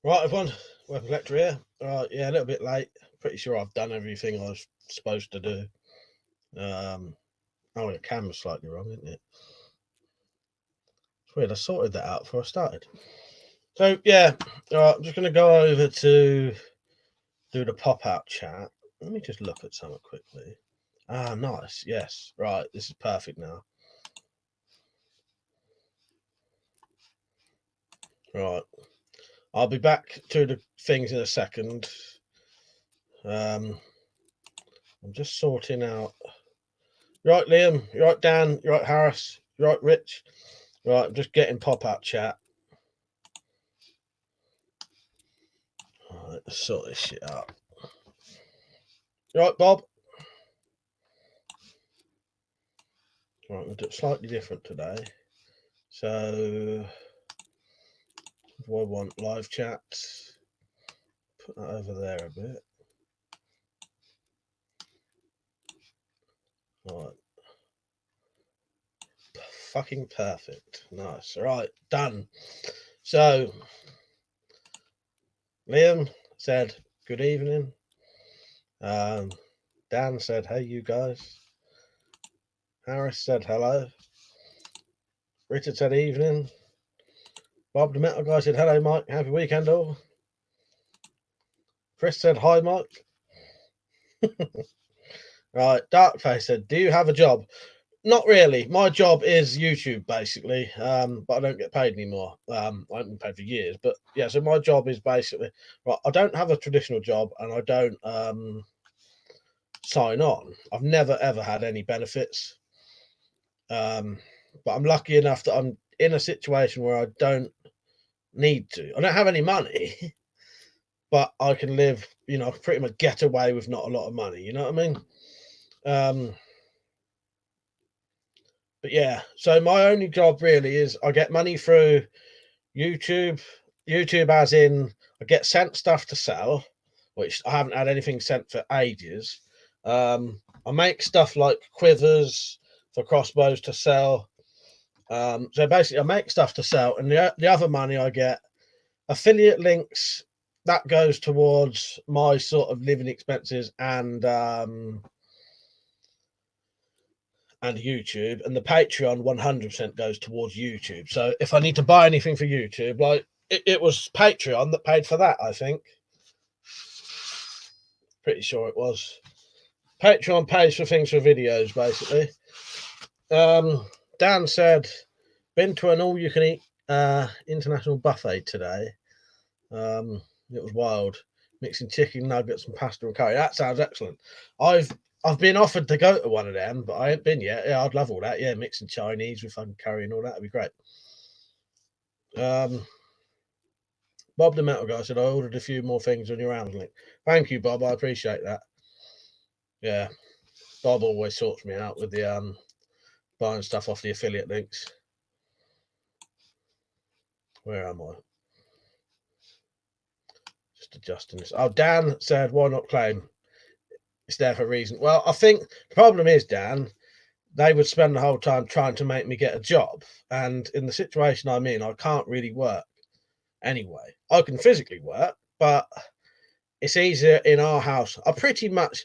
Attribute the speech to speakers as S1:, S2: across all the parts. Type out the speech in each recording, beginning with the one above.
S1: Right, everyone, WeaponCollector here. Right, yeah, a little bit late. Pretty sure I've done everything I was supposed to do. Oh, the camera's slightly wrong, isn't it? It's weird, I sorted that out before I started. So, yeah, right, I'm just going to go over to do the pop-out chat. Let me just look at something quickly. Ah, nice, yes. Right, this is perfect now. Right, I'll be back to the things in a second. I'm just sorting out. Right, Liam. You right, Dan. You right, Harris. You right, Rich. Right, I'm just getting pop-up chat. Right, let's sort this shit out. You right, Bob. Right, we'll do it slightly different today. So, do I want live chat? Put that over there a bit. Right. Fucking perfect. Nice. All right, done. So, Liam said good evening. Dan said, hey, you guys. Harris said hello. Richard said evening. Bob the Metal Guy said hello, Mike. Happy weekend, all. Chris said hi, Mike. Right, Darkface said, do you have a job? Not really. My job is YouTube, basically, but I don't get paid anymore. I haven't been paid for years, but yeah. So my job is basically right. I don't have a traditional job, and I don't sign on. I've never ever had any benefits, but I'm lucky enough that I'm in a situation where I don't need to. I don't have any money, but I can live. You know, pretty much get away with not a lot of money. You know what I mean? But yeah, so my only job really is I get money through YouTube. YouTube, as in, I get sent stuff to sell, which I haven't had anything sent for ages. I make stuff like quivers for crossbows to sell. So basically, I make stuff to sell, and the other money I get affiliate links that goes towards my sort of living expenses and YouTube, and the Patreon 100% goes towards YouTube. So if I need to buy anything for YouTube, like it was Patreon that paid for that, I think. Pretty sure it was. Patreon pays for things for videos, basically. Dan said, been to an all-you-can-eat international buffet today. It was wild, mixing chicken nuggets and pasta and curry. That sounds excellent. I've been offered to go to one of them, but I ain't been yet. Yeah, I'd love all that. Yeah, mixing Chinese with fucking curry and all that. That'd be great. Bob the Metal Guy said, I ordered a few more things on your Amazon link. Thank you, Bob. I appreciate that. Yeah. Bob always sorts me out with the buying stuff off the affiliate links. Where am I? Just adjusting this. Oh, Dan said, why not claim? It's there for a reason. Well, I think the problem is, Dan, they would spend the whole time trying to make me get a job. And in the situation I'm in, I can't really work anyway. I can physically work, but it's easier in our house. I pretty much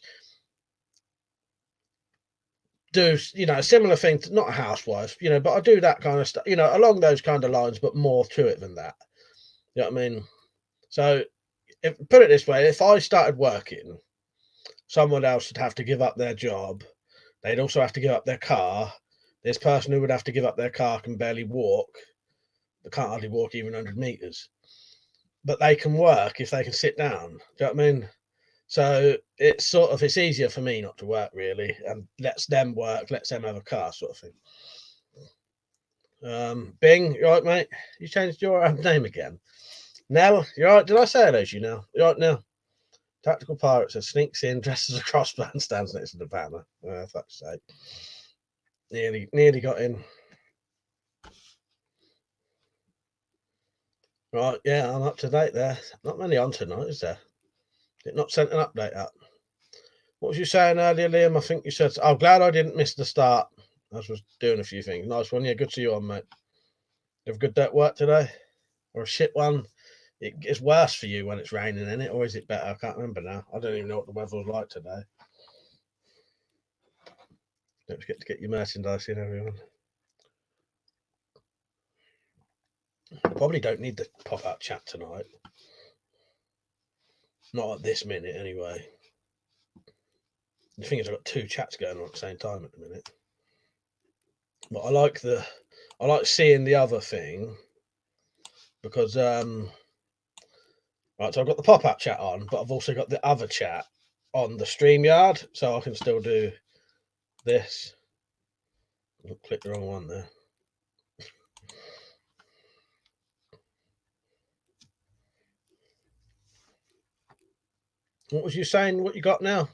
S1: do, a similar thing to not a housewife, but I do that kind of stuff, along those kind of lines, but more to it than that. You know what I mean? So, put it this way, if I started working, someone else would have to give up their job. They'd also have to give up their car. This person who would have to give up their car can barely walk. They can't hardly walk even 100 meters. But they can work if they can sit down. Do you know what I mean? So it's easier for me not to work really, and lets them work, lets them have a car, sort of thing. Bing, you right, mate? You changed your name again. Nell, you right? Did I say hello to you now? You right now? Tactical Pirate says sneaks in, dresses a crossbow, and stands next to the banner. Fuck's sake. Nearly got in. Right, yeah, I'm up to date there. Not many on tonight, is there? It not sent an update up. What was you saying earlier, Liam? I think you said, I'm glad I didn't miss the start. I was doing a few things. Nice one. Yeah, good to see you on, mate. You have a good day at work today? Or a shit one? it's worse for you when it's raining in it, or is it better? I can't remember now. I don't even know what the weather was like today. Don't forget to get your merchandise in, everyone. Probably don't need the pop-up chat tonight. Not at this minute, anyway. The thing is, I've got 2 chats going on at the same time at the minute. But I like seeing the other thing because right, so I've got the pop-up chat on, but I've also got the other chat on the StreamYard, so I can still do this. I'll click the wrong one there. What was you saying? What you got now?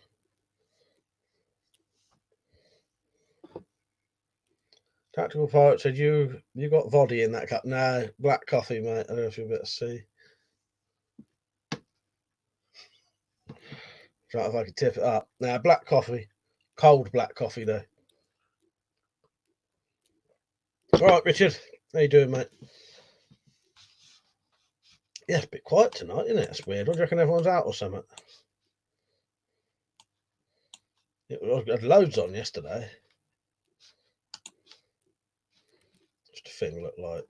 S1: Tactical Pirate said you got voddy in that cup. No, black coffee, mate. I don't know if you'll be able to see. Try if I could tip it up. Now, black coffee. Cold black coffee, though. All right, Richard. How you doing, mate? Yeah, it's a bit quiet tonight, isn't it? It's weird. What do you reckon everyone's out or something? I had loads on yesterday. Just a thing looked like.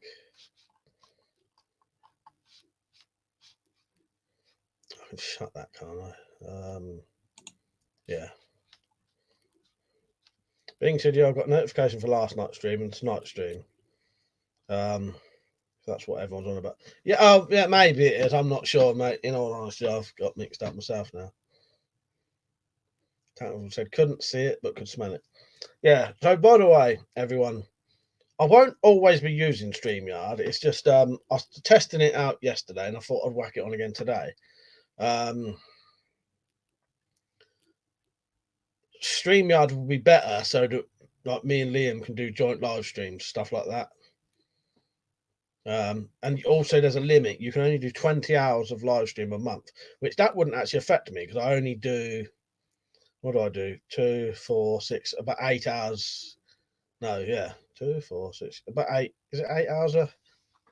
S1: I can shut that, can't I? Yeah. Bing said, yeah, I got a notification for last night's stream and tonight's stream. That's what everyone's on about. Yeah, oh, yeah, maybe it is. I'm not sure, mate. In all honesty, I've got mixed up myself now. Tactical said, couldn't see it, but could smell it. Yeah, so by the way, everyone, I won't always be using StreamYard. It's just I was testing it out yesterday and I thought I'd whack it on again today. StreamYard will be better so that like me and Liam can do joint live streams, stuff like that. And also there's a limit. You can only do 20 hours of live stream a month, which that wouldn't actually affect me because I only do, what do I do? 2, 4, 6, about 8 hours. No, yeah, 2, 4, 6, about 8. Is it 8 hours?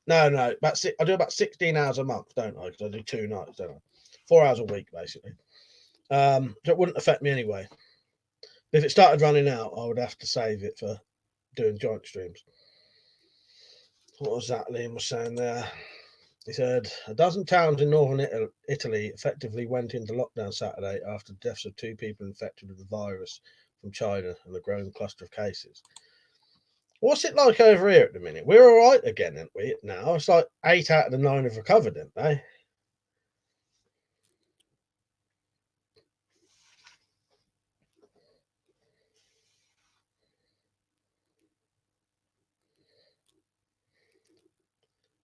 S1: No, about 6. I do about 16 hours a month, don't I? Because I do 2 nights, don't I? 4 hours a week, basically. So it wouldn't affect me anyway. If it started running out, I would have to save it for doing joint streams. What was that Liam was saying there? He said, a dozen towns in northern Italy effectively went into lockdown Saturday after the deaths of 2 people infected with the virus from China and a growing cluster of cases. What's it like over here at the minute? We're all right again, aren't we, now? It's like 8 out of the 9 have recovered, aren't they?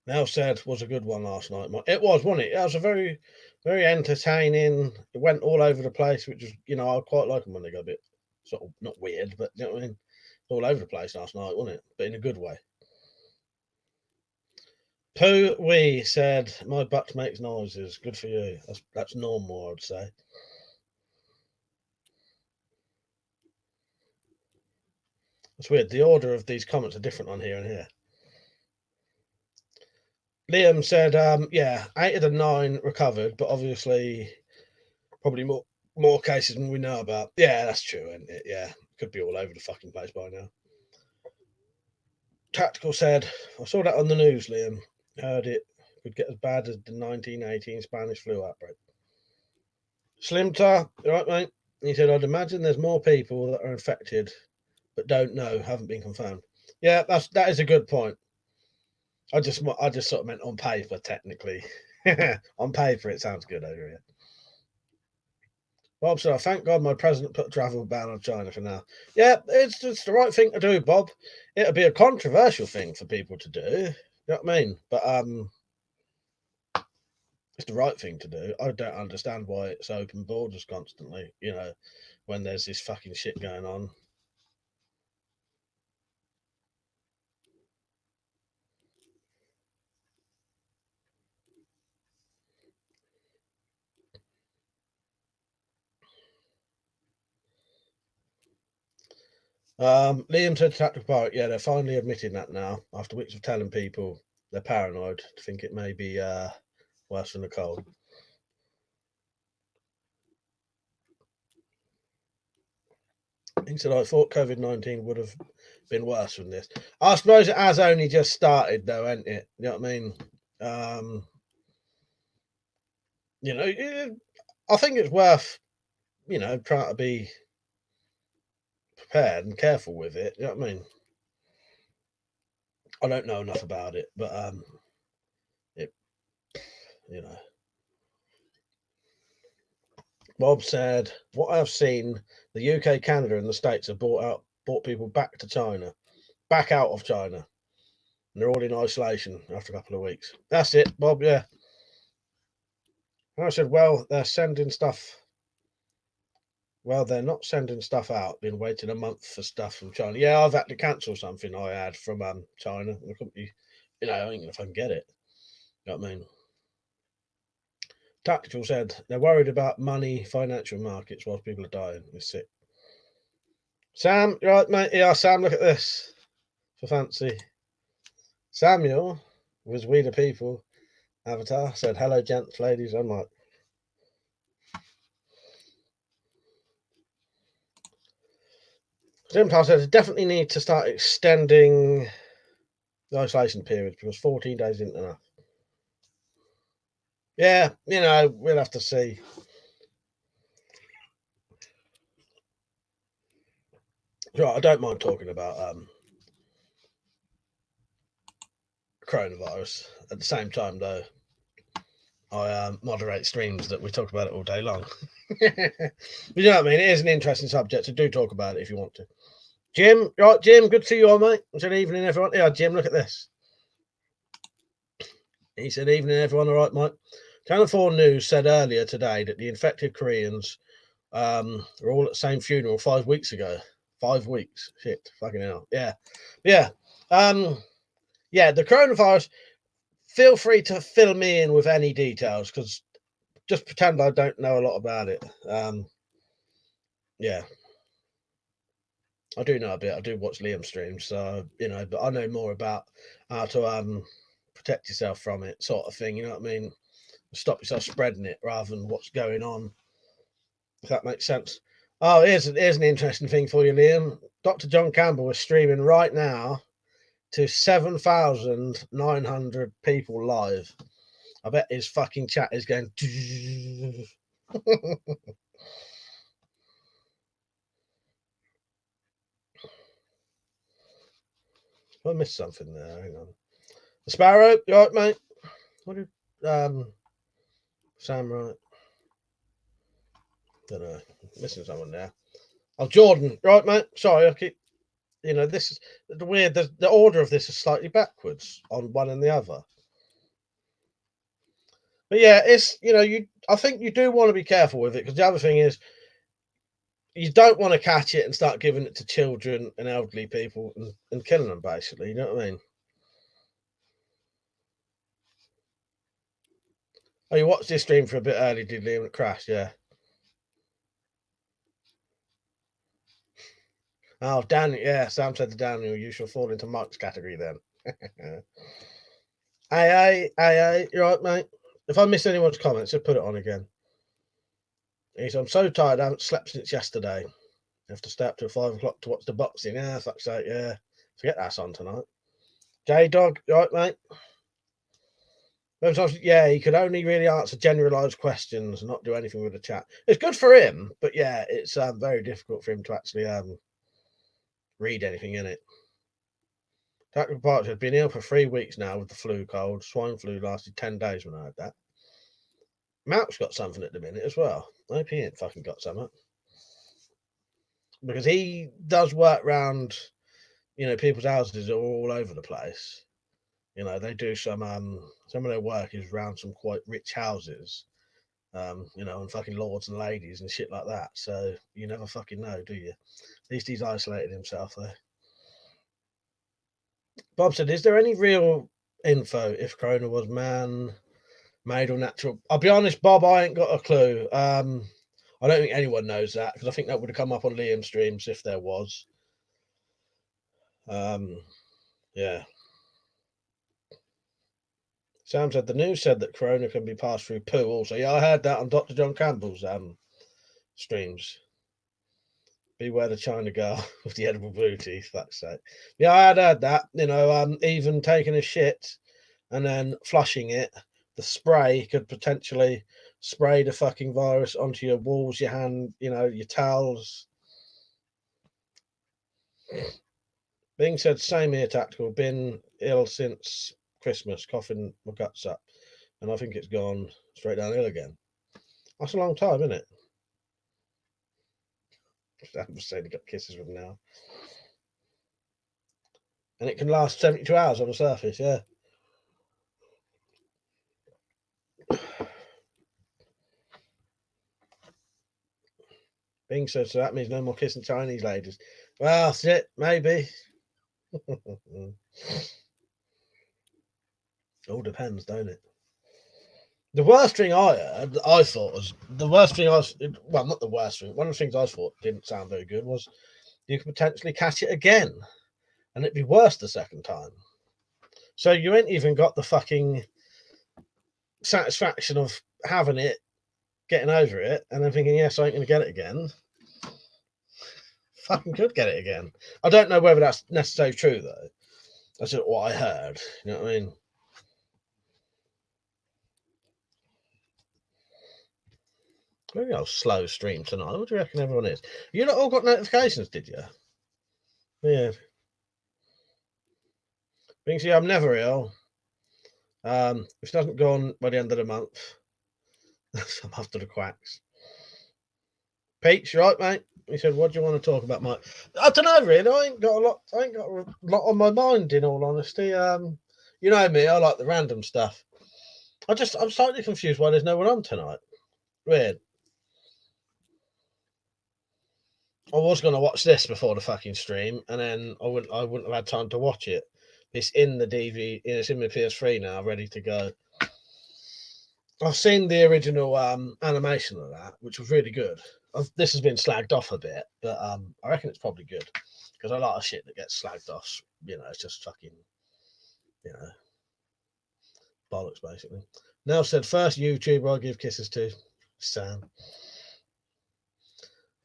S1: Mel said was a good one last night. It was, wasn't it? It was a very, very entertaining. It went all over the place, which is, I quite like them when they go a bit sort of not weird, but you know what I mean? All over the place last night, wasn't it? But in a good way. Pooh Wee said, my butt makes noises. Good for you. That's normal, I'd say. It's weird. The order of these comments are different on here and here. Liam said, yeah, 8 of the 9 recovered, but obviously probably more cases than we know about. Yeah, that's true, isn't it? Yeah, could be all over the fucking place by now. Tactical said, I saw that on the news, Liam. Heard it could get as bad as the 1918 Spanish flu outbreak. Slim Tar, right, mate? He said, I'd imagine there's more people that are infected but don't know, haven't been confirmed. Yeah, that is a good point. I just sort of meant on paper, technically. On paper, it sounds good over here. Bob said, thank God my president put a travel ban on China for now. Yeah, it's the right thing to do, Bob. It'll be a controversial thing for people to do. You know what I mean? But it's the right thing to do. I don't understand why it's open borders constantly, when there's this fucking shit going on. Liam said to Tactical Pirate, yeah, they're finally admitting that now after weeks of telling people they're paranoid to think it may be Worse than the cold. He said, I thought COVID-19 would have been worse than this. I suppose it has only just started, though, hasn't it? You know what I mean? You know, I think it's worth, you know, trying to be prepared and careful with it. You know what I mean? I don't know enough about it, but it, you know. Bob said, "What I've seen, the UK, Canada, and the States have brought people back to China, back out of China, and they're all in isolation after a couple of weeks." That's it, Bob. Yeah. And I said, "Well, they're sending stuff. Well, they're not sending stuff out. Been waiting a month for stuff from China. Yeah, I've had to cancel something I had from China. I couldn't be, you know, I ain't gonna fucking get it. You know what I mean?" Tactical said they're worried about money, financial markets whilst people are dying. It's sick. Sam, you right, mate? Yeah, Sam, look at this for fancy. Samuel was We the People avatar. Said, hello, gents, ladies. I'm like, Jim says, definitely need to start extending the isolation period because 14 days isn't enough. Yeah, you know, we'll have to see. Right, I don't mind talking about coronavirus. At the same time, though, I moderate streams that we talk about it all day long. You know what I mean? It is an interesting subject, so do talk about it if you want to. Jim, right, Jim, good to see you all, mate. Good evening, everyone. Yeah, Jim, look at this. He said, evening, everyone. All right, Mike. Channel 4 News said earlier today that the infected Koreans were all at the same funeral 5 weeks ago. 5 weeks. Shit, fucking hell. Yeah. Yeah. Yeah, the coronavirus, feel free to fill me in with any details because just pretend I don't know a lot about it. Yeah. I do know a bit. I do watch Liam streams, so you know, but I know more about how to protect yourself from it, sort of thing. You know what I mean? Stop yourself spreading it rather than what's going on. If that makes sense. Oh, here's an interesting thing for you, Liam. Dr. John Campbell is streaming right now to 7,900 people live. I bet his fucking chat is going. I missed something there. Hang on. Sparrow, you right, mate? What did Sam right? Don't know. Missing someone there. Oh, Jordan, right, mate? Sorry, I keep. You know, this is the weird. The order of this is slightly backwards on one and the other. But yeah, it's you know, I think you do want to be careful with it because the other thing is you don't want to catch it and start giving it to children and elderly people and killing them basically. You know what I mean? Oh, you watched this stream for a bit early, did Liam? It crashed, yeah. Oh, Daniel, yeah. Sam said to Daniel, "You shall fall into Mike's category then." Hey, you right, mate? If I miss anyone's comments, just put it on again. He said, I'm so tired, I haven't slept since yesterday. I have to stay up till 5 o'clock to watch the boxing. Yeah, fuck's sake, yeah. Forget that's on tonight. J Dog, you right, mate? Yeah, he could only really answer generalised questions and not do anything with the chat. It's good for him, but yeah, it's very difficult for him to actually read anything in it. Tactical Parks has been ill for 3 weeks now with the flu cold. Swine flu lasted 10 days when I had that. Mout's got something at the minute as well. I hope he ain't fucking got something. Because he does work round, you know, people's houses all over the place. You know, they do some of their work is around some quite rich houses. You know, and fucking lords and ladies and shit like that. So you never fucking know, do you? At least he's isolated himself though. Bob said, is there any real info if Corona was man made or natural? I'll be honest, Bob, I ain't got a clue. I don't think anyone knows that because I think that would have come up on Liam streams if there was. Yeah. Sam said the news said that corona can be passed through poo also. Yeah, I heard that on Dr. John Campbell's streams. Beware the China girl with the edible booty, fuck's sake. Yeah, I had heard that. Even taking a shit and then flushing it, the spray could potentially spray the fucking virus onto your walls, your hand, your towels. Being said, same here, Tactical. Been ill since Christmas, coughing my guts up, and I think it's gone straight downhill again. That's a long time, isn't it? I haven't said got kisses with now. And it can last 72 hours on the surface, yeah. Bing says, so that means no more kissing Chinese ladies. Well, that's it, maybe. All depends, don't it? The worst thing I thought was the worst thing well, not the worst thing. One of the things I thought didn't sound very good was you could potentially catch it again, and it'd be worse the second time. So you ain't even got the fucking satisfaction of having it, getting over it, and then thinking, yes, I ain't going to get it again. Fucking could get it again. I don't know whether that's necessarily true, though. That's what I heard. You know what I mean? Maybe I'll slow stream tonight. What do you reckon everyone is? You not all got notifications, did you? Yeah. Binksy, I'm never ill. If it hasn't gone by the end of the month, I'm after the quacks. Peach, you right, mate? He said, "What do you want to talk about, Mike?" I don't know, really. I ain't got a lot on my mind, in all honesty. You know me, I like the random stuff. I'm slightly confused why there's no one on tonight. Weird. I was going to watch this before the fucking stream, and then I wouldn't have had time to watch it. It's in the DV. It's in my PS3 now, ready to go. I've seen the original animation of that, which was really good. This has been slagged off a bit, but I reckon it's probably good because a lot of shit that gets slagged off, it's just fucking, bollocks basically. Nell said, first YouTuber I give kisses to, Sam.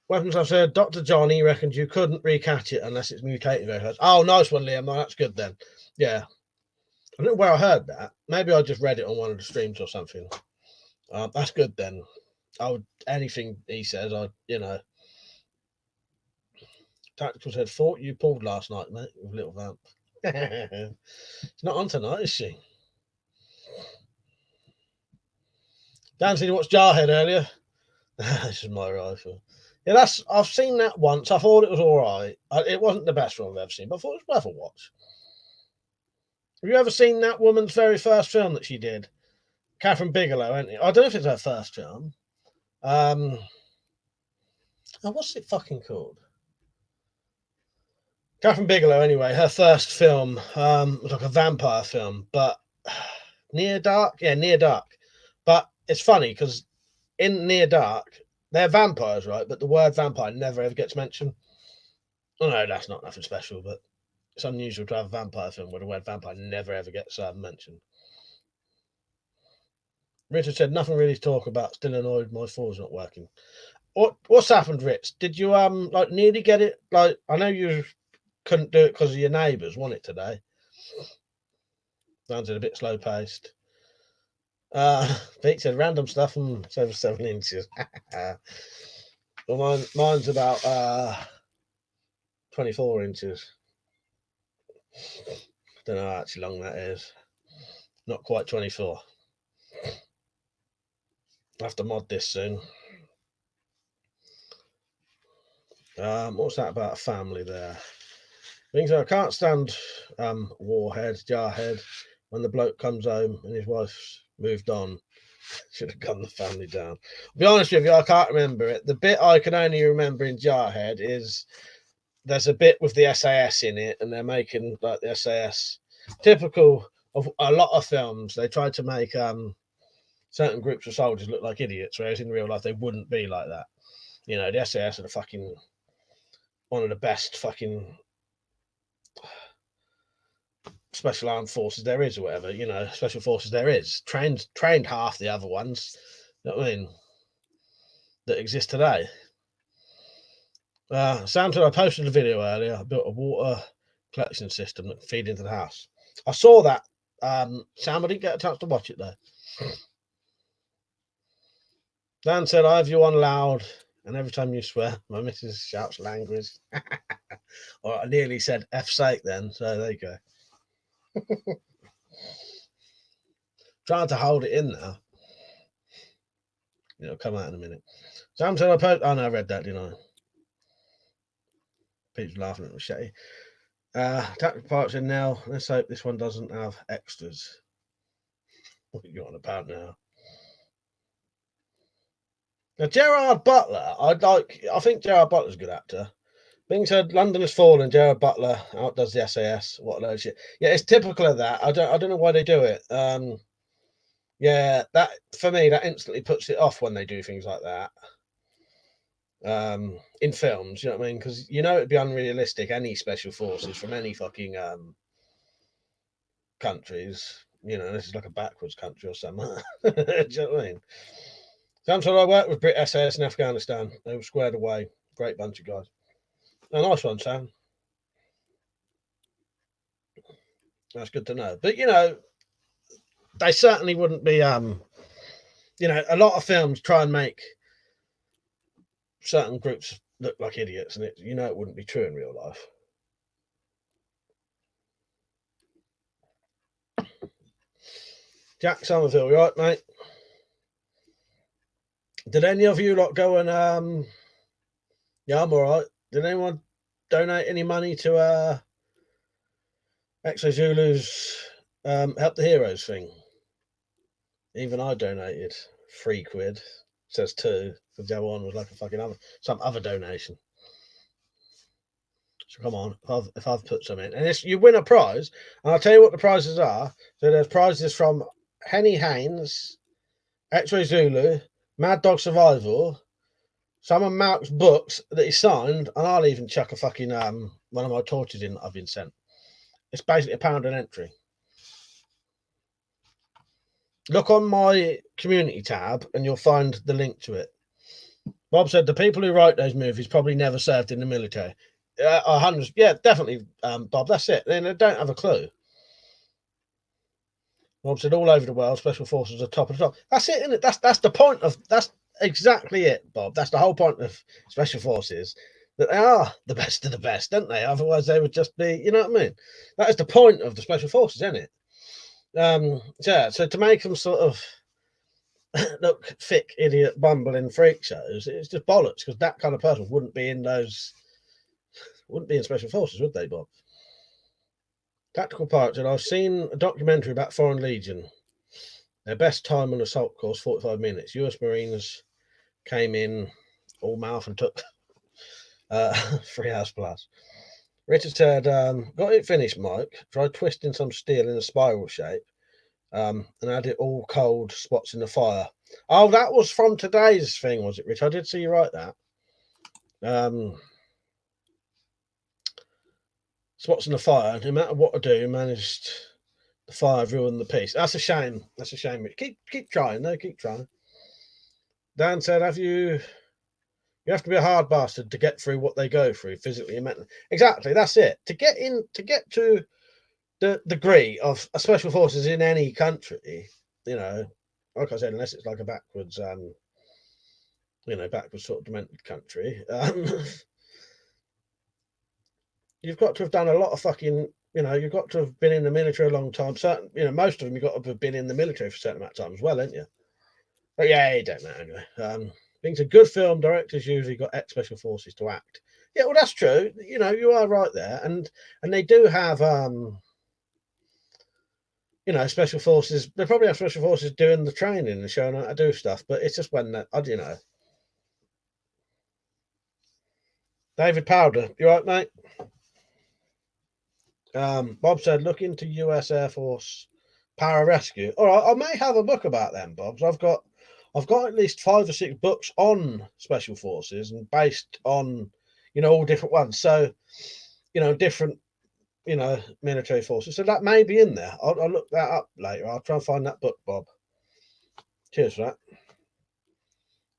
S1: Weapons, I've said, Dr. Johnny reckons you couldn't recatch it unless it's mutated very fast. Oh, nice one, Liam. No, that's good then. Yeah. I don't know where I heard that. Maybe I just read it on one of the streams or something. That's good then. Anything he says, Tactical said, thought you pulled last night, mate, with Little Vamp. It's not on tonight, is she? Dan said you watched Jarhead earlier. This is my rifle. Yeah, I've seen that once. I thought it was all right. It wasn't the best one I've ever seen, but I thought it was worth a watch. Have you ever seen that woman's very first film that she did? Catherine Bigelow, ain't it? I don't know if it's her first film. What's it fucking called? Catherine Bigelow, anyway, her first film was like a vampire film, but Near Dark? Yeah, Near Dark. But it's funny because in Near Dark, they're vampires, right? But the word vampire never ever gets mentioned. Oh, no, that's not nothing special, but it's unusual to have a vampire film where the word vampire never ever gets mentioned. Richard said, nothing really to talk about. Still annoyed my phone's not working. What's happened, Rich? Did you nearly get it? Like, I know you couldn't do it because of your neighbours, want it today? Sounds a bit slow paced. Pete said random stuff and it's over 7 inches. Well, mine's about 24 inches. Don't know how actually long that is. Not quite 24. I have to mod this soon. What's that about a family there? Things I can't stand Warhead, Jarhead, when the bloke comes home and his wife's moved on. Should have gunned the family down. I'll be honest with you, I can't remember it. The bit I can only remember in Jarhead is there's a bit with the SAS in it, and they're making like the SAS. Typical of a lot of films, they try to make certain groups of soldiers look like idiots, whereas in real life they wouldn't be like that. The SAS are one of the best fucking special armed forces there is, or whatever, you know, special forces there is. Trained half the other ones, you know what I mean, that exist today. Sam said I posted a video earlier. I built a water collection system that can feed into the house. I saw that. Sam, I didn't get a chance to watch it though. Dan said, I have you on loud, and every time you swear, my missus shouts language. Or I nearly said F's sake then, so there you go. Trying to hold it in now. It'll come out in a minute. Sam said, oh no, I read that, didn't I? Pete's laughing at machete. Tactical parts in now. Let's hope this one doesn't have extras. What are you on about now? Now, Gerard Butler, I think Gerard Butler's a good actor. Being said, London has fallen. Gerard Butler outdoes the SAS. What a load of shit. Yeah, it's typical of that. I don't know why they do it. Yeah, that for me, that instantly puts it off when they do things like that. In films, you know what I mean? Because you know it'd be unrealistic. Any special forces from any fucking countries, you know, this is like a backwards country or something. Do you know what I mean? Sometimes I worked with Brit SAS in Afghanistan. They were squared away. Great bunch of guys. A nice one, Sam. That's good to know. But you know, they certainly wouldn't be. You know, a lot of films try and make certain groups look like idiots, and you know it wouldn't be true in real life. Jack Somerville, you right, mate? Did any of you lot go and yeah, I'm all right. Did anyone donate any money to Exo Zulu's Help the Heroes thing? Even I donated £3. Says 2, because the other one was like a fucking some other donation. So come on, if I've put some in, and you win a prize, and I'll tell you what the prizes are. So there's prizes from Henny Haynes, X-Ray Zulu, Mad Dog Survival, some of Mark's books that he signed, and I'll even chuck a fucking one of my torches in that I've been sent. It's basically £1 an entry. Look on my community tab, and you'll find the link to it. Bob said the people who write those movies probably never served in the military. Hundreds, yeah, definitely, Bob. That's it. They don't have a clue. Bob said all over the world, special forces are top of the top. That's it, isn't it? That's the point of. That's exactly it, Bob. That's the whole point of special forces. That they are the best of the best, don't they? Otherwise, they would just be. You know what I mean? That is the point of the special forces, isn't it? Yeah. So to make them sort of look thick, idiot, bumbling freak shows, it's just bollocks, because that kind of person wouldn't be in those. Wouldn't be in special forces, would they, Bob? Tactical pilots, and I've seen a documentary about Foreign Legion. Their best time on assault course, 45 minutes. US Marines came in all mouth and took 3 hours plus. Richard said, got it finished, Mike. Tried twisting some steel in a spiral shape and had it all cold spots in the fire. Oh, that was from today's thing, was it, Rich? I did see you write that. Spots in the fire. No matter what I do, managed the fire ruined the piece. That's a shame. That's a shame. Keep trying. No, keep trying. Dan said, "Have you? You have to be a hard bastard to get through what they go through physically and mentally." Exactly. That's it. To get to the degree of a special forces in any country, you know, like I said, unless it's like a backwards, backwards sort of demented country. You've got to have done a lot of fucking, you've got to have been in the military a long time. Certain, most of them, you've got to have been in the military for a certain amount of time as well, haven't you? But yeah, it don't matter anyway. Being a good film, directors usually got ex-special forces to act. Yeah, well, that's true. You are right there. And they do have, special forces. They probably have special forces doing the training and showing how to do stuff. But it's just when that, David Powder, you right, mate? Bob said, look into US Air Force pararescue. All right, I may have a book about them, Bob. So I've got at least 5 or 6 books on special forces and based on, all different ones. So, different you know, military forces. So that may be in there. I'll look that up later. I'll try and find that book, Bob. Cheers for that.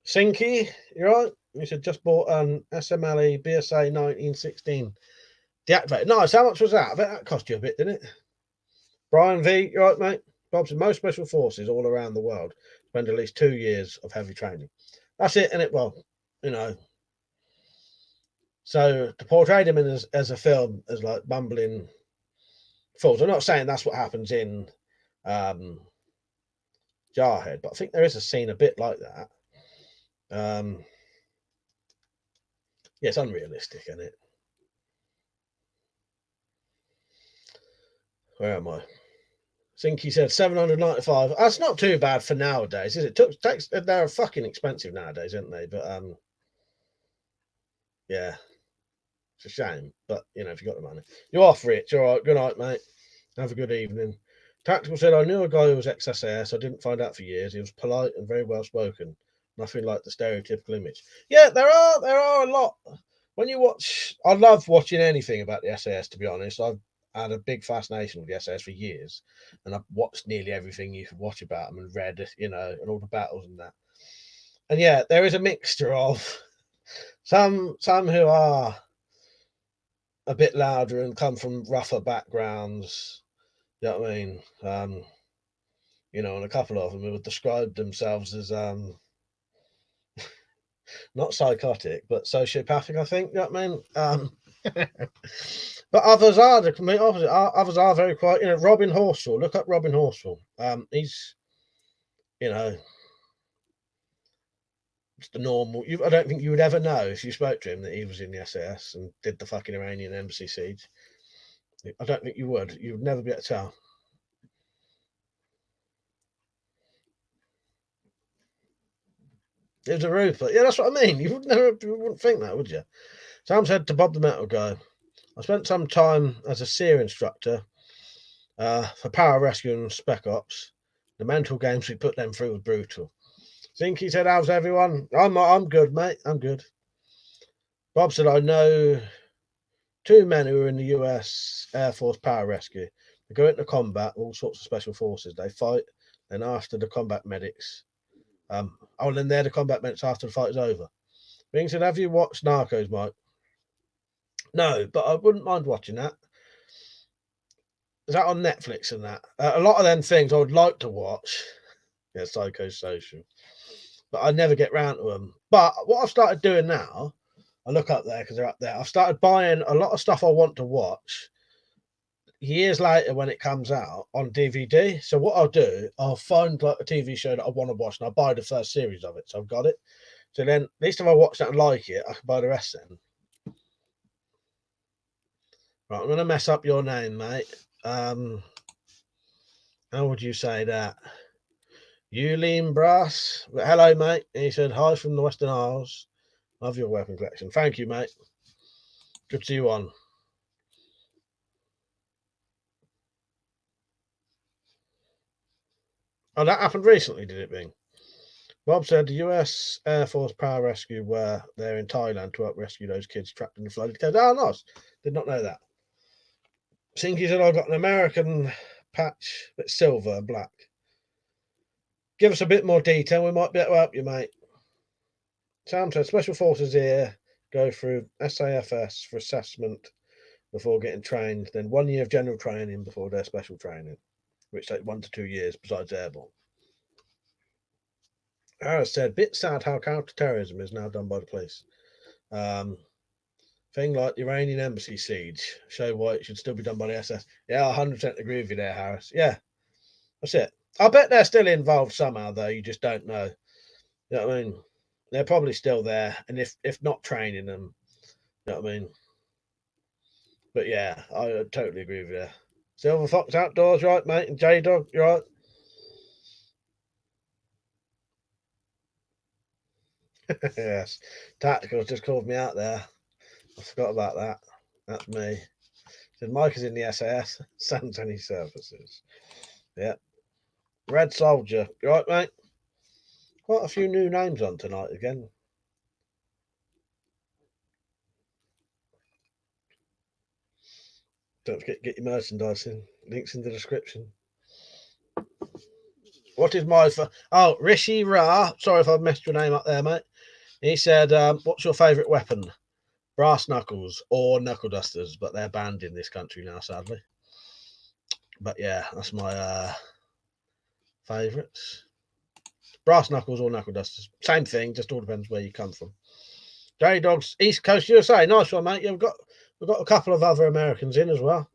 S1: Sinky, you right? You said just bought an SMLE BSA 1916 deactivated. Nice. How much was that? I bet that cost you a bit, didn't it? Brian V, you right, mate? Bob said most special forces all around the world spend at least 2 years of heavy training. That's it, and it well, you know. So to portray them as a film as like bumbling fools. I'm not saying that's what happens in Jarhead, but I think there is a scene a bit like that. Yeah, it's unrealistic, isn't it? Where am I? I think he said 795. That's not too bad for nowadays, is it? They're fucking expensive nowadays, aren't they? But yeah, it's a shame. But you know, if you got the money, you're off, Rich. All right, good night, mate. Have a good evening. Tactical said, I knew a guy who was ex-SAS. I didn't find out for years. He was polite and very well spoken. Nothing like the stereotypical image. Yeah, there are a lot. When you watch, I love watching anything about the SAS. To be honest, I've had a big fascination with the SAS for years, and I've watched nearly everything you could watch about them and read, you know, and all the battles and that. And yeah, there is a mixture of some who are a bit louder and come from rougher backgrounds. You know what I mean? You know, and a couple of them who would describe themselves as not psychotic, but sociopathic, I think. You know what I mean? But others are the complete opposite. Others are very quiet. You know, Robin Horsfall. Look up Robin Horsfall. He's, you know, it's the normal. I don't think you would ever know if you spoke to him that he was in the SAS and did the fucking Iranian embassy siege. I don't think you would. You would never be able to tell. It was a roofer. Yeah, that's what I mean. You wouldn't think that, would you? Sam said to Bob the Metal Guy, I spent some time as a SEER instructor for pararescue and spec ops. The mental games we put them through were brutal. Zinky said, how's everyone? I'm good, mate. I'm good. Bob said, I know two men who are in the US Air Force pararescue. They go into combat, all sorts of special forces. They fight, then after the combat medics. Then they're the combat medics after the fight is over. Ring said, have you watched Narcos, Mike? No, but I wouldn't mind watching that. Is that on Netflix and that? A lot of them things I would like to watch. Yeah, psychosocial. But I never get round to them. But what I've started doing now, I look up there because they're up there. I've started buying a lot of stuff I want to watch years later when it comes out on DVD. So what I'll do, I'll find like a TV show that I want to watch and I'll buy the first series of it. So I've got it. So then, at least if I watch that and like it, I can buy the rest then. Right, I'm going to mess up your name, mate. How would you say that? Eulene Brass. Hello, mate. He said, hi from the Western Isles. Love your weapon collection. Thank you, mate. Good to see you on. Oh, that happened recently, did it, Bing? Bob said the US Air Force pararescue were there in Thailand to help rescue those kids trapped in the flooded coast. Oh, nice. Did not know that. Sinky said, I got an American patch, but silver and black. Give us a bit more detail. We might be able to help you, mate. Sam said, Special Forces here go through SAFS for assessment before getting trained, then 1 year of general training before their special training, which takes 1 to 2 years besides airborne. Harris said, bit sad how counter-terrorism is now done by the police. Thing like the Iranian embassy siege show why it should still be done by the SS. Yeah, I 100% agree with you there, Harris. Yeah, that's it. I bet they're still involved somehow, though. You just don't know. You know what I mean? They're probably still there, and if not training them, you know what I mean? But yeah, I totally agree with you. Silver Fox Outdoors, right, mate? And J Dog, you right? Yes. Tactical just called me out there. I forgot about that. That's me. Said Mike is in the SAS, San Antonio Services. Yeah. Red Soldier. You right, mate? Quite a few new names on tonight again. Don't forget to get your merchandise in. Links in the description. What is my... Oh, Rishi Ra. Sorry if I've messed your name up there, mate. He said, what's your favourite weapon? Brass knuckles or knuckle dusters, but they're banned in this country now, sadly. But yeah, that's my favourites. Brass knuckles or knuckle dusters. Same thing, just all depends where you come from. J Dogs, East Coast USA. Nice one, mate. Yeah, we've got a couple of other Americans in as well.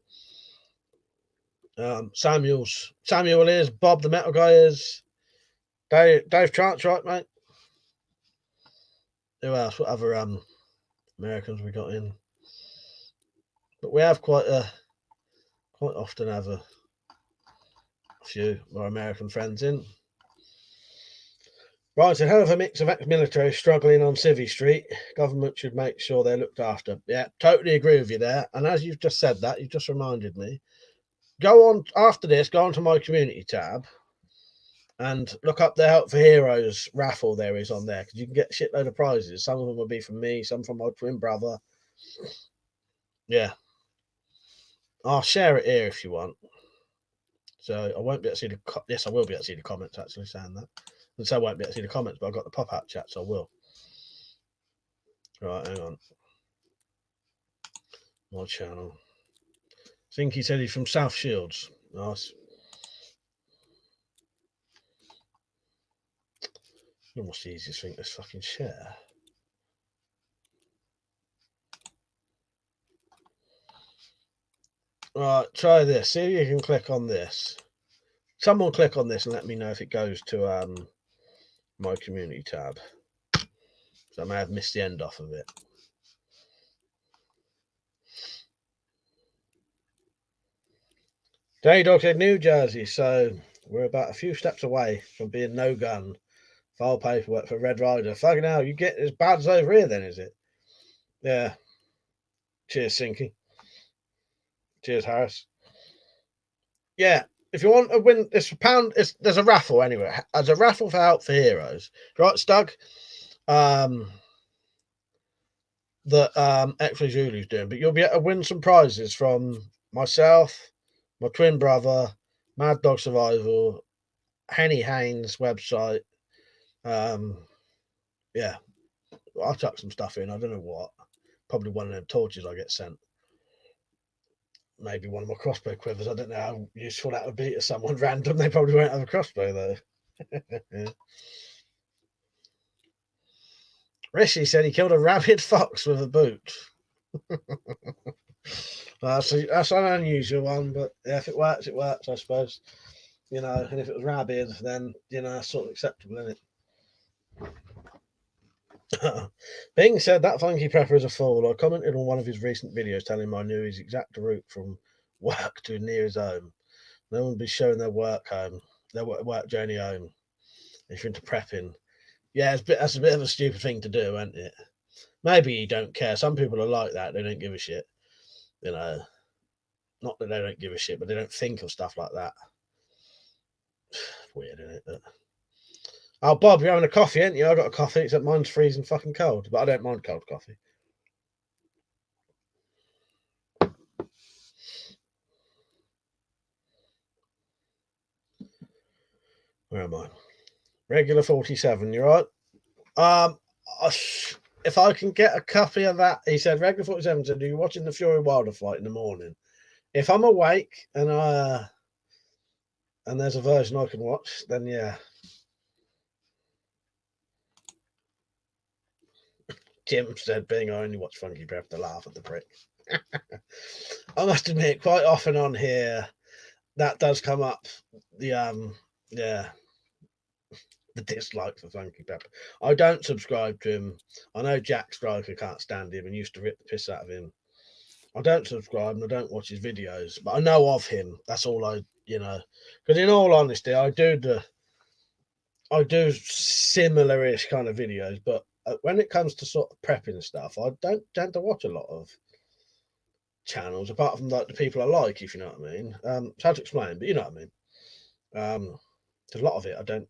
S1: Samuel is, Bob the Metal Guy is, Dave Trant's right, mate. Who else? What other Americans we got in? But we have quite often have a few of our American friends in. Right, so hell of a mix of ex-military struggling on Civvy Street. Government should make sure they're looked after. Yeah, totally agree with you there. And as you've just said that, you've just reminded me. Go on after this, go onto my community tab and look up the Help for Heroes raffle there is on there, because you can get a shitload of prizes. Some of them will be from me, some from my twin brother. Yeah. I'll share it here if you want. So I won't be able to see the... Yes, I will be able to see the comments actually saying that. And so I won't be able to see the comments, but I've got the pop-out chat, so I will. Right, hang on. My channel. I think he said he's from South Shields. Nice. What's the easiest thing to fucking share? Right, try this. See if you can click on this. Someone click on this and let me know if it goes to my community tab. So I may have missed the end off of it. J-Dog said New Jersey, so we're about a few steps away from being no gun. File paperwork for Red Rider. Fucking hell, you get as bad as over here then, is it? Yeah. Cheers, Sinky. Cheers, Harris. Yeah, if you want to win, it's a pound. There's a raffle anyway. There's a raffle for Help for Heroes, right, Stug? That X-Ray Zulu's doing, but you'll be able to win some prizes from myself, my twin brother, Mad Dog Survival, Henny Haynes website. Yeah, I'll chuck some stuff in. I don't know what. Probably one of them torches I get sent. Maybe one of my crossbow quivers. I don't know how useful that would be to someone random. They probably won't have a crossbow though. Yeah. Rishi said he killed a rabid fox with a boot. That's an unusual one, but yeah, if it works, it works, I suppose. You know, and if it was rabid, then, you know, that's sort of acceptable, isn't it? Being said, that funky prepper is a fool. I commented on one of his recent videos telling him I knew his exact route from work to near his home. No one would be showing their work journey home if you're into prepping. Yeah, that's a bit of a stupid thing to do, isn't it? Maybe you don't care. Some people are like that. They don't give a shit. You know, not that they don't give a shit, but they don't think of stuff like that. Weird, isn't it? But... Oh, Bob, you're having a coffee, ain't you? I got a coffee, except mine's freezing fucking cold. But I don't mind cold coffee. Where am I? Regular 47, you're right. If I can get a copy of that, he said, Regular 47 said, are you watching the Fury Wilder fight in the morning? If I'm awake and there's a version I can watch, then yeah. Jim said, being I only watch Funky Prep to laugh at the prick. I must admit, quite often on here, that does come up. The dislike for Funky Pepper. I don't subscribe to him. I know Jack Striker can't stand him and used to rip the piss out of him. I don't subscribe and I don't watch his videos, but I know of him. That's all I, because in all honesty, I do similar-ish kind of videos, but when it comes to sort of prepping stuff, I don't tend to watch a lot of channels apart from like the people I like, if you know what I mean. It's hard to explain, but you know what I mean. A lot of it I don't.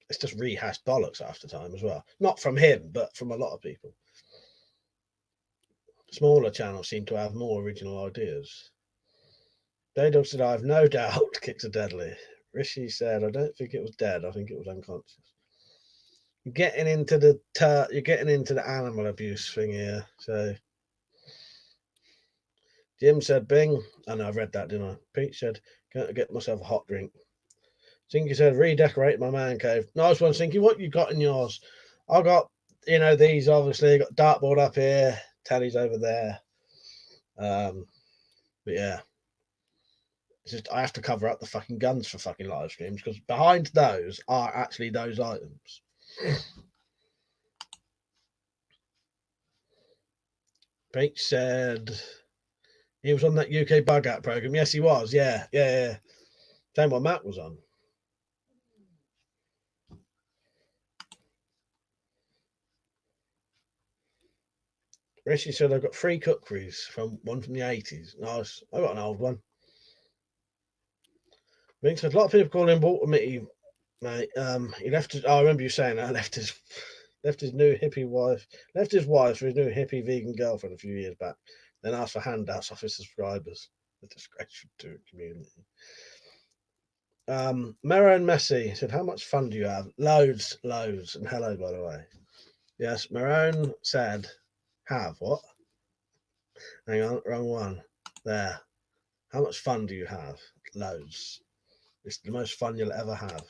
S1: It's just rehashed bollocks half the time as well. Not from him, but from a lot of people. Smaller channels seem to have more original ideas. Daydog said, I have no doubt kicks are deadly. Rishi said, I don't think it was dead. I think it was unconscious. You're getting into the animal abuse thing here. So Jim said, Bing. I know I read that, didn't I? Pete said, going to get myself a hot drink. Sinky said, redecorate my man cave. Nice one, Sinky. What you got in yours? I got, these obviously. Got dartboard up here, telly's over there. But yeah. It's just I have to cover up the fucking guns for fucking live streams because behind those are actually those items. Pete said he was on that UK bug out program. Yes, he was. Yeah. Same what Matt was on. Rishi said I've got 3 cookeries from one from the 80s. Nice. I got an old one. Pete said a lot of people call him Walter Mitty, mate. He left his. I remember you saying that. Left his new hippie wife. Left his wife for his new hippie vegan girlfriend a few years back. Then asked for handouts off his subscribers. A disgrace to the community. Mero and Messi said, how much fun do you have? Loads. And hello, by the way. Yes, Marone said, have what? Hang on, wrong one. There. How much fun do you have? Loads. It's the most fun you'll ever have.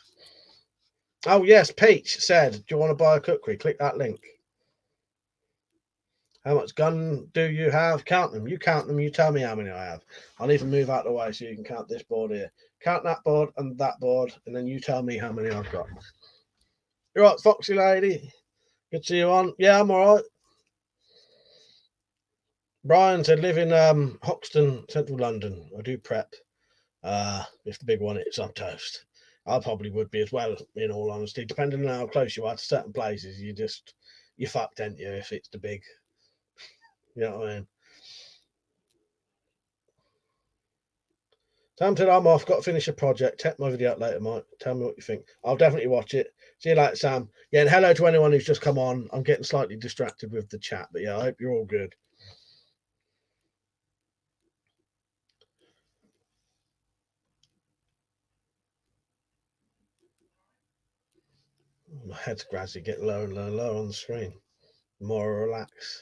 S1: Oh, yes, Peach said, do you want to buy a cookery? Click that link. How much gun do you have? Count them. You count them. You tell me how many I have. I'll even move out of the way so you can count this board here. Count that board, and then you tell me how many I've got. You're right, Foxy Lady. Good to see you on. Yeah, I'm all right. Brian said, live in Hoxton, central London. I do prep. If the big one hits on toast. I probably would be as well, in all honesty. Depending on how close you are to certain places, you're fucked, ain't you, if it's the big. You know what I mean? Sam said, I'm off. Got to finish a project. Check my video out later, Mike. Tell me what you think. I'll definitely watch it. See you later, Sam. Yeah, and hello to anyone who's just come on. I'm getting slightly distracted with the chat, but yeah, I hope you're all good. My head's gradually getting lower and lower on the screen. The more I relax.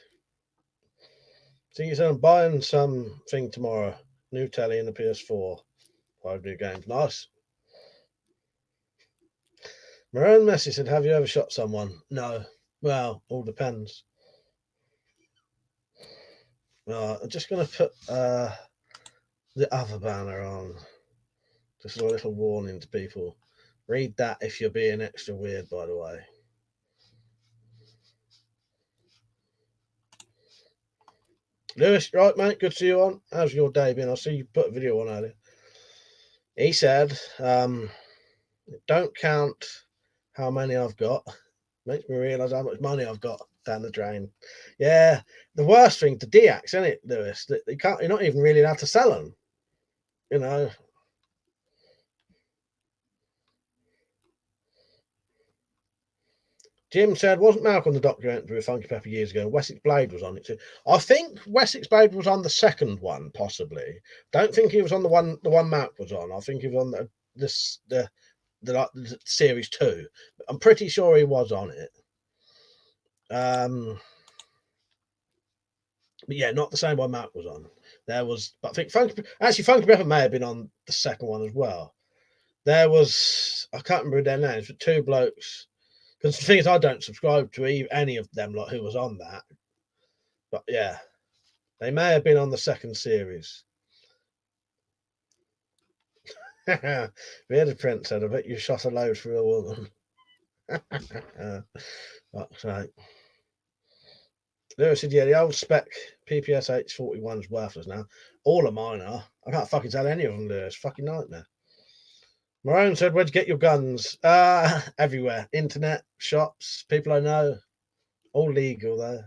S1: See you soon. I'm buying something tomorrow. New telly and the PS4. 5 new games. Nice. Marone Messi said, have you ever shot someone? No. Well, all depends. I'm just going to put the other banner on. Just a little warning to people. Read that if you're being extra weird, by the way. Lewis, right, mate? Good to see you on. How's your day been? I see you put a video on earlier. He said, don't count how many I've got. Makes me realise how much money I've got down the drain. Yeah, the worst thing to DX, isn't it, Lewis? That you're not even really allowed to sell them. You know. Jim said, wasn't Malcolm the documentary with Funky Pepper years ago? Wessex Blade was on it too. I think Wessex Blade was on the second one, possibly. Don't think he was on the one Malk was on. I think he was on the series 2. I'm pretty sure he was on it. But yeah, not the same one Malk was on. There was, but I think Funky Pepper may have been on the second one as well. There was, I can't remember their names, but 2 blokes. Because the thing is, I don't subscribe to any of them, like who was on that. But yeah, they may have been on the second series. Bearded Prince said, I bet you shot a load for a woman. That's right. Lewis said, yeah, the old spec PPS H41 is worthless now. All of mine are. I can't fucking tell any of them, Lewis. Fucking nightmare. Marone said, where'd you get your guns? Everywhere. Internet, shops, people I know. All legal, though.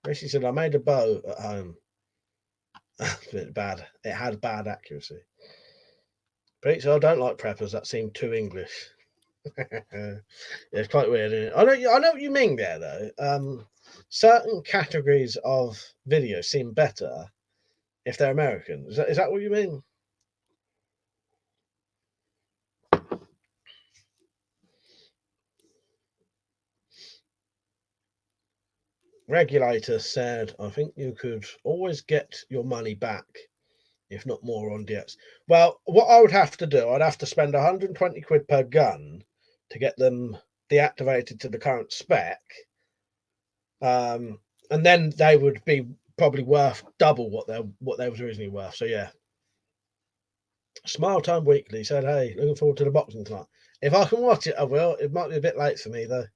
S1: Rishi said, I made a bow at home. A bit bad. It had bad accuracy. Pete said, I don't like preppers. That seemed too English. Yeah, it's quite weird, isn't it? I know what you mean there, though. Certain categories of video seem better if they're American. Is that what you mean? Regulator said, I think you could always get your money back, if not more, on DX. Well, what I would have to do, I'd have to spend 120 quid per gun to get them deactivated to the current spec. And then they would be probably worth double what they was originally worth. So yeah. Smile Time Weekly said, hey, looking forward to the boxing tonight. If I can watch it, I will. It might be a bit late for me though.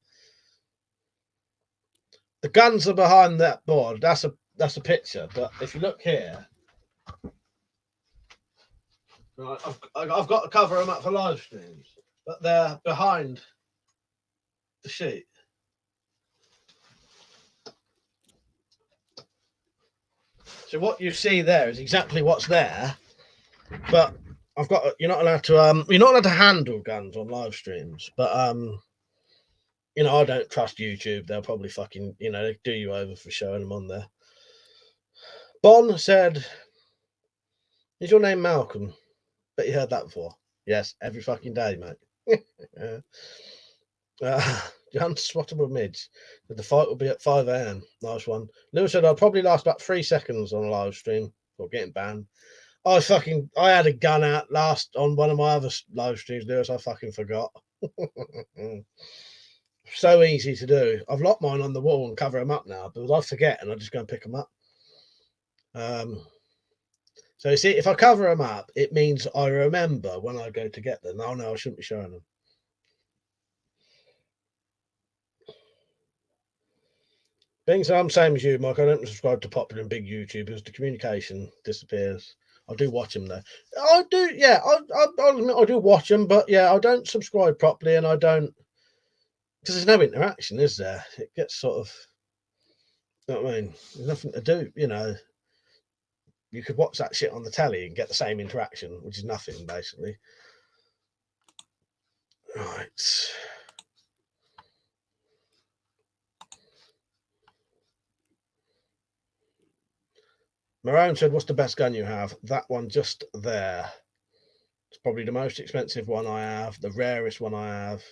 S1: The guns are behind that board. That's a picture. But if you look here, right, I've got to cover them up for live streams, but they're behind the sheet. So what you see there is exactly what's there, but you're not allowed to handle guns on live streams, but I don't trust YouTube. They'll probably fucking do you over for showing them on there. Bon said, is your name Malcolm? Bet you heard that before. Yes, every fucking day, mate. The unswattable Midge. The fight will be at 5 a.m. Nice one. Lewis said, I'll probably last about 3 seconds on a live stream or getting banned. I had a gun out last on one of my other live streams, Lewis. I fucking forgot. So easy to do. I've locked mine on the wall and cover them up now, but I forget and I just go and pick them up. So you see, if I cover them up, it means I remember when I go to get them. Oh no, I shouldn't be showing them. Being so I'm same as you, Mike. I don't subscribe to popular and big YouTubers. The communication disappears. I do watch them though. I do, yeah. I'll admit I do watch them, but yeah, I don't subscribe properly, and I don't because there's no interaction, is there? It gets sort of, you know what I mean? There's nothing to do, You could watch that shit on the telly and get the same interaction, which is nothing basically. Right. Marone said, what's the best gun you have? That one just there. It's probably the most expensive one I have, the rarest one I have.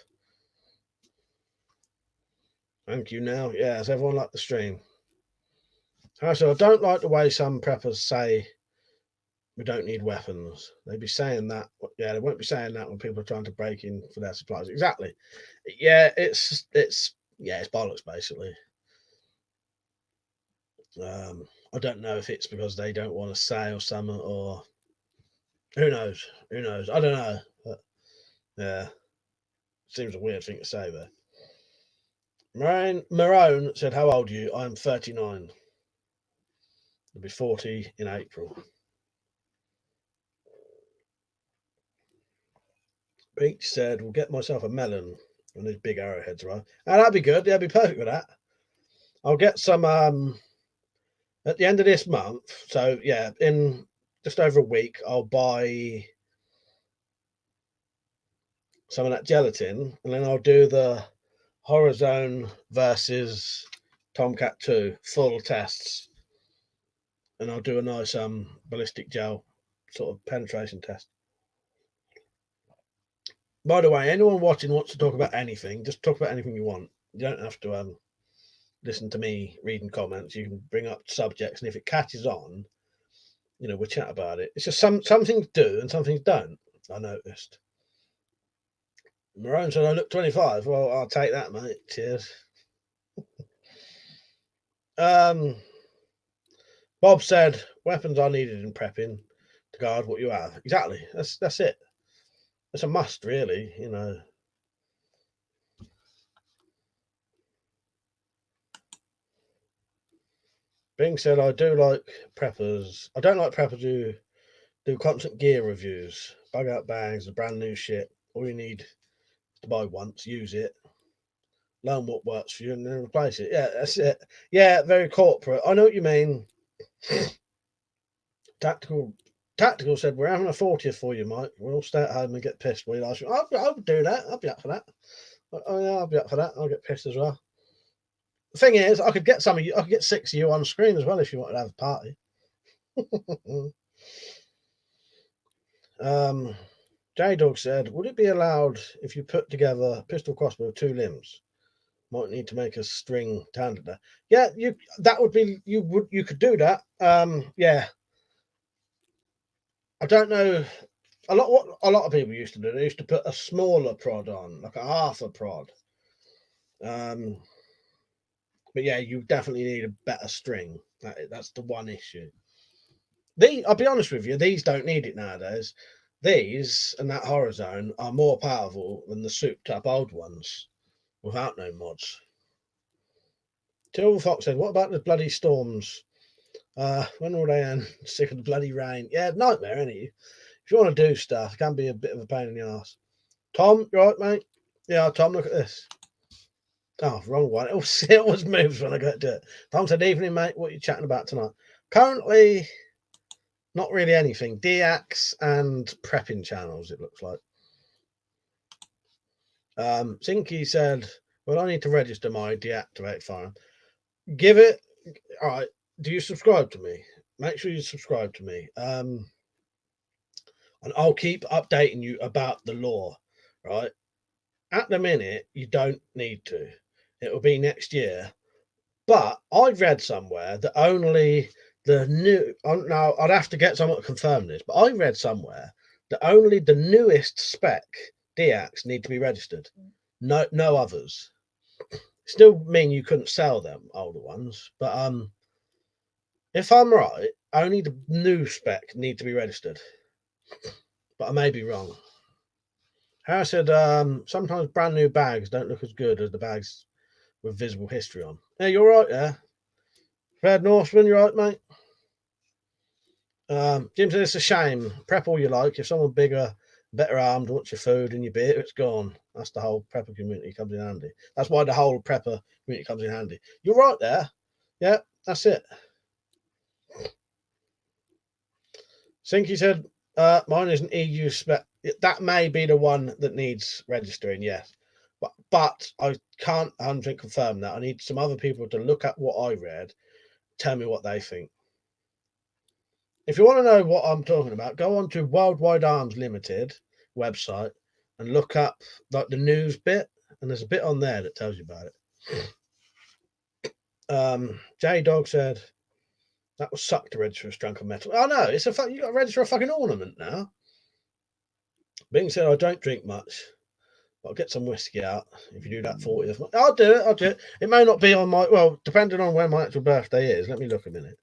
S1: Thank you now. Yeah, has everyone liked the stream? So I don't like the way some preppers say we don't need weapons. They'd be saying that. Yeah, they won't be saying that when people are trying to break in for their supplies. Exactly. Yeah, it's bollocks basically. I don't know if it's because they don't want to say or something, or who knows? Who knows? I don't know. But yeah, seems a weird thing to say there. Marone said, how old are you? I'm 39. I'll be 40 in April. Peach said, we'll get myself a melon when these big arrowheads arrive. Oh, that'd be good. Yeah, I'd be perfect with that. I'll get some at the end of this month. So yeah, in just over a week, I'll buy some of that gelatin, and then I'll do the Horizon versus Tomcat 2 full tests, and I'll do a nice ballistic gel sort of penetration test. By the way, anyone watching wants to talk about anything, just talk about anything you want. You don't have to listen to me reading comments. You can bring up subjects, and if it catches on, we'll chat about it. It's just some things do and some things don't, I noticed. Marone said, I look 25. Well, I'll take that, mate. Cheers. Bob said, weapons are needed in prepping to guard what you have. Exactly. That's it. It's a must, really, Being said, I do like preppers. I don't like preppers who do constant gear reviews, bug out bags, the brand new shit. All you need is to buy once, use it, learn what works for you, and then replace it. Yeah, that's it. Yeah, very corporate. I know what you mean. Tactical said, we're having a 40th for you, Mike. We'll all stay at home and get pissed. I'll do that. I'll be up for that. Oh, yeah, I'll be up for that. I'll get pissed as well. The thing is, I could get 6 of you on screen as well if you wanted to have a party. J-Dog said, would it be allowed if you put together a pistol crossbow with 2 limbs? Might need to make a string to handle that. Yeah, you could do that. Yeah. I don't know. What a lot of people used to do, they used to put a smaller prod on, like a half a prod. But yeah, you definitely need a better string. That's the one issue. I'll be honest with you, these don't need it nowadays. These and that horror zone are more powerful than the souped up old ones without no mods. Till Fox said, what about the bloody storms? When will they end? Sick of the bloody rain. Yeah, nightmare, isn't it? If you want to do stuff, it can be a bit of a pain in the arse. Tom, you right, mate? Yeah, Tom, look at this. Oh, wrong one. It always moves when I go to it. Tom said, evening, mate. What are you chatting about tonight? Currently, not really anything. DX and prepping channels, it looks like. Sinky said, well, I need to register my deactivate file. Give it. All right. Do you subscribe to me? Make sure you subscribe to me. And I'll keep updating you about the law, right? At the minute, you don't need to. It will be next year. But I read somewhere that only the new. Now, I'd have to get someone to confirm this, but I read somewhere that only the newest spec DX need to be registered. No others. Still mean you couldn't sell them older ones, but if I'm right, only the new spec need to be registered. But I may be wrong. Harry said sometimes brand new bags don't look as good as the bags with visible history on. Yeah, you're right there. Fred Norseman, you're right, mate. Jim said it's a shame. Prep all you like. If someone bigger, better armed wants your food and your beer, it's gone. That's the whole prepper community comes in handy. That's why the whole prepper community comes in handy. You're right there. Yeah, that's it. Sinky said, mine is an EU spec. That may be the one that needs registering, yes. But I can't 100% confirm that. I need some other people to look at what I read, tell me what they think. If you want to know what I'm talking about, go on to Worldwide Arms Limited website and look up like the news bit, and there's a bit on there that tells you about it. J Dog said that was suck to register a drunken metal. Oh no, you got to register a fucking ornament now. Bing said I don't drink much. I'll get some whiskey out if you do that 40th. I'll do it. It may not be on my, well, depending on when my actual birthday is. Let me look a minute.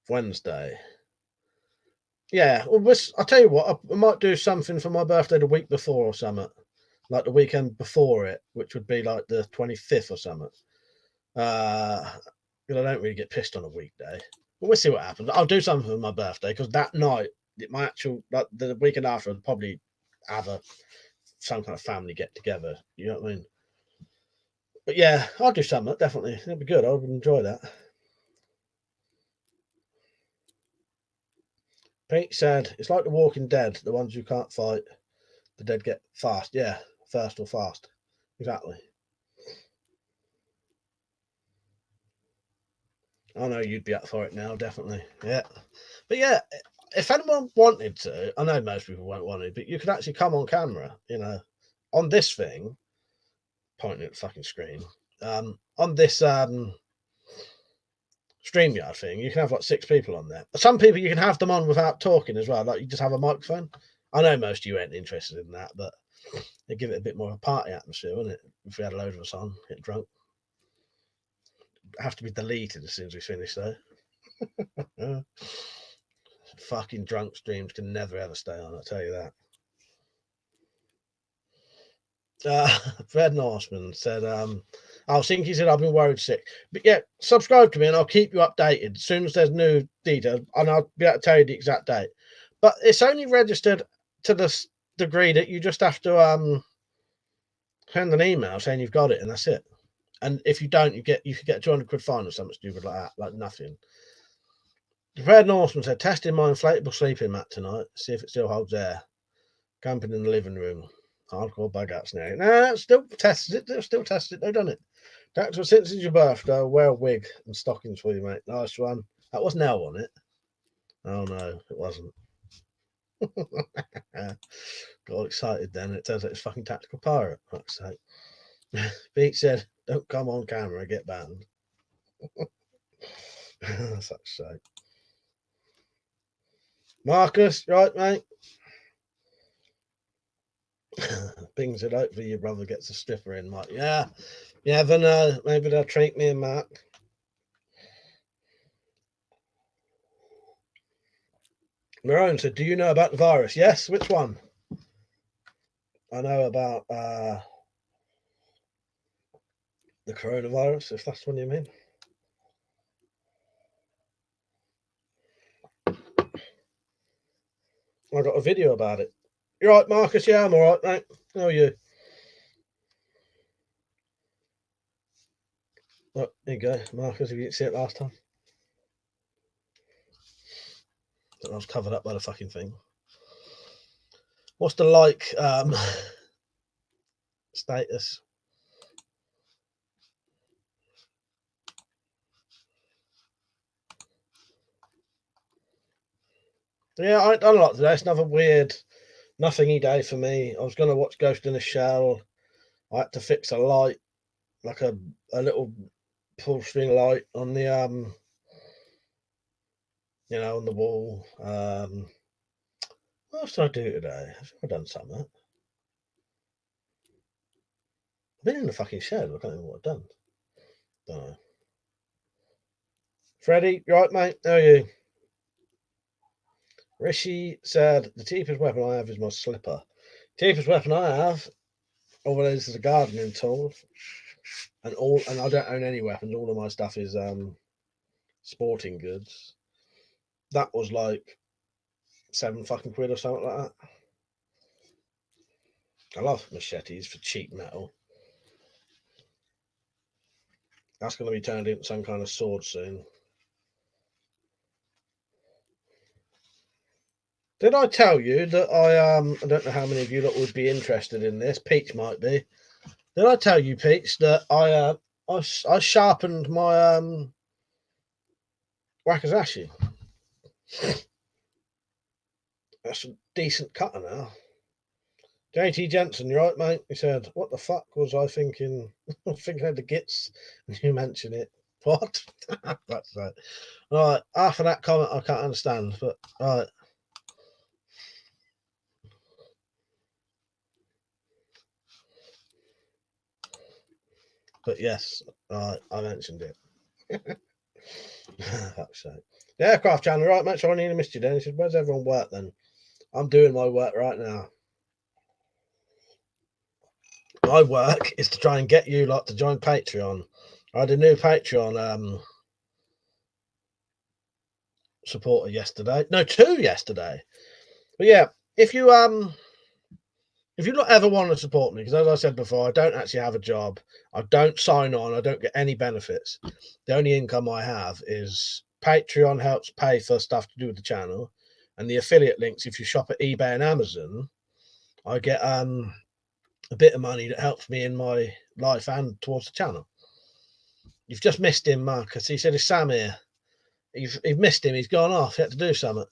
S1: Wednesday. Yeah, well, I'll tell you what, I might do something for my birthday the week before or something, like the weekend before it, which would be like the 25th or something. Because I don't really get pissed on a weekday. But we'll see what happens. I'll do something for my birthday because that night, my actual, like the weekend after, I'd probably have some kind of family get together. You know what I mean? But yeah, I'll do something, definitely. It'd be good. I would enjoy that. Pete said, it's like The Walking Dead, the ones you can't fight, the dead get fast. Yeah, first or fast. Exactly. I know you'd be up for it now, definitely. Yeah. But yeah, if anyone wanted to, I know most people won't want to, but you could actually come on camera, on this thing, pointing at the fucking screen, on this StreamYard thing, you can have like 6 people on there. Some people you can have them on without talking as well, like you just have a microphone. I know most of you ain't interested in that, but they give it a bit more of a party atmosphere, wouldn't it? If we had a load of us on, get drunk. Have to be deleted as soon as we finish though. Fucking drunk streams can never ever stay on, I'll tell you that. Fred Norseman said, Sinky said, I've been worried sick. But yeah, subscribe to me and I'll keep you updated as soon as there's new details, and I'll be able to tell you the exact date. But it's only registered to the degree that you just have to send an email saying you've got it, and that's it. And if you don't, you could get 200 quid fine or something stupid like that, like nothing. Fred Norseman said, testing my inflatable sleeping mat tonight, see if it still holds air. Camping in the living room. Hardcore bug out snare. No, still tested it. They've still tested it. They've done it. Dr. Since it's your birthday, I'll wear a wig and stockings for you, mate. Nice one. That was Nell on it. Oh no, it wasn't. Got excited then. It turns out it's fucking Tactical Pirate. Fuck's sake. Pete said, "Don't come on camera, get banned." Such sake. Marcus, right, mate? Bing said, hopefully your brother gets a stripper in, Mike. Yeah, you never know. Maybe they'll treat me and Mark. Marone said, do you know about the virus? Yes, which one? I know about the coronavirus, if that's what you mean. I got a video about it. You're right, Marcus? Yeah, I'm all right, mate. How are you? Oh, there you go, Marcus. If you didn't see it last time, I was covered up by the fucking thing. What's the like status? Yeah, I ain't done a lot today. It's another weird, nothingy day for me. I was going to watch Ghost in the Shell. I had to fix a light, like a little pull string light on the on the wall. What else did I do today? I've done something. I've been in the fucking shed. I can't remember what I've done. Don't know. Freddie, you right, mate? How are you? Rishi said, the cheapest weapon I have is my slipper. Cheapest weapon I have, although this is a gardening tool, and I don't own any weapons. All of my stuff is sporting goods. That was like £7 fucking quid or something like that. I love machetes for cheap metal. That's going to be turned into some kind of sword soon. Did I tell you that I don't know how many of you lot would be interested in this. Peach might be. Did I tell you, Peach, that I sharpened my Wakizashi? That's a decent cutter now. JT Jensen, you right, mate? He said, what the fuck was I thinking? I was thinking of the gits, and you mentioned it. What? That's right. All right, half of that comment I can't understand, but all right. But yes, all right, I mentioned it. Fuck's sake. The aircraft channel, right, mate? So I need missed you then. He said, where's everyone work then? I'm doing my work right now. My work is to try and get you lot to join Patreon. I had a new Patreon supporter yesterday. No, 2 yesterday. But yeah, if you not ever want to support me, because as I said before, I don't actually have a job. I don't sign on. I don't get any benefits. The only income I have is Patreon helps pay for stuff to do with the channel, and the affiliate links. If you shop at eBay and Amazon, I get a bit of money that helps me in my life and towards the channel. You've just missed him, Marcus. He said, "Is Sam here?" You've missed him. He's gone off. He had to do something.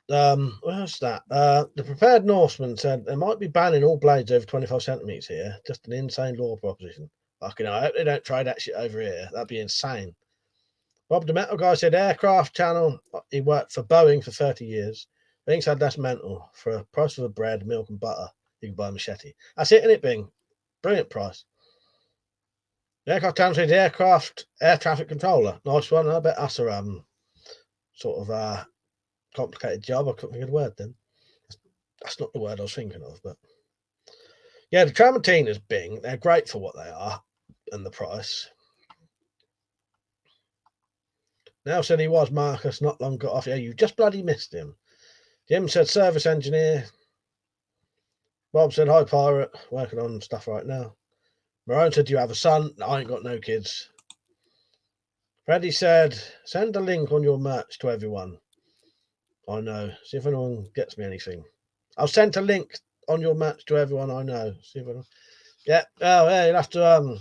S1: Where's that? The Prepared Norseman said they might be banning all blades over 25 centimeters here. Just an insane law proposition. Fucking hell, I hope they don't try that shit over here. That'd be insane. Bob the Metal Guy said aircraft channel. He worked for Boeing for 30 years. Bing said that's mental. For a price of bread, milk, and butter, you can buy a machete. That's it, innit, Bing? Brilliant price. The aircraft channel said aircraft air traffic controller. Nice one. I bet that's a sort of complicated job. I couldn't think of the word then. That's not the word I was thinking of, but yeah, the Tramatinas, Bing, they're great for what they are and the price. Now said he was Marcus, not long got off. Yeah, you just bloody missed him. Jim said service engineer. Bob said hi pirate, working on stuff right now. Marone said, do you have a son? I ain't got no kids. Freddie said, send a link on your merch to everyone. I know. See if anyone gets me anything. I've sent a link on your merch to everyone I know. See if anyone... Yeah. Oh, yeah. You'll have to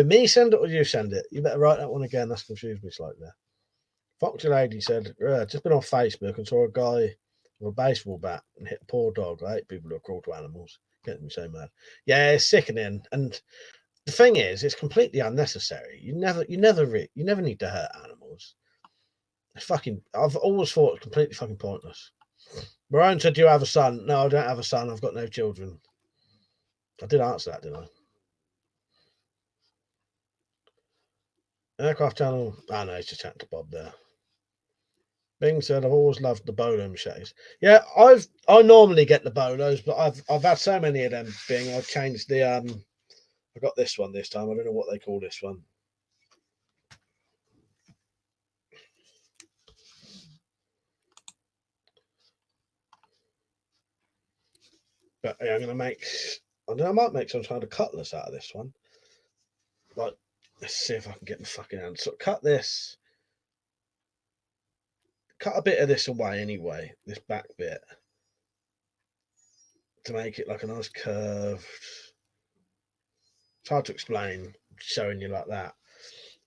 S1: me send it or you send it. You better write that one again. That's confused me slightly. Foxy Lady said, just been on Facebook and saw a guy with a baseball bat and hit a poor dog. I hate people who are cruel to animals. Gets me so mad. Yeah, it's sickening. And the thing is, it's completely unnecessary. You never need to hurt animals. It's fucking. I've always thought it's completely fucking pointless. Marone said, "Do you have a son?" No, I don't have a son. I've got no children. I did answer that, didn't I? Aircraft channel. Oh no, it's just chatting to Bob there. Bing said, "I've always loved the bolo machetes." Yeah, I normally get the bolos, but I've had so many of them. Bing, I've changed the I got this one this time. I don't know what they call this one. But yeah, I'm gonna make. I don't know. I might make some kind of cutlass out of this one. Like, let's see if I can get my fucking hand. So cut this. Cut a bit of this away anyway. This back bit to make it like a nice curved. It's hard to explain showing you like that.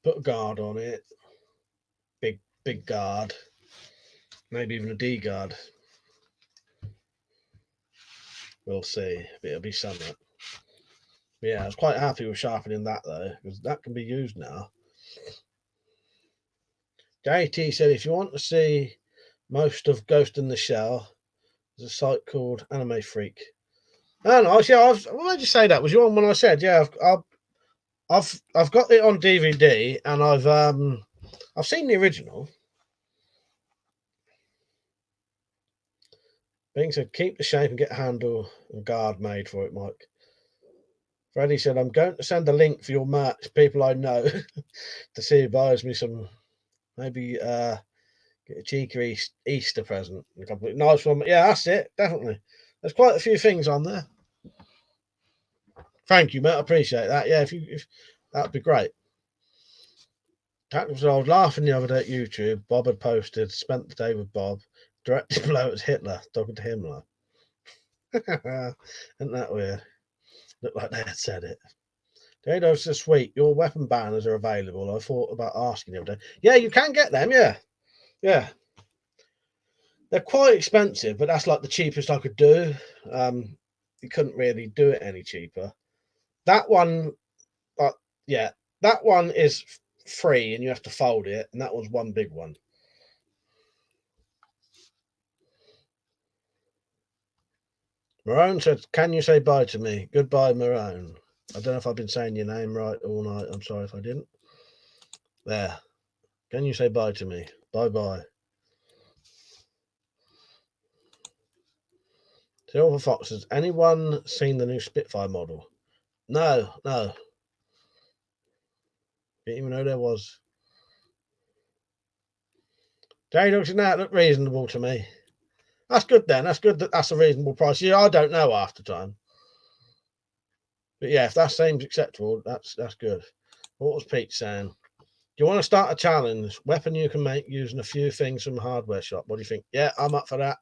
S1: Put a guard on it. Big guard. Maybe even a D guard. We'll see. It'll be something. But yeah, I was quite happy with sharpening that though, because that can be used now. JT said if you want to see most of Ghost in the Shell, there's a site called Anime Freak. Oh no, yeah, why did you say that? Was you on when I said, yeah, I've got it on DVD and I've seen the original. Bing said keep the shape and get a handle and guard made for it, Mike. Freddie said I'm going to send a link for your merch to people I know to see who buys me some maybe get a cheeky Easter present. A couple of nice one. Yeah, that's it, definitely. There's quite a few things on there. Thank you, mate. I appreciate that. Yeah, if that'd be great. I was laughing the other day at YouTube. Bob had posted, spent the day with Bob, directed below as Hitler, talking to Himmler. Isn't that weird? Looked like they had said it. Dado's so sweet. Your weapon banners are available. I thought about asking the other day. Yeah, you can get them. Yeah, yeah. They're quite expensive, but that's like the cheapest I could do. You couldn't really do it any cheaper. That one, yeah, that one is free, and you have to fold it, and that was one big one. Marone said, "Can you say bye to me?" Goodbye, Marone. I don't know if I've been saying your name right all night. I'm sorry if I didn't. There. Can you say bye to me? Bye bye. Silver Fox says, anyone seen the new Spitfire model? No, no. Didn't even know there was. Jay looks at that, look reasonable to me. That's good then. That's good that that's a reasonable price. Yeah, I don't know half the time. But yeah, if that seems acceptable, that's good. What was Pete saying? Do you want to start a challenge? Weapon you can make using a few things from the hardware shop. What do you think? Yeah, I'm up for that.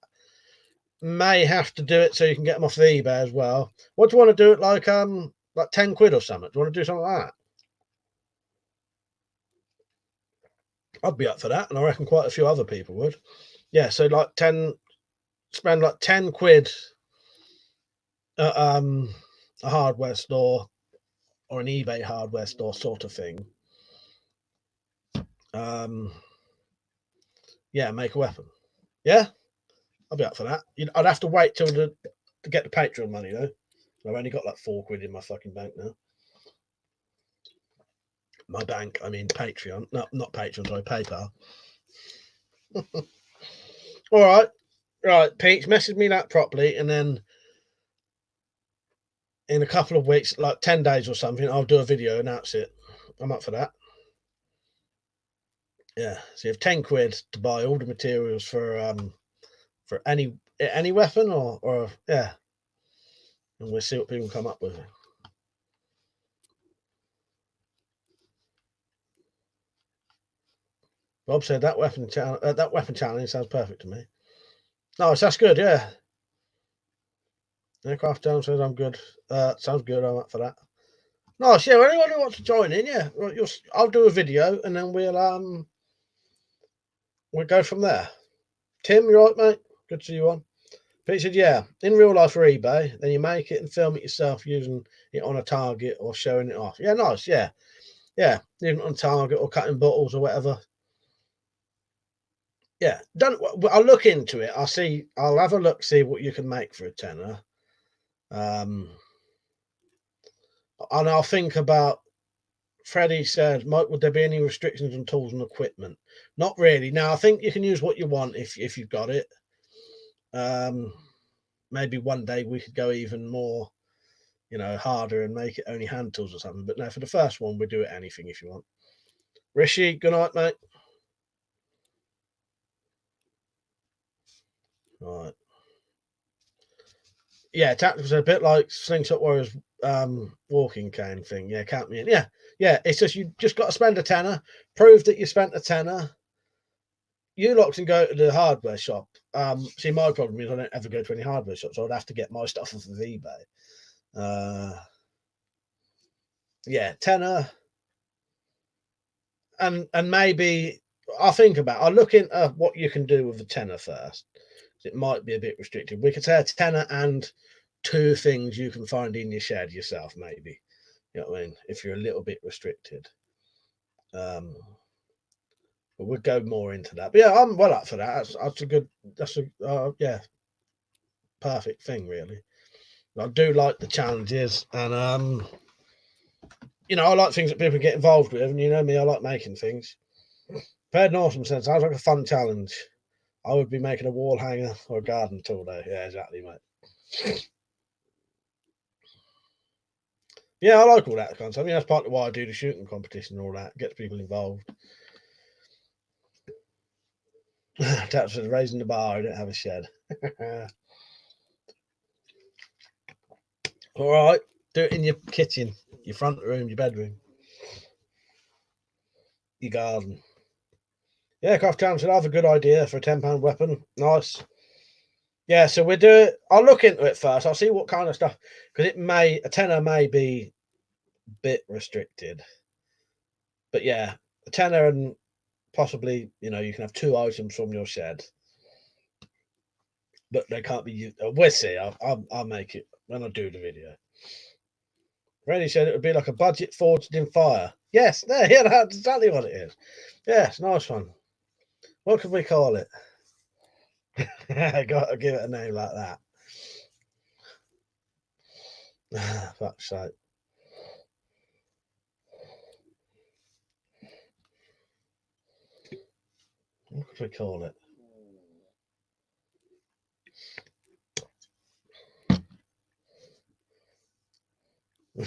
S1: May have to do it so you can get them off the eBay as well. What do you want to do it like 10 quid or something? Do you want to do something like that? I'd be up for that, and I reckon quite a few other people would. Yeah, so like 10 spend like 10 quid at a hardware store or an eBay hardware store sort of thing. Yeah, make a weapon. Yeah, I'll be up for that. I'd have to wait till to get the Patreon money though. I've only got like 4 quid in my fucking bank now. My bank, I mean Patreon. No, not Patreon, sorry, PayPal. All right. Right, Pete, message me that properly, and then in a couple of weeks, like 10 days or something, I'll do a video, announce it. I'm up for that. Yeah. So you have 10 quid to buy all the materials for any weapon or yeah. And we'll see what people come up with. Bob said that weapon challenge sounds perfect to me. Nice, that's good, yeah. Aircraft Jones says I'm good. Sounds good. I'm up for that. Nice. Yeah. Anyone who wants to join in, yeah, I'll do a video and then we'll go from there. Tim, you right, mate? Good to see you on. Pete said, yeah, in real life for eBay, then you make it and film it yourself using it on a target or showing it off. Yeah, nice. Yeah. Yeah. Even on target or cutting bottles or whatever. Yeah. I'll look into it. I'll have a look, see what you can make for a tenner. And I'll think about Freddie said, Mike, would there be any restrictions on tools and equipment? Not really. Now, I think you can use what you want if you've got it. Maybe one day we could go even more, harder and make it only hand tools or something. But no, for the first one, we'll do it anything if you want. Rishi, good night, mate. All right. Yeah, tacticals are a bit like Slingshot Warriors walking cane thing. Yeah, count me in. Yeah, yeah. It's just you just got to spend a tenner, prove that you spent a tenner. You lot can go to the hardware shop. See, my problem is I don't ever go to any hardware shops, so I'd have to get my stuff off of eBay. Yeah, tenner, and maybe I'll look into what you can do with the tenner first. It might be a bit restricted. We could say a tenner and two things you can find in your shed yourself, maybe. You know what I mean? If you're a little bit restricted. But we'll go more into that. But yeah, I'm well up for that. That's a yeah, perfect thing, really. I do like the challenges, and I like things that people get involved with. And you know me, I like making things. Fred Norton said, sounds like a fun challenge. I would be making a wall hanger or a garden tool, though. Yeah, exactly, mate. Yeah, I like all that kind of stuff. I mean, that's partly why I do the shooting competition and all that. Gets people involved. Taps was raising the bar. I don't have a shed. All right, do it in your kitchen, your front room, your bedroom, your garden. Yeah, Craft Town said I have a good idea for a £10 weapon. Nice. Yeah, so we do it. I'll look into it first. I'll see what kind of stuff because a tenner may be a bit restricted. But yeah, a tenner and possibly you can have two items from your shed, but they can't be used. We'll see. I'll make it when I do the video. Randy said it would be like a budget forged in fire. Yes, there, yeah, that's exactly what it is. Yes, nice one. What could we call it? Got to give it a name like that. Fuck's sake. What could we call it?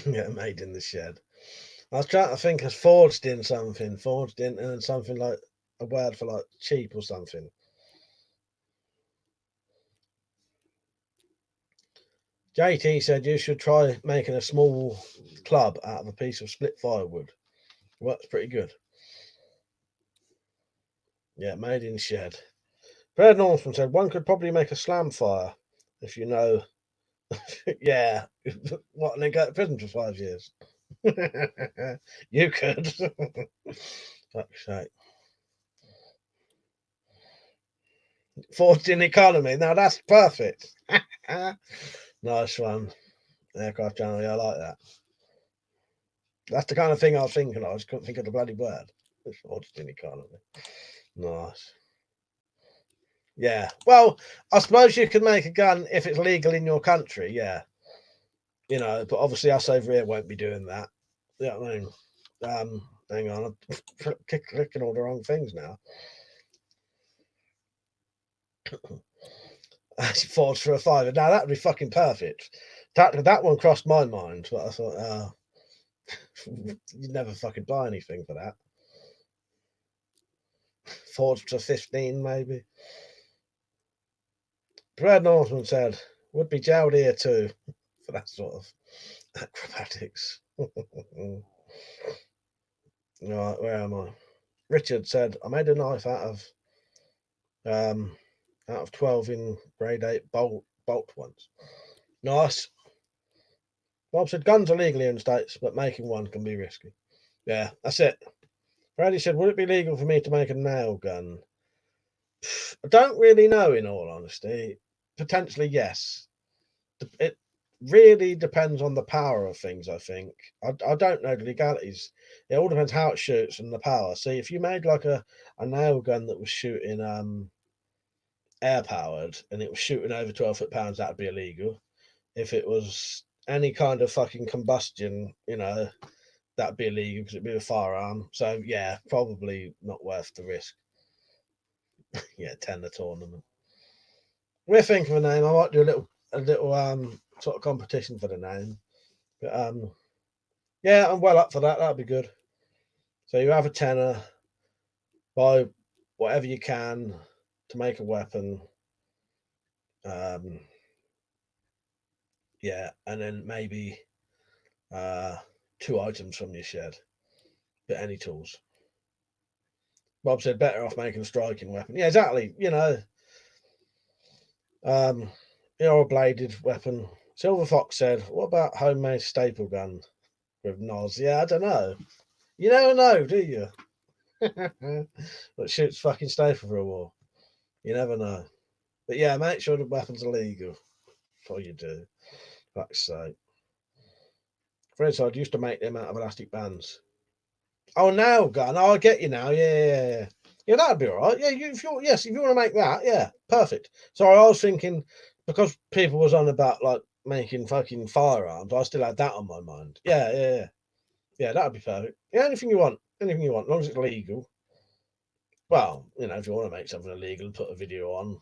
S1: Yeah, made in the shed. I was trying to think as forged in, and then something like a word for like cheap or something. JT said you should try making a small club out of a piece of split firewood. Works pretty good. Yeah, made in shed. Brad Northman said one could probably make a slam fire if you know. Yeah, what, and then go to prison for 5 years. You could. Fuck's sake. Forged in economy. Now that's perfect. Nice one. Aircraft channel. Yeah, I like that. That's the kind of thing I was thinking of. I just couldn't think of the bloody word. Forged in economy. Nice. Yeah. Well, I suppose you can make a gun if it's legal in your country. Yeah. But obviously us over here won't be doing that. You know what I mean? Hang on. I'm clicking all the wrong things now. Forged for a fiver. Now that'd be fucking perfect. That one crossed my mind, but I thought, you'd never fucking buy anything for that. Forged to 15, maybe. Brad Northman said, would be jailed here too for that sort of acrobatics. Right, where am I? Richard said, I made a knife out of 12 in grade 8 bolt once. Nice. Bob said guns are legal here in the States, but making one can be risky. Yeah, that's it. Brady said, would it be legal for me to make a nail gun? I don't really know, in all honesty. Potentially, yes. It really depends on the power of things, I think. I don't know the legalities. It all depends how it shoots and the power. See, if you made like a nail gun that was shooting air powered and it was shooting over 12 foot pounds, that would be illegal. If it was any kind of fucking combustion, that'd be illegal because it'd be a firearm. So yeah, probably not worth the risk. Yeah, tenner tournament. We're thinking of a name. I might do a little sort of competition for the name. But yeah, I'm well up for that. That'd be good. So you have a tenner, buy whatever you can to make a weapon. Um, yeah, and then maybe uh, 2 items from your shed. But any tools. Bob said better off making a striking weapon. Yeah, exactly. Um, a bladed weapon. Silver Fox said, "What about homemade staple gun with Nos?" Yeah, I don't know. You never know, do you? That shoots fucking staple for a war. You never know. But yeah, make sure the weapons are legal before you do. Fuck's sake. Fred said, I used to make them out of elastic bands. Oh, nail gun. Oh, I get you now. Yeah. Yeah, that'd be all right. Yeah, if you want to make that, yeah, perfect. Sorry, I was thinking because people was on about like making fucking firearms, I still had that on my mind. Yeah, that'd be perfect. Yeah, anything you want, as long as it's legal. Well, if you want to make something illegal and put a video on,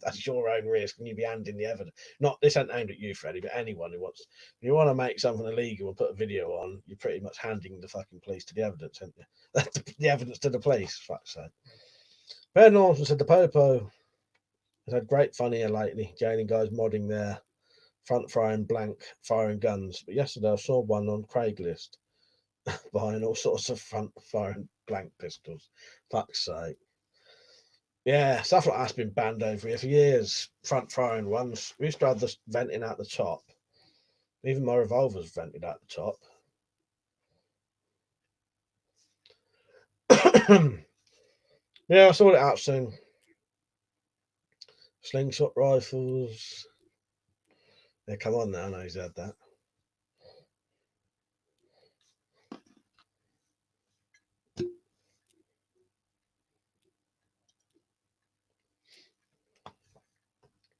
S1: that's your own risk, and you'd be handing the evidence. Not this ain't aimed at you, Freddie, but anyone who wants. If you want to make something illegal and put a video on, you're pretty much handing the fucking police to the evidence, aren't you? The evidence to the police. Fuck's sake. Ben Norton said the Popo has had great fun here lately. Jailing guys modding their front firing blank firing guns. But yesterday I saw one on Craigslist buying all sorts of front firing blank pistols. Fuck's sake. Yeah, stuff like that's been banned over here for years. Front firing ones. We used to have this venting out the top. Even my revolver's vented out the top. Yeah, I sort it out soon. Slingshot rifles. Yeah, come on now. I know he's had that.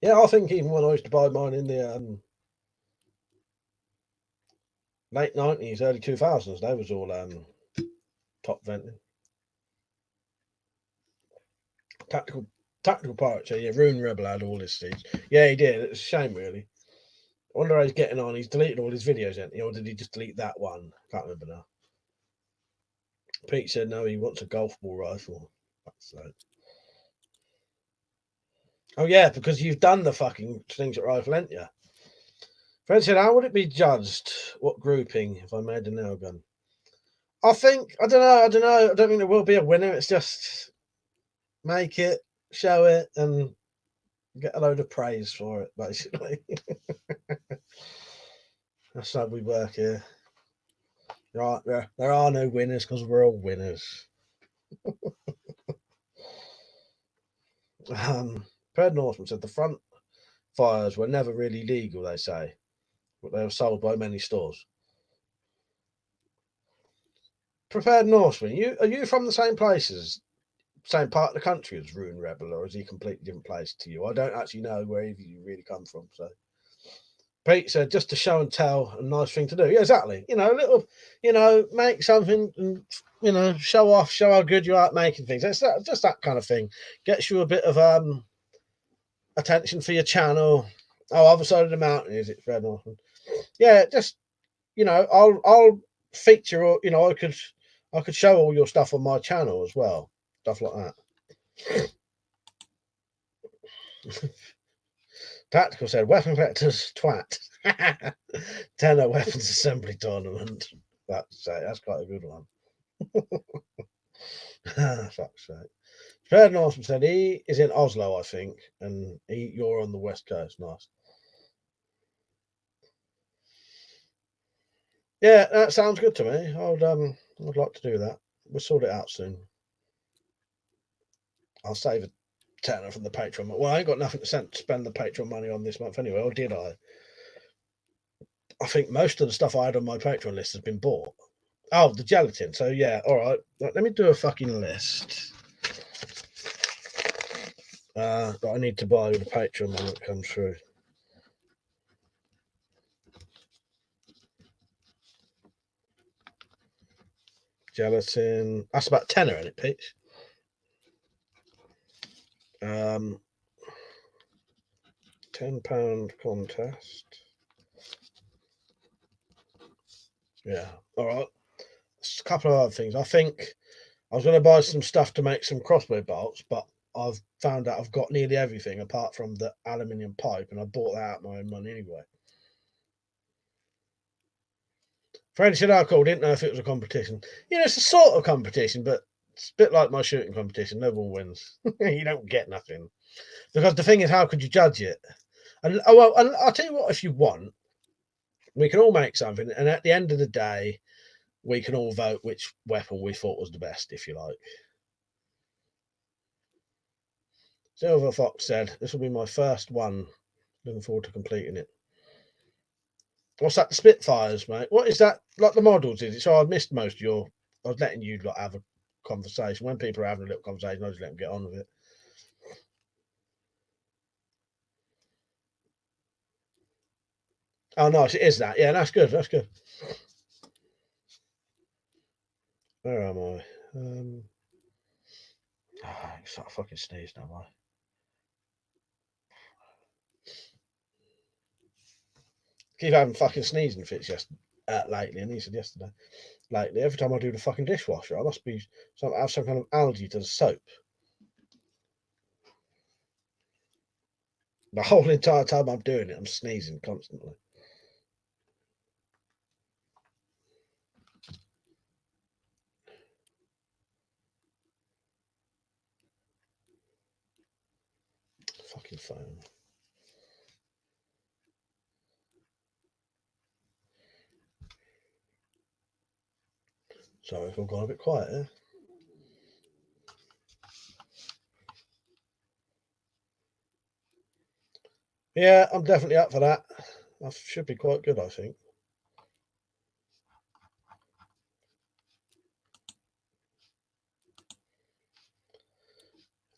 S1: Yeah, I think even when I used to buy mine in the late 90s, early 2000s, they was all top venting. Tactical pirates. Yeah, Rune Rebel had all his seeds. Yeah, he did. It's a shame, really. I wonder how he's getting on. He's deleted all his videos, hasn't he? Or did he just delete that one? Can't remember now. Pete said no, he wants a golf ball rifle. So. Oh yeah, because you've done the fucking slingshot rifle, ain't you? Fred said, how would it be judged? What grouping if I made a nail gun? I think I don't know. I don't think there will be a winner. It's just make it, show it, and get a load of praise for it, basically. That's how we work here. Right, there are no winners because we're all winners. Fred Northman said the front fires were never really legal, they say, but they were sold by many stores. Prepared Norseman, are you from the same places, same part of the country as Rune Rebel, or is he a completely different place to you? I don't actually know where you really come from. So Pete said just to show and tell, a nice thing to do. Yeah, exactly. A little, make something and show off, show how good you are at making things. It's just that kind of thing. Gets you a bit of attention for your channel. Oh, other side of the mountain, is it, Fred Norton? Yeah, just I'll feature, or I could show all your stuff on my channel as well, stuff like that. Tactical said, weapon collectors twat. Tenor weapons assembly tournament. That's quite a good one. Fuck's sake. Fred Northman said he is in Oslo, I think, and you're on the west coast. Nice. Yeah, that sounds good to me. I'd like to do that. We'll sort it out soon. I'll save a tenner from the Patreon. Well, I ain't got nothing to spend the Patreon money on this month anyway, or did I? I think most of the stuff I had on my Patreon list has been bought. Oh, the gelatin. So yeah, all right. Let me do a fucking list that I need to buy with the Patreon when it comes through. Gelatin. That's about tenner in it, Peach. £10 contest. Yeah. All right. Just a couple of other things. I think I was going to buy some stuff to make some crossbow bolts, but I've found out I've got nearly everything apart from the aluminium pipe, and I bought that out my own money anyway. Freddie said, "I called, didn't know if it was a competition." You know, it's a sort of competition, but it's a bit like my shooting competition. No one wins. You don't get nothing. Because the thing is, how could you judge it? And and I'll tell you what, if you want, we can all make something, and at the end of the day, we can all vote which weapon we thought was the best, if you like. Silver Fox said, "This will be my first one. Looking forward to completing it." What's that? The Spitfires, mate. What is that? Like the models, is it? So I missed most of your. I was letting you like have a conversation. When people are having a little conversation, I just let them get on with it. Oh, nice. It is that. Yeah, that's good. That's good. Where am I? I start fucking sneeze now, I keep having fucking sneezing fits lately, and he said yesterday. Lately, every time I do the fucking dishwasher, I must be have some kind of allergy to the soap. The whole entire time I'm doing it, I'm sneezing constantly. Fucking phone. Sorry if I've gone a bit quiet there. Yeah, I'm definitely up for that. That should be quite good, I think.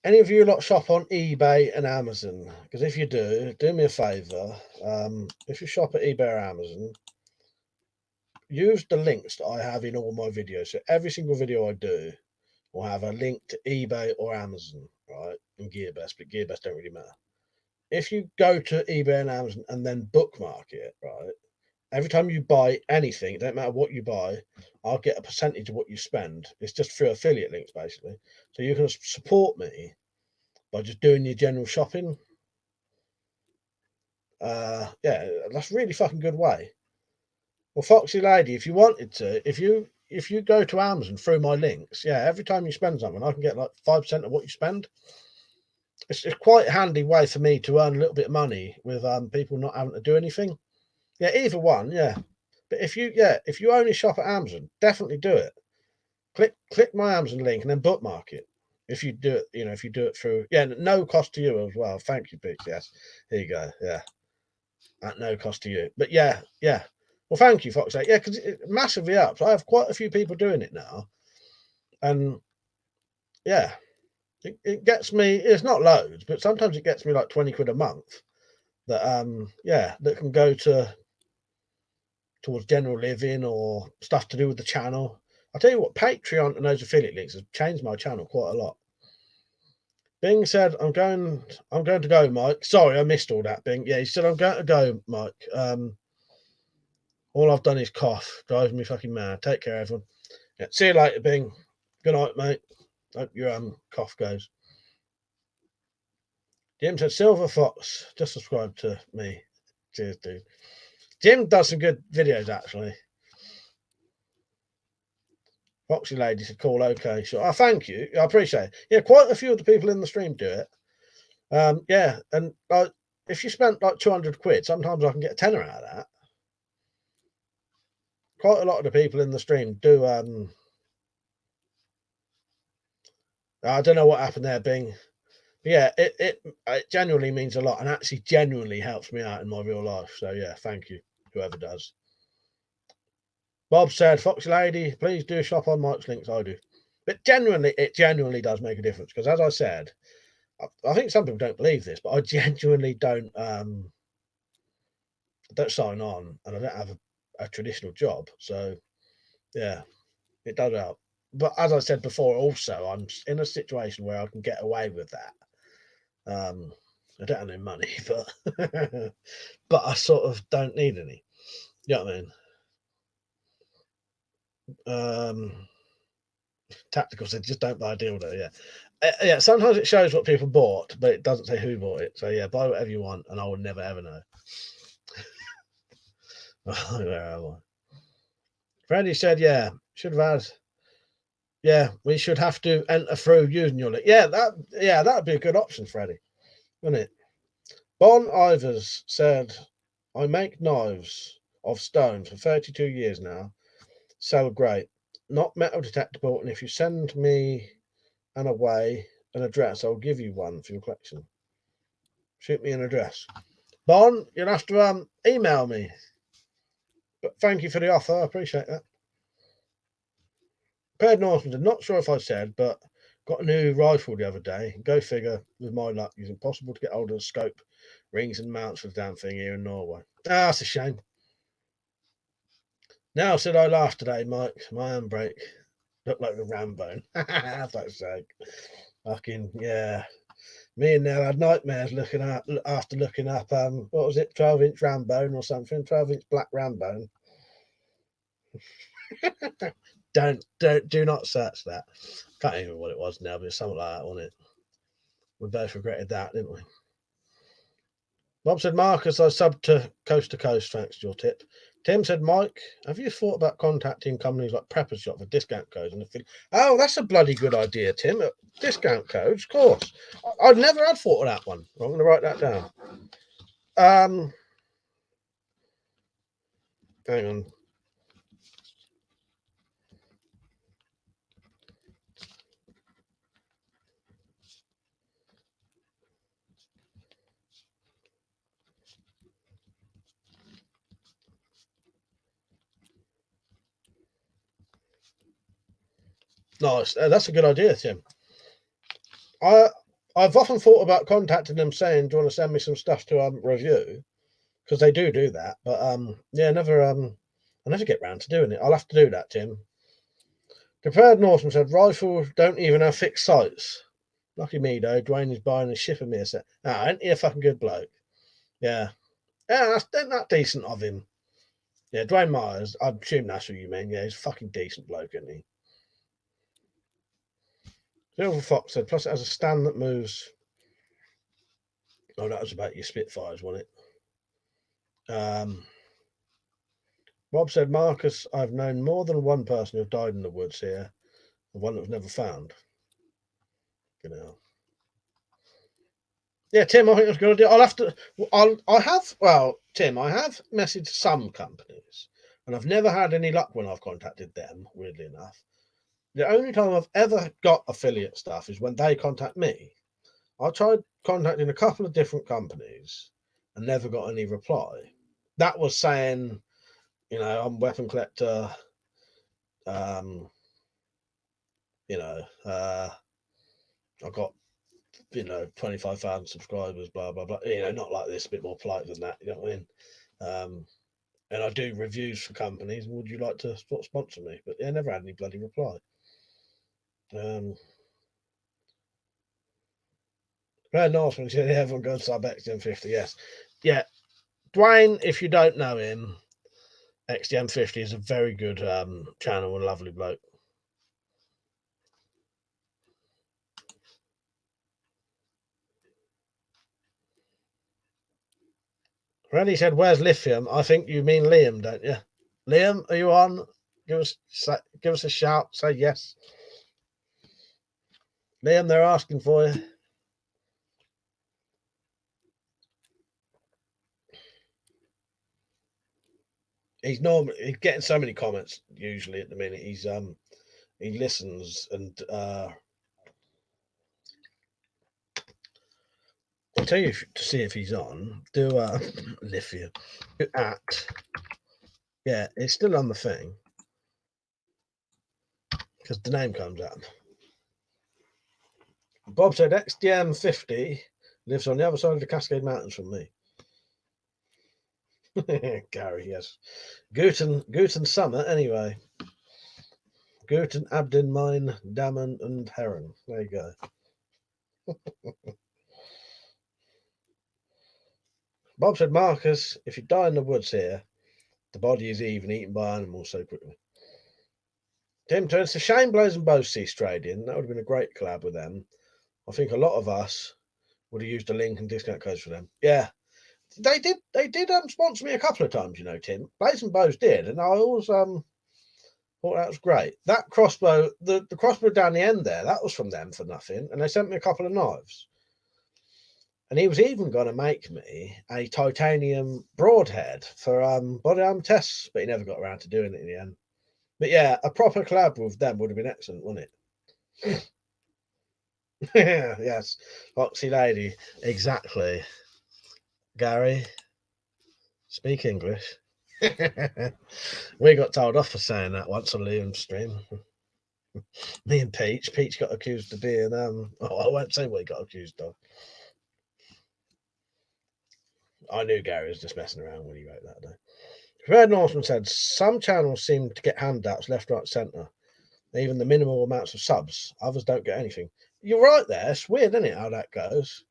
S1: Any of you lot shop on eBay and Amazon? Because if you do me a favour. If you shop at eBay or Amazon, use the links that I have in all my videos. So every single video I do will have a link to eBay or Amazon, right? And GearBest, but GearBest don't really matter. If you go to eBay and Amazon and then bookmark it, right? Every time you buy anything, it don't matter what you buy, I'll get a percentage of what you spend. It's just through affiliate links, basically. So you can support me by just doing your general shopping. Yeah, that's a really fucking good way. Well, Foxy Lady, if you wanted to, if you go to Amazon through my links, yeah, every time you spend something, I can get like 5% of what you spend. It's quite a handy way for me to earn a little bit of money with people not having to do anything. Yeah, either one, yeah. But if you only shop at Amazon, definitely do it. Click my Amazon link and then bookmark it. If you do it, if you do it through, yeah, no cost to you as well. Thank you, Pete. Yes, here you go. Yeah, at no cost to you. But yeah, yeah. Well, thank you, Fox. Yeah, because it massively ups. I have quite a few people doing it now, and yeah, it gets me. It's not loads, but sometimes it gets me like 20 quid a month. That can go towards general living or stuff to do with the channel. I'll tell you what, Patreon and those affiliate links has changed my channel quite a lot. Bing said, I'm going to go, Mike. Sorry, I missed all that, Bing. Yeah, he said, I'm going to go, Mike. All I've done is cough. Drives me fucking mad. Take care, everyone. Yeah, see you later, Bing. Good night, mate. Hope your cough goes. Jim said, Silver Fox, just subscribe to me. Cheers, dude. Jim does some good videos, actually. Foxy Lady said, cool, okay, sure. Oh, thank you. I appreciate it. Yeah, quite a few of the people in the stream do it. Yeah, and if you spent like 200 quid, sometimes I can get a tenner out of that. quite a lot of the people in the stream do. I don't know what happened there, Bing. But yeah, it genuinely means a lot, and actually genuinely helps me out in my real life. So yeah, thank you, whoever does. Bob said, Foxy Lady, please do shop on Mike's links. I do. But it genuinely does make a difference. Because as I said, I think some people don't believe this, but I genuinely don't sign on, and I don't have a traditional job. So yeah, it does help. But as I said before, also I'm in a situation where I can get away with that. I don't have any money, but but I sort of don't need any. You know what I mean? Tactical said just don't buy a dildo. Yeah, yeah. Sometimes it shows what people bought, but it doesn't say who bought it. So yeah, buy whatever you want, and I will never ever know. Where am I? Freddie said, "Yeah, should have had. Yeah, we should have to enter through using your link. Yeah, that'd be a good option, Freddie, wouldn't it?" Bon Ivers said, "I make knives of stone for 32 years now. So great, not metal detectable, and if you send me an address, I'll give you one for your collection. Shoot me an address." Bon, you'll have to email me. But thank you for the offer. I appreciate that. Paired Norseman, not sure if I said, but got a new rifle the other day. Go figure, with my luck, it's impossible to get hold of the scope, rings, and mounts for the damn thing here in Norway. Ah, that's a shame. Now, said I laughed today, Mike. My handbrake looked like the Rambo. Fuck's sake. Fucking, yeah. Me and Nell had nightmares looking up what was it, 12-inch Rambone or something, 12-inch black Rambone. Do not search that. Can't even remember what it was now, but it's something like that, wasn't it? We both regretted that, didn't we? Bob said, Marcus, I subbed to Coast, thanks to your tip. Tim said, Mike, have you thought about contacting companies like Prepper's Shop for discount codes? Oh, that's a bloody good idea, Tim. Discount codes, of course. I've never had thought of that one. I'm going to write that down. Hang on. Nice. That's a good idea, Tim. I've often thought about contacting them, saying, "Do you want to send me some stuff to review?" Because they do that. But yeah, I never get round to doing it. I'll have to do that, Tim. Prepared Norseman said, "Rifles don't even have fixed sights." Lucky me though. Dwayne is buying and shipping me a set. Ah, ain't he a fucking good bloke? Yeah, yeah, isn't that decent of him? Yeah, Dwayne Myers. I assume that's who you mean. Yeah, he's a fucking decent bloke, isn't he? Silver Fox said, plus it has a stand that moves. Oh, that was about your Spitfires, wasn't it? Rob said, Marcus, I've known more than one person who died in the woods here, and one that was never found. You know. Yeah, Tim, I think that's a good idea. Tim, I have messaged some companies, and I've never had any luck when I've contacted them, weirdly enough. The only time I've ever got affiliate stuff is when they contact me. I tried contacting a couple of different companies and never got any reply. That was saying, I'm WeaponCollector, you know, I've got 25,000 subscribers, blah blah blah. Not like this, a bit more polite than that. You know what I mean? And I do reviews for companies. Would you like to sponsor me? But yeah, never had any bloody reply. Very nice when everyone goes sub XDM50. Yes, yeah. Dwayne, if you don't know him, XDM50 is a very good channel and a lovely bloke. Randy said, "Where's lithium?" I think you mean Liam, don't you? Liam, are you on? Give us a shout. Say yes. Liam, they're asking for you. he's getting so many comments usually at the minute. He listens and I'll tell you to see if he's on. Do Lithia. Do at yeah, it's still on the thing because the name comes up. Bob said XDM50 lives on the other side of the Cascade Mountains from me. Gary, yes. Guten Summer, anyway. Guten Abden Mine, Dammen and Heron. There you go. Bob said, Marcus, if you die in the woods here, the body is even eaten by animals so quickly. Tim turns to shame Blaze and Bose ceased trading. That would have been a great collab with them. I think a lot of us would have used a link and discount codes for them. Yeah. They did sponsor me a couple of times, you know, Tim. Blaze and Bose did, and I always thought that was great. That crossbow, the crossbow down the end there, that was from them for nothing, and they sent me a couple of knives. And he was even going to make me a titanium broadhead for body armor tests, but he never got around to doing it in the end. But yeah, a proper collab with them would have been excellent, wouldn't it? Yes, Foxy Lady, exactly. Gary, speak English. We got told off for saying that once on Liam's stream. Me and Peach got accused of being I won't say what he got accused of. I knew Gary was just messing around when he wrote that though. Red Norseman said some channels seem to get handouts left, right, centre. Even the minimal amounts of subs. Others don't get anything. You're right there. It's weird, isn't it, how that goes?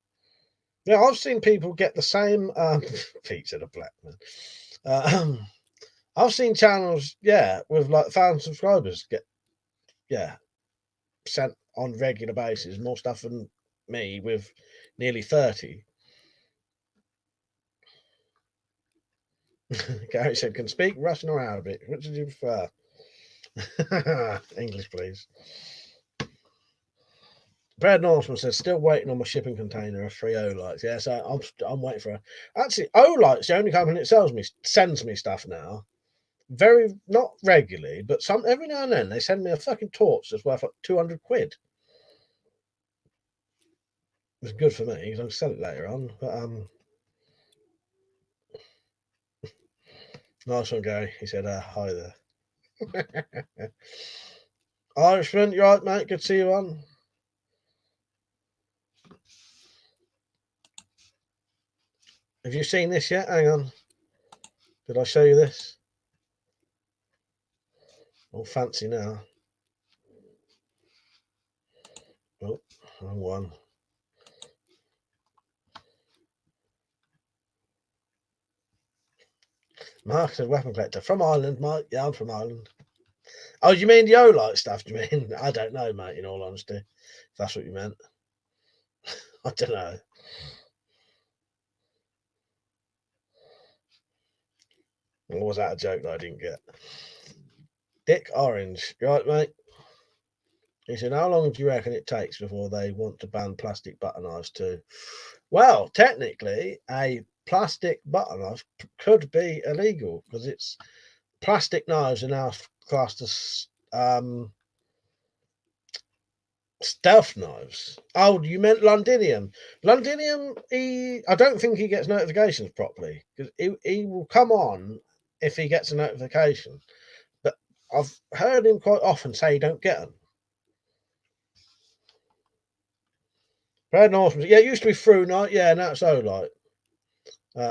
S1: Yeah, I've seen people get the same Pete said a black man. I've seen channels, yeah, with like 1,000 subscribers get sent on regular basis, more stuff than me with nearly 30. Gary said, can speak Russian or Arabic. Which did you prefer? English, please. Brad Norseman says, still waiting on my shipping container of 3 Olites. Yeah, so I'm waiting for actually Olite's the only company that sends me stuff now. Very not regularly, but some every now and then they send me a fucking torch that's worth like 200 quid. It's good for me because I can sell it later on. But nice one, Gary. He said, hi there. Irishman, you right, mate? Good to see you on. Have you seen this yet? Hang on. Did I show you this? All fancy now. Oh, wrong one. Mark said weapon collector from Ireland, Mike. Yeah, I'm from Ireland. Oh, you mean the Olite stuff? Do you mean? I don't know, mate. In all honesty, if that's what you meant, I don't know. Or was that a joke that I didn't get? Dick Orange, you right, mate? He said, how long do you reckon it takes before they want to ban plastic butter knives too? Well, technically, a plastic butter knife could be illegal because it's plastic knives are now classed as stealth knives. Oh, you meant Londinium. Londinium, I don't think he gets notifications properly because he will come on if he gets a notification. But I've heard him quite often say he don't get them. Brad Norseman, yeah, it used to be through night. Yeah, now it's Olite.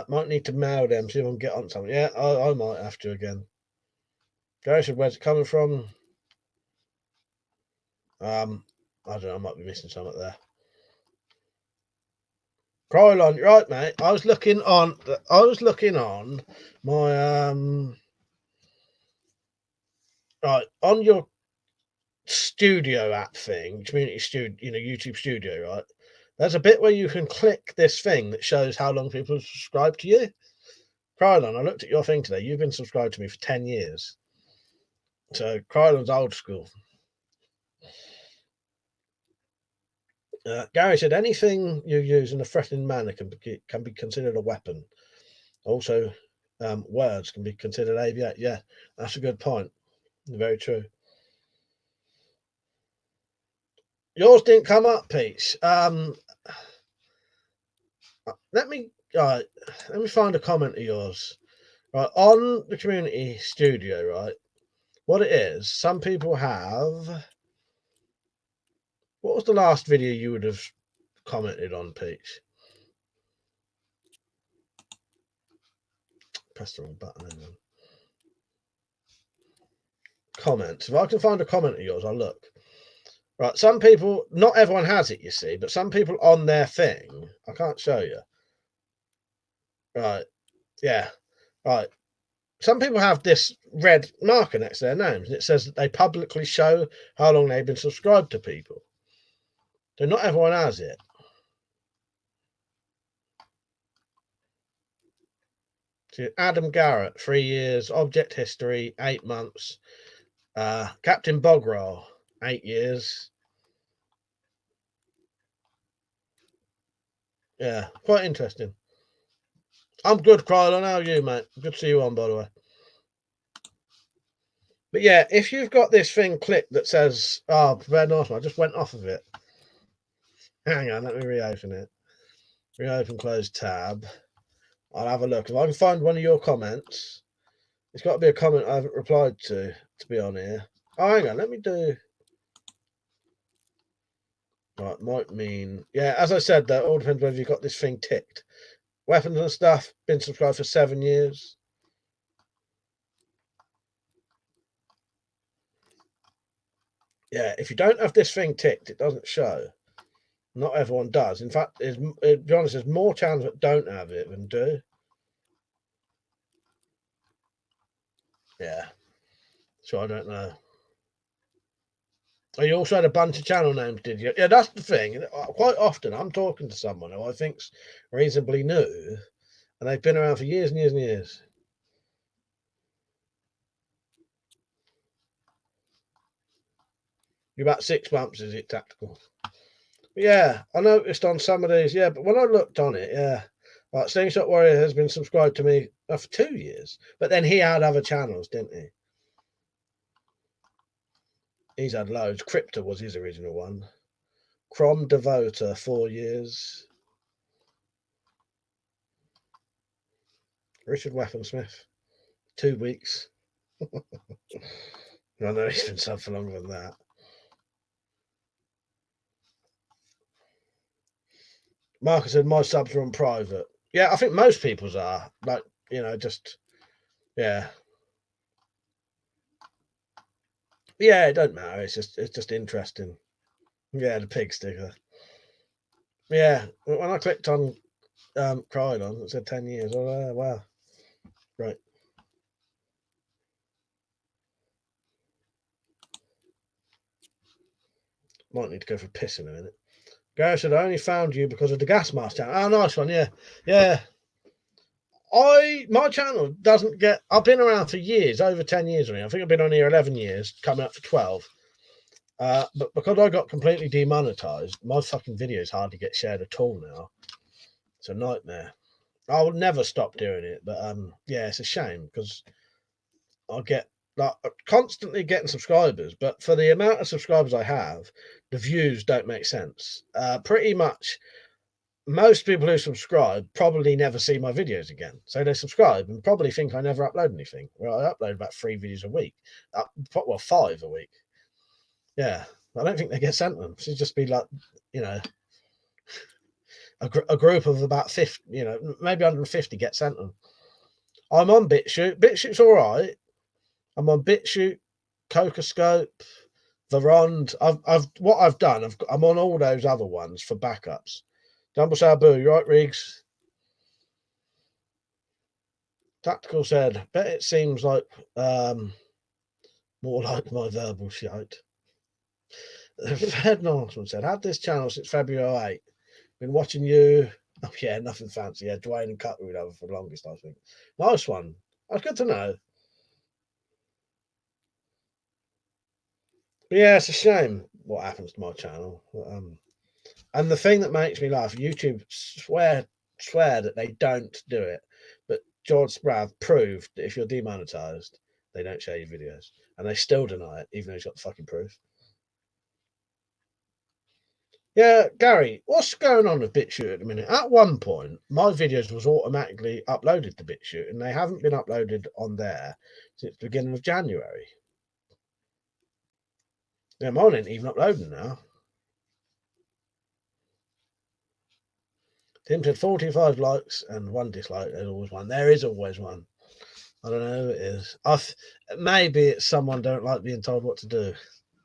S1: Might need to mail them, see if I can get on something. Yeah, I might have to again. Gary said, where's it coming from? I don't know, I might be missing something there. Krylon, you're right, mate. I was looking on my right on your studio app thing, community studio, YouTube Studio, right? There's a bit where you can click this thing that shows how long people have subscribed to you. Krylon, I looked at your thing today. You've been subscribed to me for 10 years. So Krylon's old school. Gary said anything you use in a threatening manner can be considered a weapon. Also, words can be considered AV8. Yeah, that's a good point. Very true. Yours didn't come up, Peach. Let me find a comment of yours. Right, on the community studio, right? What it is, some people have. What was the last video you would have commented on, Peach? Press the wrong button. Hang on. Comments. If I can find a comment of yours, I'll look. Right, some people, not everyone has it, you see, but some people on their thing, I can't show you. Right, yeah, right. Some people have this red marker next to their names, and it says that they publicly show how long they've been subscribed to people. So not everyone has it. So Adam Garrett, 3 years. Object History, 8 months. Captain Bogrel, 8 years. Yeah, quite interesting. I'm good, Krylan. How are you, mate? Good to see you on, by the way. But yeah, if you've got this thing clicked that says, oh, prepared nice one, I just went off of it. Hang on, let me reopen it. Reopen, close tab. I'll have a look. If I can find one of your comments, it's got to be a comment I haven't replied to be on here. Oh, hang on, let me do. Right, might mean. Yeah, as I said, that all depends whether you've got this thing ticked. Weapons and stuff, been subscribed for 7 years. Yeah, if you don't have this thing ticked, it doesn't show. Not everyone does. In fact, to be honest, there's more channels that don't have it than do. Yeah. So I don't know. Oh, you also had a bunch of channel names, did you? Yeah, that's the thing. Quite often, I'm talking to someone who I think's reasonably new, and they've been around for years and years and years. You're about 6 months, is it, Tactical? Yeah, I noticed on some of these. Yeah, but when I looked on it, yeah, like Slingshot Warrior has been subscribed to me for 2 years, but then he had other channels, didn't he? He's had loads. Crypto was his original one. Crom Devoter, 4 years. Richard Weaponsmith, 2 weeks. I know he's been sub for longer than that. Marcus said my subs are on private. Yeah, I think most people's are. Like, just yeah. Yeah, it don't matter. It's just interesting. Yeah, the pig sticker. Yeah, when I clicked on Krylon, it said 10 years. Oh, wow. Right. Might need to go for a piss in a minute. Gary said, I only found you because of the gas mask channel. Oh, nice one. Yeah. Yeah. My channel doesn't get. I've been around for years, over 10 years. I think I've been on here 11 years, coming up for 12. But because I got completely demonetized, my fucking videos hardly get shared at all now. It's a nightmare. I will never stop doing it, but yeah, it's a shame because I get like constantly getting subscribers, but for the amount of subscribers I have, the views don't make sense. Pretty much most people who subscribe probably never see my videos again. So they subscribe and probably think I never upload anything. Well, I upload about 3 videos a week. Well, 5 a week. Yeah. I don't think they get sent them. It should just be like, a group of about 50, maybe 150 get sent them. I'm on BitChute. BitChute's all right. I'm on BitChute, Cocoscope, Verond. What I've done, I'm on all those other ones for backups. Jumble Sabu, you right, Riggs? Tactical said, bet it seems like more like my verbal shite. Fed Northman said, had this channel since February 8. Been watching you. Oh, yeah, nothing fancy. Yeah, Dwayne and Cutler over for the longest, I think. Nice one. That's good to know. But yeah, it's a shame what happens to my channel. And the thing that makes me laugh, YouTube swear that they don't do it, but George Sprath proved that if you're demonetized, they don't share your videos. And they still deny it, even though he's got the fucking proof. Yeah, Gary, what's going on with BitChute at the minute? At one point, my videos was automatically uploaded to BitChute, and they haven't been uploaded on there since the beginning of January. Yeah, mine ain't even uploading now. Tim said 45 likes and 1 dislike. There's always one. There is always one. I don't know who it is. Maybe it's someone don't like being told what to do.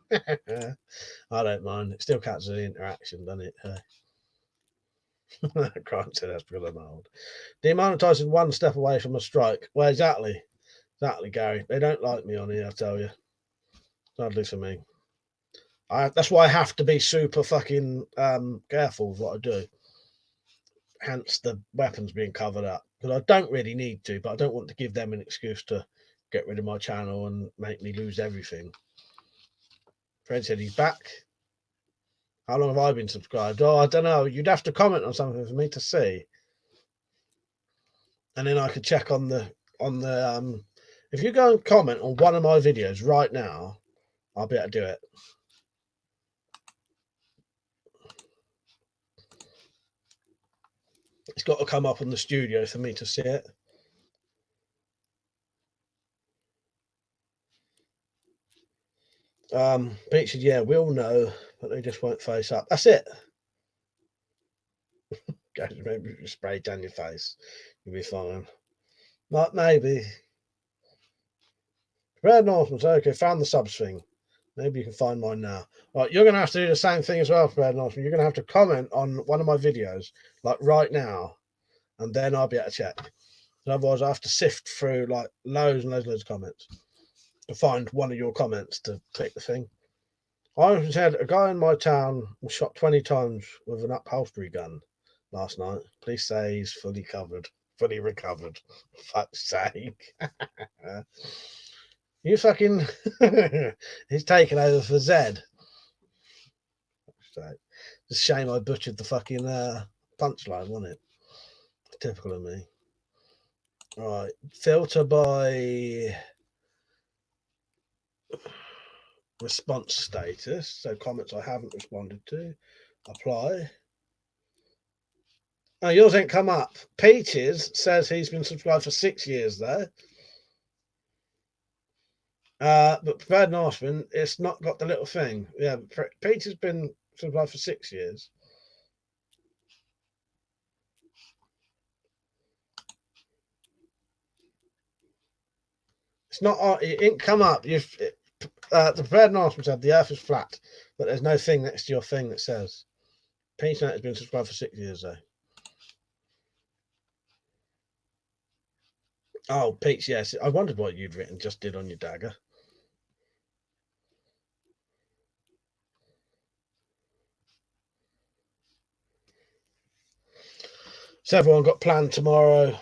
S1: I don't mind. It still counts as an interaction, doesn't it? Grant said that's because I'm old. Demonetising one step away from a strike. Well, exactly. Exactly, Gary. They don't like me on here, I tell you. Sadly for me. That's why I have to be super fucking careful with what I do. Hence the weapons being covered up. Because I don't really need to, but I don't want to give them an excuse to get rid of my channel and make me lose everything. Fred said he's back. How long have I been subscribed? Oh, I don't know. You'd have to comment on something for me to see. And then I could check on the if you go and comment on one of my videos right now, I'll be able to do it. It's got to come up on the studio for me to see it. Pete said, yeah, we'll know, but they just won't face up. That's it. Guys, maybe you spray down your face. You'll be fine. Like, maybe. Red Northman's okay, found the subs thing. Maybe you can find mine now. Right, you're going to have to do the same thing as well, Red Northman. You're going to have to comment on one of my videos, like right now, and then I'll be able to check. Otherwise, I have to sift through like loads and loads of comments to find one of your comments to click the thing. I said a guy in my town was shot 20 times with an upholstery gun last night. Police say he's fully recovered. Fuck's sake. You fucking he's taken over for Zed. It's a shame I butchered the fucking punchline, wasn't it? Typical of me. Right, filter by response status. So comments I haven't responded to. Apply. Oh, yours ain't come up. Peaches says he's been subscribed for 6 years though. But Prepared Norseman, it's not got the little thing. Yeah, Peach has been subscribed for 6 years. It's not. It didn't come up. The Prepared Norseman said the Earth is flat, but there's no thing next to your thing that says. Peach has been subscribed for 6 years though. Oh, Peach, yes. I wondered what you'd written. Just did on your dagger. So everyone got planned tomorrow.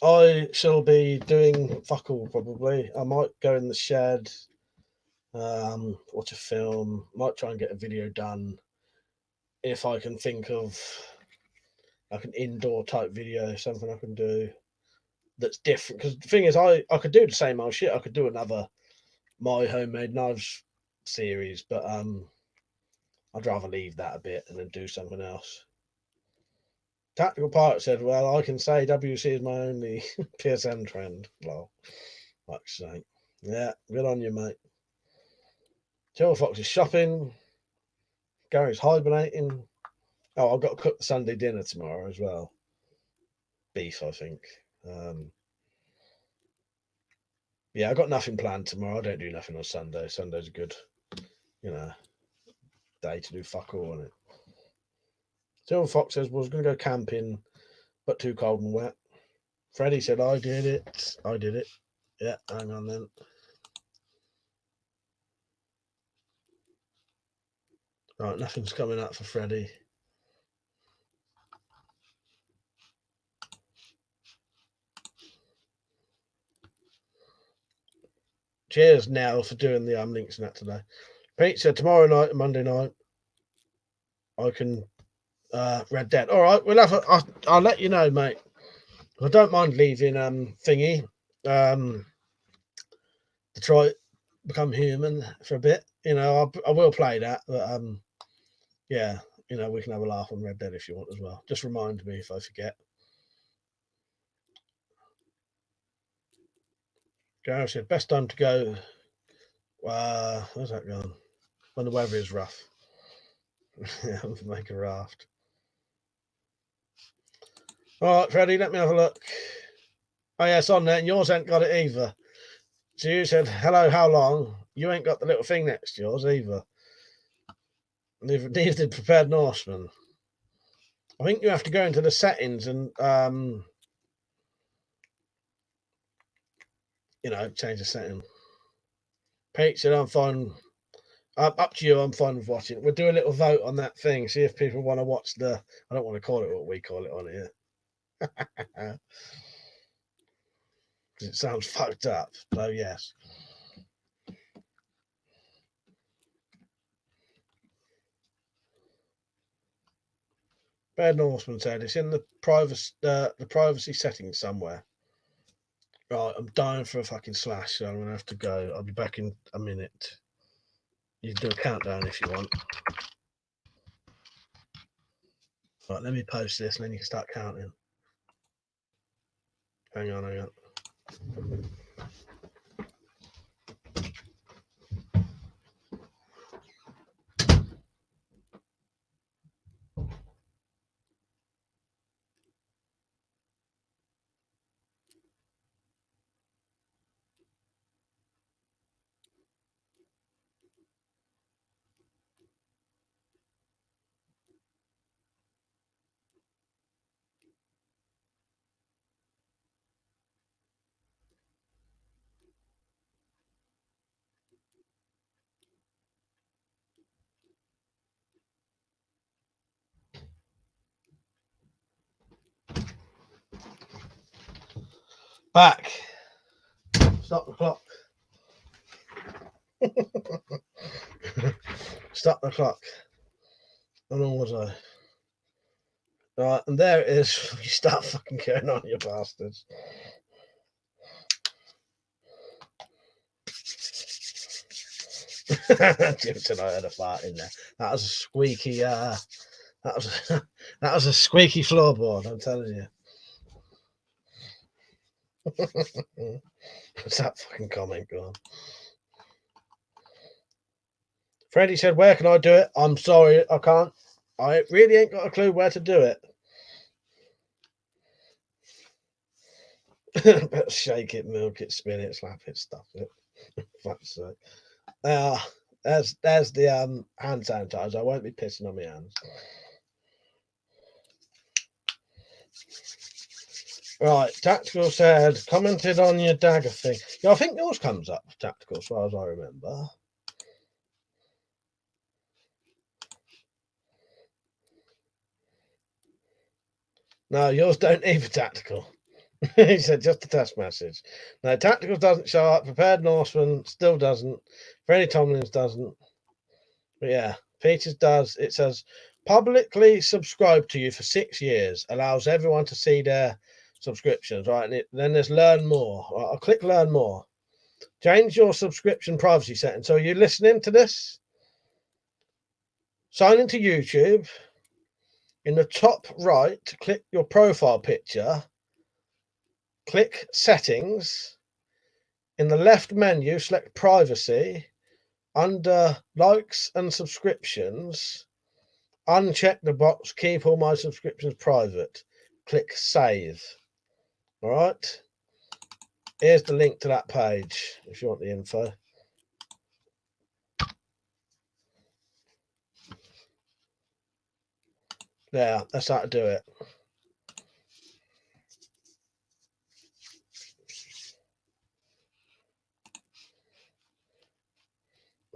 S1: I shall be doing fuck all probably. I might go in the shed, watch a film, might try and get a video done. If I can think of like an indoor type video, something I can do that's different. Because the thing is, I could do the same old shit. I could do another My Homemade Knives series, but I'd rather leave that a bit and then do something else. Tactical Pirate said, well, I can say WC is my only PSN trend. Well, like say. Yeah, good on you, mate. Joe Fox is shopping. Gary's hibernating. Oh, I've got to cook the Sunday dinner tomorrow as well. Beef, I think. Yeah, I've got nothing planned tomorrow. I don't do nothing on Sunday. Sunday's a good, day to do fuck all on it. Joe Fox says, well, I was going to go camping, but too cold and wet. Freddie said, I did it. Yeah, hang on then. Right, nothing's coming up for Freddie. Cheers, Nell, for doing the links and that today. Pete said tomorrow night and Monday night I can Red Dead. All right, we'll have. I'll let you know, mate. I don't mind leaving thingy Detroit Become Human for a bit. I will play that, but yeah, we can have a laugh on Red Dead if you want as well. Just remind me if I forget. Gareth said best time to go. Where's that going? When the weather is rough. Yeah, make a raft. All right, Freddie, let me have a look. Oh yeah, it's on there, and yours ain't got it either. So you said hello, how long? You ain't got the little thing next to yours either. Neither did Prepared Norseman. I think you have to go into the settings and change the setting. Pete said I'm fine. Up to you. I'm fine with watching. We'll do a little vote on that thing. See if people want to watch the. I don't want to call it what we call it on here. It sounds fucked up. So yes. Bad Norseman said it's in the privacy settings somewhere. Right, I'm dying for a fucking slash, so I'm gonna have to go. I'll be back in a minute. You can do a countdown if you want. Right, let me post this and then you can start counting. Hang on. Back. Stop the clock. Stop the clock. How long was I? Right, and there it is. You start fucking going on, you bastards. Jim said I had a fart in there. That was a squeaky. That was a squeaky floorboard. I'm telling you. What's that fucking comment gone? Freddie said, "Where can I do it?" I'm sorry, I can't. I really ain't got a clue where to do it. But shake it, milk it, spin it, slap it, stuff it. Fuck's sake. There's the hand sanitizer. I won't be pissing on my hands. Right, Tactical said, commented on your dagger thing. Yeah, I think yours comes up, Tactical, as far as I remember. No, yours don't either, Tactical. He said just a test message. No, Tactical doesn't show up. Prepared Norseman still doesn't. Freddie Tomlins doesn't. But yeah, Peters does. It says publicly subscribe to you for 6 years. Allows everyone to see their subscriptions, right? And then there's learn more. Right, I'll click learn more. Change your subscription privacy settings. So you're listening to this? Sign into YouTube. In the top right, click your profile picture. Click settings. In the left menu, select privacy. Under likes and subscriptions, uncheck the box, keep all my subscriptions private. Click save. All right. Here's the link to that page if you want the info. Yeah, that's how to do it.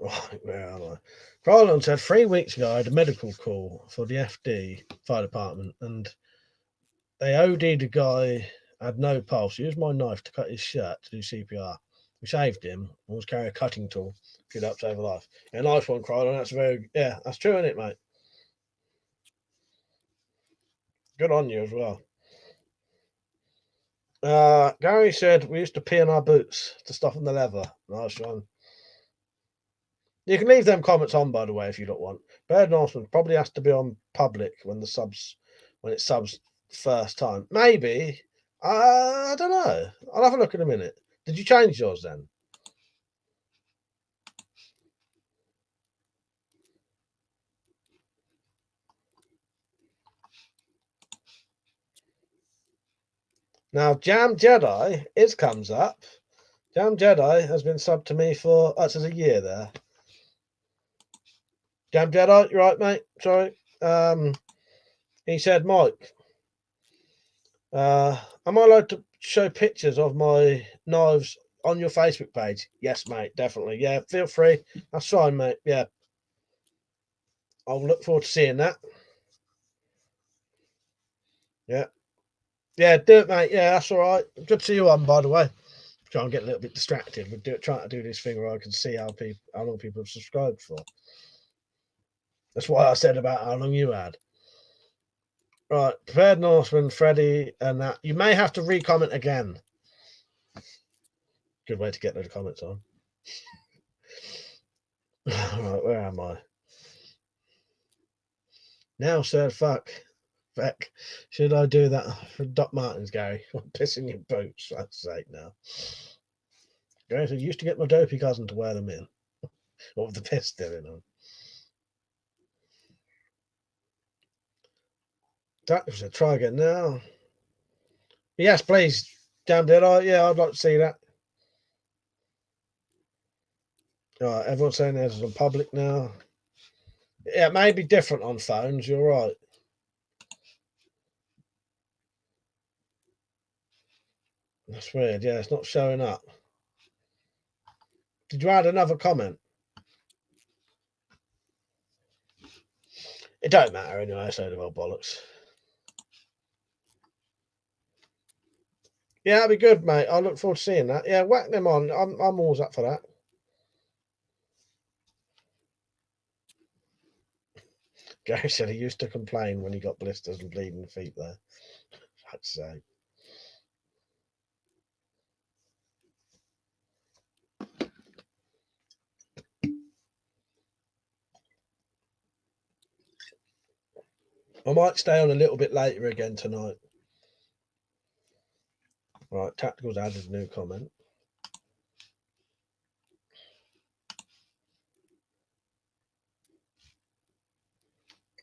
S1: Right, where am I? Roland said 3 weeks ago I had a medical call for the FD fire department and they OD'd a guy, had no pulse. He used my knife to cut his shirt to do CPR. We saved him and was carrying a cutting tool. Could help save a life. Yeah, nice one, Crowley. That's that's true, isn't it, mate? Good on you as well. Gary said we used to pee in our boots to stuff the leather. Nice one. You can leave them comments on, by the way, if you don't want. Bird Norseman probably has to be on public when it subs first time. Maybe. I don't know. I'll have a look in a minute. Did you change yours then? Now, Jam Jedi, it comes up. Jam Jedi has been subbed to me for, it says a year there. Jam Jedi, you're right, mate. Sorry. He said, Mike, am I allowed to show pictures of my knives on your Facebook page? Yes, mate, definitely. Yeah, feel free. That's fine, mate. Yeah. I'll look forward to seeing that. Yeah. Yeah, do it, mate. Yeah, that's all right. Good to see you on, by the way. Try and get a little bit distracted. We're trying to do this thing where I can see how long people have subscribed for. That's why I said about how long you had. Right, Prepared Norseman, Freddie, and that. You may have to re-comment again. Good way to get those comments on. Right, where am I? Now, sir, fuck. Feck. Should I do that for Doc Martens, Gary? I'm pissing your boots, for fuck's sake now. Gary said, used to get my dopey cousin to wear them in. What with the piss still in on? That said, try again now. Yes, please. Damn it. Yeah, I'd like to see that. Right, everyone's saying this on public now. Yeah, it may be different on phones. You're right. That's weird. Yeah, it's not showing up. Did you add another comment? It don't matter anyway. So the old bollocks. Yeah, that'd be good, mate. I look forward to seeing that. Yeah, whack them on. I'm always up for that. Gary said he used to complain when he got blisters and bleeding feet there. I'd say. I might stay on a little bit later again tonight. Right, Tactical's added a new comment.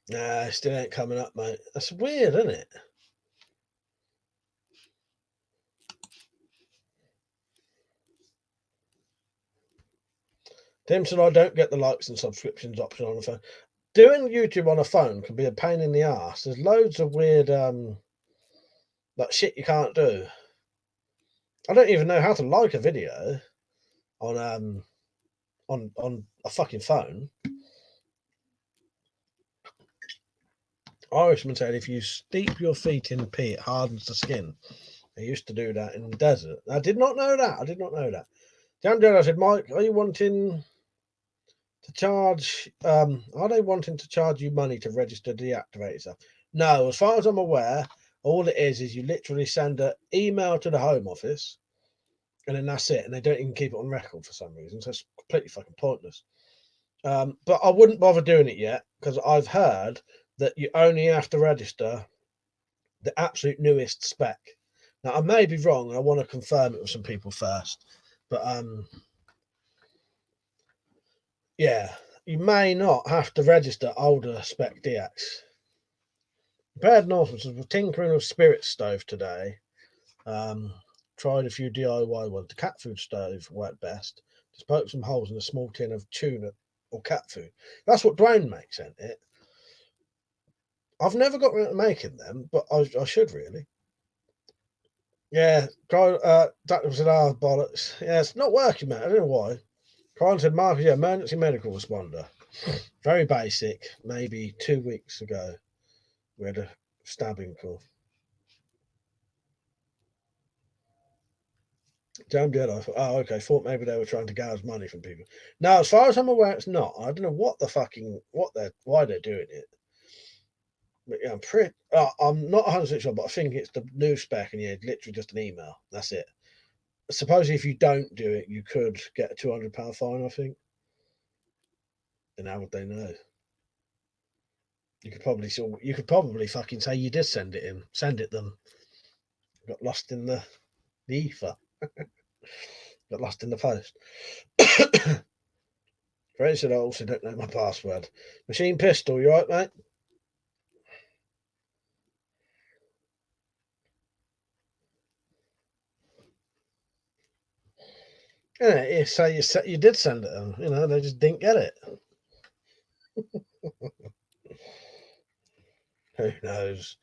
S1: Nah, still ain't coming up, mate. That's weird, isn't it? Tim said I don't get the likes and subscriptions option on the phone. Doing YouTube on a phone can be a pain in the ass. There's loads of weird like shit you can't do. I don't even know how to like a video on a fucking phone. Irishman said if you steep your feet in pee, it hardens the skin. They used to do that in the desert. I did not know that. I did not know that. Jam Jedi said, Mike, are you wanting to charge? Are they wanting to charge you money to register deactivate stuff? No, as far as I'm aware, all it is you literally send an email to the Home Office, and then that's it. And they don't even keep it on record for some reason. So it's completely fucking pointless. But I wouldn't bother doing it yet because I've heard that you only have to register the absolute newest spec. Now I may be wrong, and I want to confirm it with some people first. But yeah, you may not have to register older spec DX. Prepared Northwoods was tinkering with spirit stove today. Tried a few DIY ones. The cat food stove worked best. Just poked some holes in a small tin of tuna or cat food. That's what Dwayne makes, isn't it? I've never got around to making them, but I should really. Yeah, that was an hour bollocks. Yeah, it's not working, mate. I don't know why. Brian said, Mark, yeah, emergency medical responder. Very basic. Maybe 2 weeks ago, we had a stabbing call. Damn dead. I thought, oh, okay. Thought maybe they were trying to gouge money from people. No, as far as I'm aware, it's not. I don't know what the fucking why they're doing it. But yeah, I'm not 100% sure, but I think it's the new spec, and yeah, literally just an email. That's it. Suppose if you don't do it, you could get a £200 fine. I think. And how would they know? You could probably fucking say you did send it in. Send it them. Got lost in the ether. Got lost in the post. Friends said I also don't know my password. Machine pistol, you right, mate? Yeah, you say you did send it them. You know, they just didn't get it. Who knows?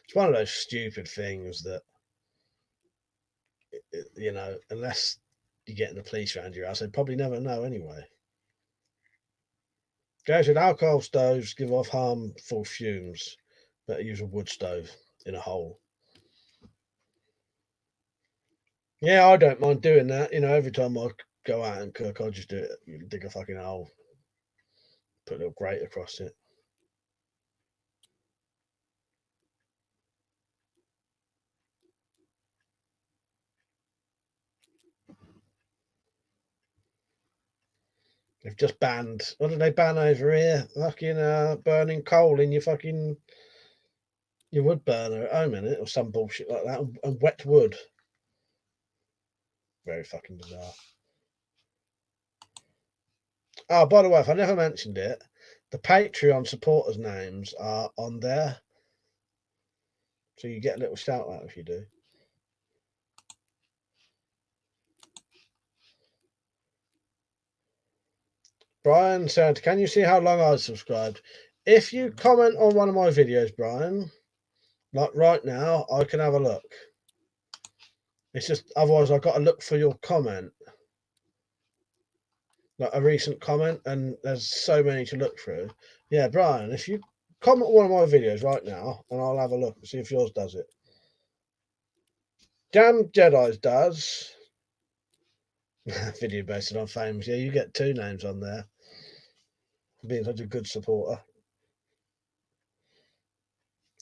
S1: It's one of those stupid things that, you know, unless you're getting the police around your house, they probably never know anyway. Guys with alcohol stoves give off harmful fumes. Better use a wood stove in a hole. Yeah, I don't mind doing that. You know, every time I go out and cook, I just do it. You dig a fucking hole, put a little grate across it. They've just banned. What did they ban over here? Fucking burning coal in your wood burner at home, innit? Or some bullshit like that. And wet wood. Very fucking bizarre. Oh, by the way, if I never mentioned it, the Patreon supporters' names are on there. So you get a little shout out if you do. Brian said, "Can you see how long I subscribed? If you comment on one of my videos, Brian, like right now, I can have a look. It's just otherwise I've got to look for your comment, like a recent comment, and there's so many to look through. Yeah, Brian, if you comment on one of my videos right now, and I'll have a look and see if yours does it. Damn Jedi's does. Video based on famous. Yeah, you get two names on there. Being such a good supporter.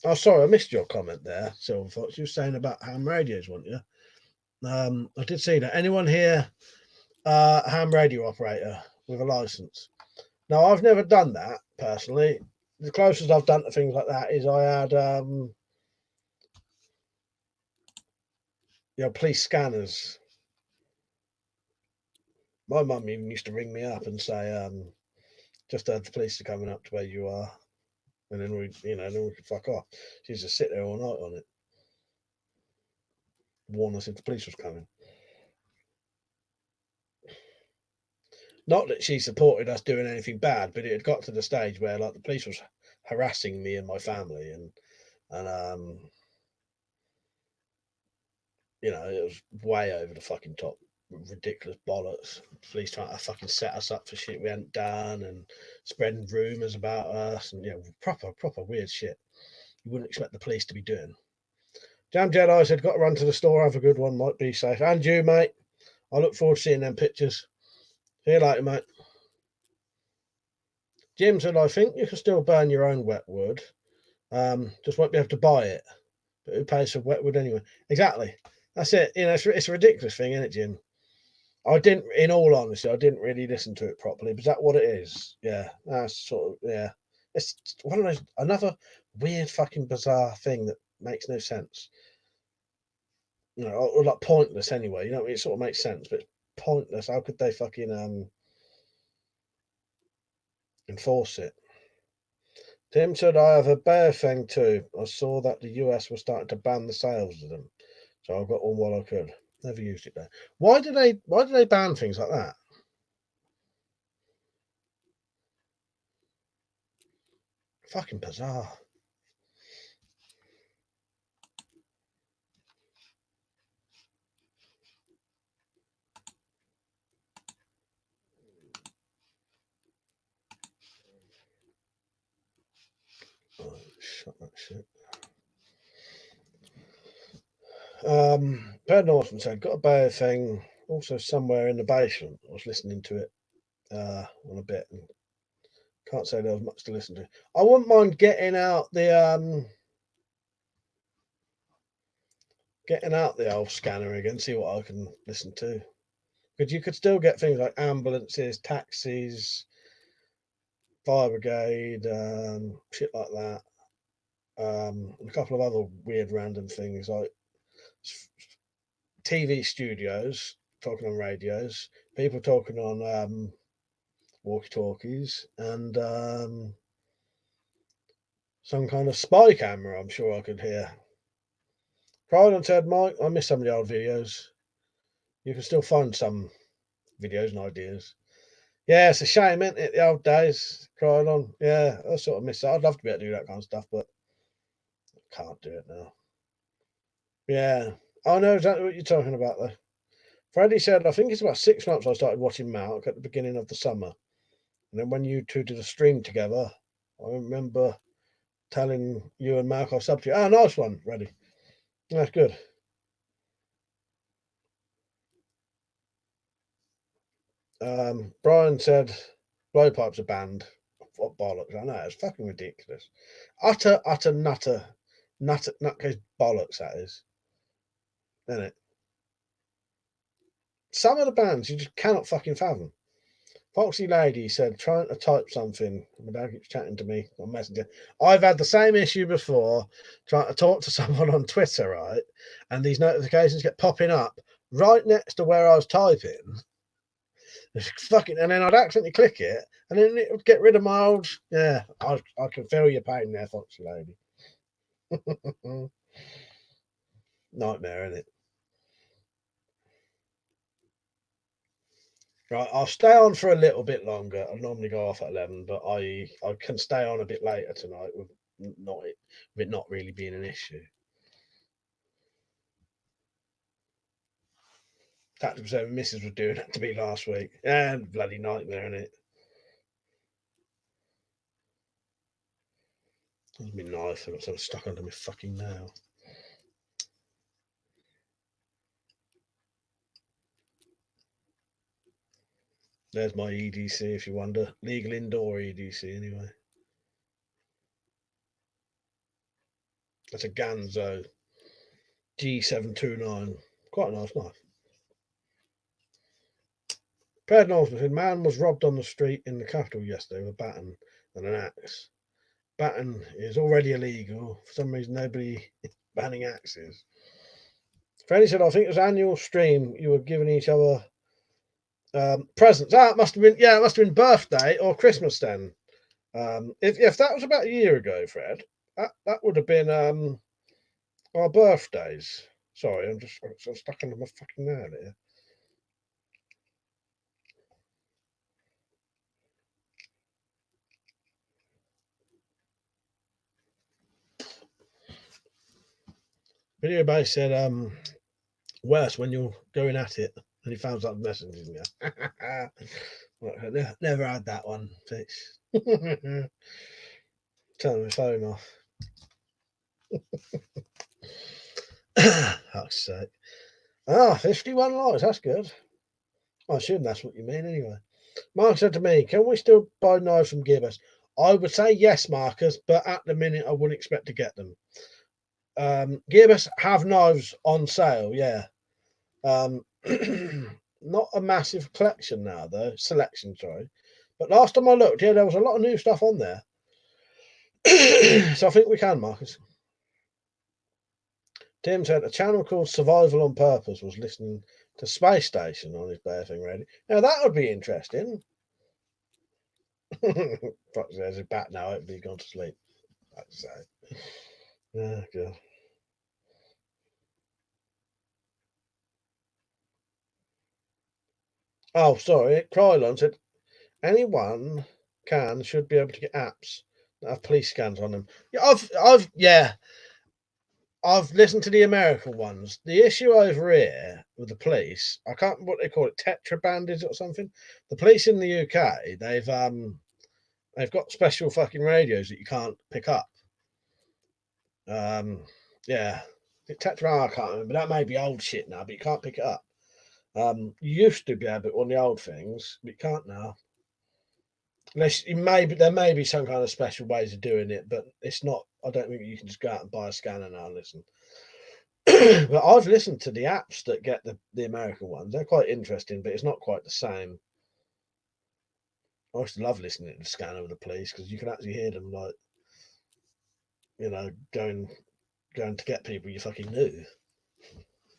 S1: Oh, sorry, I missed your comment there, Silver Fox. You were saying about ham radios, weren't you? I did see that. Anyone here, ham radio operator with a license? Now, I've never done that personally. The closest I've done to things like that is I had, police scanners. My mum even used to ring me up and say, just heard the police are coming up to where you are. And then then we could fuck off. She used to sit there all night on it, warn us if the police was coming. Not that she supported us doing anything bad, but it had got to the stage where like the police was harassing me and my family, and it was way over the fucking top, ridiculous bollocks. Police trying to fucking set us up for shit we hadn't done and spreading rumours about us, and proper weird shit. You wouldn't expect the police to be doing. Jam Jedi said, "Got to run to the store. Have a good one. Might be safe." And you, mate. I look forward to seeing them pictures. See you later, mate. Jim said, "I think you can still burn your own wet wood. Just won't be able to buy it. But who pays for wet wood anyway?" Exactly. That's it. It's a ridiculous thing, isn't it, Jim? In all honesty, I didn't really listen to it properly. But is that what it is? Yeah, that's sort of, yeah. It's one of those, another weird fucking bizarre thing that makes no sense. Or like pointless anyway. It sort of makes sense, but it's pointless. How could they fucking enforce it? Tim said, "I have a bear thing too. I saw that the US was starting to ban the sales of them, so I got one while I could. Never used it there. Why do they ban things like that? Fucking bizarre." Oh, shut that shit. Per Norton said, "Got a bear thing also somewhere in the basement." I was listening to it on a bit and Can't say there was much to listen to. I wouldn't mind getting out the old scanner again, see what I can listen to. Because you could still get things like ambulances, taxis, fire brigade, shit like that. And a couple of other weird random things like TV studios talking on radios, people talking on walkie-talkies, and some kind of spy camera. I'm sure I could hear. Pride and said, Mike, I miss some of the old videos. You can still find some videos and ideas. Yeah, it's a shame, isn't it? The old days, crying on. Yeah, I sort of miss that. I'd love to be able to do that kind of stuff, but I can't do it now. Yeah, I know exactly what you're talking about, though. Freddie said, I think it's about 6 months I started watching Malk at the beginning of the summer. And then when you two did a stream together, I remember telling you and Malk I subbed to you. Oh, nice one, Freddie. That's good. Brian said, blowpipes are banned. What bollocks. I know, it's fucking ridiculous. Utter nutcase bollocks, that is. Isn't it? Some of the bands you just cannot fucking fathom. Foxy Lady said, trying to type something. My dad keeps chatting to me on Messenger. I've had the same issue before trying to talk to someone on Twitter, right? And these notifications get popping up right next to where I was typing. Fucking, and then I'd accidentally click it, and then it would get rid of my old. Yeah, I can feel your pain there, Foxy Lady. Nightmare, isn't it? Right, I'll stay on for a little bit longer. I normally go off at 11, but I can stay on a bit later tonight with it not really being an issue. Tactical 7 Missus was doing that to me last week. And bloody nightmare, isn't it? That's my knife. I got something stuck under my fucking nail. There's my EDC if you wonder. Legal indoor EDC anyway. That's a Ganzo G729. Quite a nice knife. Paired Knowlesman said, man was robbed on the street in the capital yesterday with a baton and an axe. Baton is already illegal. For some reason, nobody is banning axes. Freddie said, I think it was annual stream. You were giving each other presents. It must have been birthday or Christmas then. If that was about a year ago, Fred, that would have been our birthdays. Sorry, I'm just stuck under my fucking nail here. Video base said, worse when you're going at it and he found out messaging you. Never had that one, Fitch. Turn my phone off. Fuck's sake. 51 likes, that's good. I assume that's what you mean anyway. Mark said to me, can we still buy knives from Gearbest? I would say yes, Marcus, but at the minute I wouldn't expect to get them. Gearbest have knives on sale, yeah. Not a massive collection now, though. Selection, sorry. But last time I looked, yeah, there was a lot of new stuff on there. So I think we can, Marcus. Tim said a channel called Survival on Purpose was listening to Space Station on his Bear Thing Radio. Now that would be interesting. There's a bat now, hopefully he's gone to sleep. I'd say. Yeah, good. Oh, sorry. Krylon said anyone should be able to get apps that have police scans on them. Yeah, I've listened to the American ones. The issue over here with the police, I can't what they call it, tetraband is it or something. The police in the UK, they've got special fucking radios that you can't pick up. Yeah, tetraband I can't remember. That may be old shit now, but you can't pick it up. You used to be able to on the old things, but you can't now. Unless there may be some kind of special ways of doing it, but it's not. I don't think you can just go out and buy a scanner now and listen. But I've listened to the apps that get the American ones. They're quite interesting, but it's not quite the same. I used to love listening to the scanner of the police because you can actually hear them like, going to get people you fucking knew.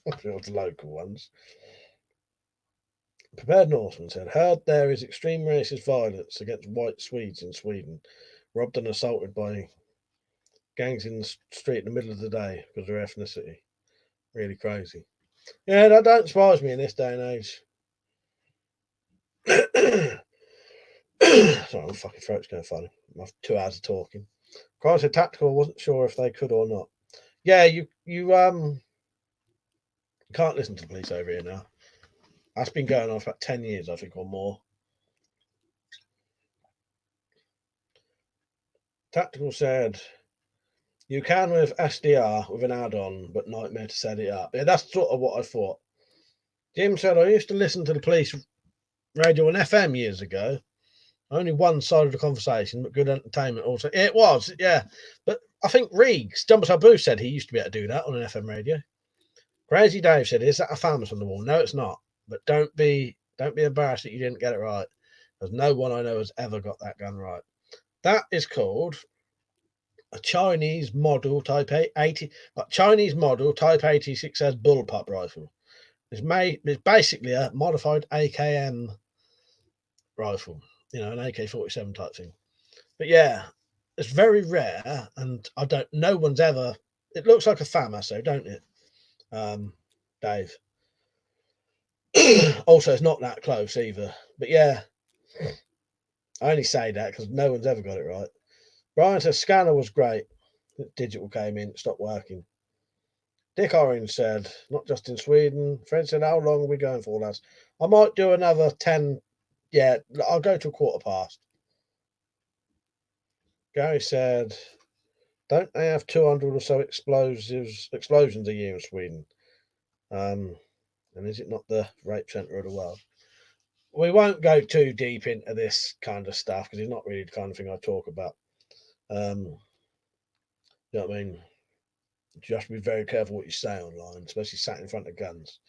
S1: The local ones. Prepared Norseman said, heard there is extreme racist violence against white Swedes in Sweden, robbed and assaulted by gangs in the street in the middle of the day because of their ethnicity. Really crazy. Yeah, that don't surprise me in this day and age. Sorry, my fucking throat's going funny. After 2 hours of talking. Crime said tactical. Wasn't sure if they could or not. Yeah, you can't listen to the police over here now. That's been going on for about 10 years, I think, or more. Tactical said you can with SDR with an add-on, but nightmare to set it up. Yeah, that's sort of what I thought. Jim said I used to listen to the police radio on FM years ago. Only one side of the conversation, but good entertainment also. It was, yeah. But I think Reegs, Jumbo Sabu said he used to be able to do that on an FM radio. Crazy Dave said, is that a famous on the wall? No, it's not. But don't be embarrassed that you didn't get it right. Because no one I know has ever got that gun right. That is called a Chinese model Type 80. Chinese model Type 86S bullpup rifle. It's basically a modified AKM rifle, an AK-47 type thing. But yeah, it's very rare, and no one's ever. It looks like a FAMASO, don't it, Dave? Also, it's not that close either. But yeah, I only say that because no one's ever got it right. Brian says scanner was great. Digital came in, stopped working. Dick Orange said, not just in Sweden. Fred said, how long are we going for, lads? I might do another 10. Yeah, I'll go to 15:15. Gary said, don't they have 200 or so explosions a year in Sweden? And is it not the rape centre of the world? We won't go too deep into this kind of stuff because it's not really the kind of thing I talk about. You know what I mean? You have to be very careful what you say online, especially sat in front of guns.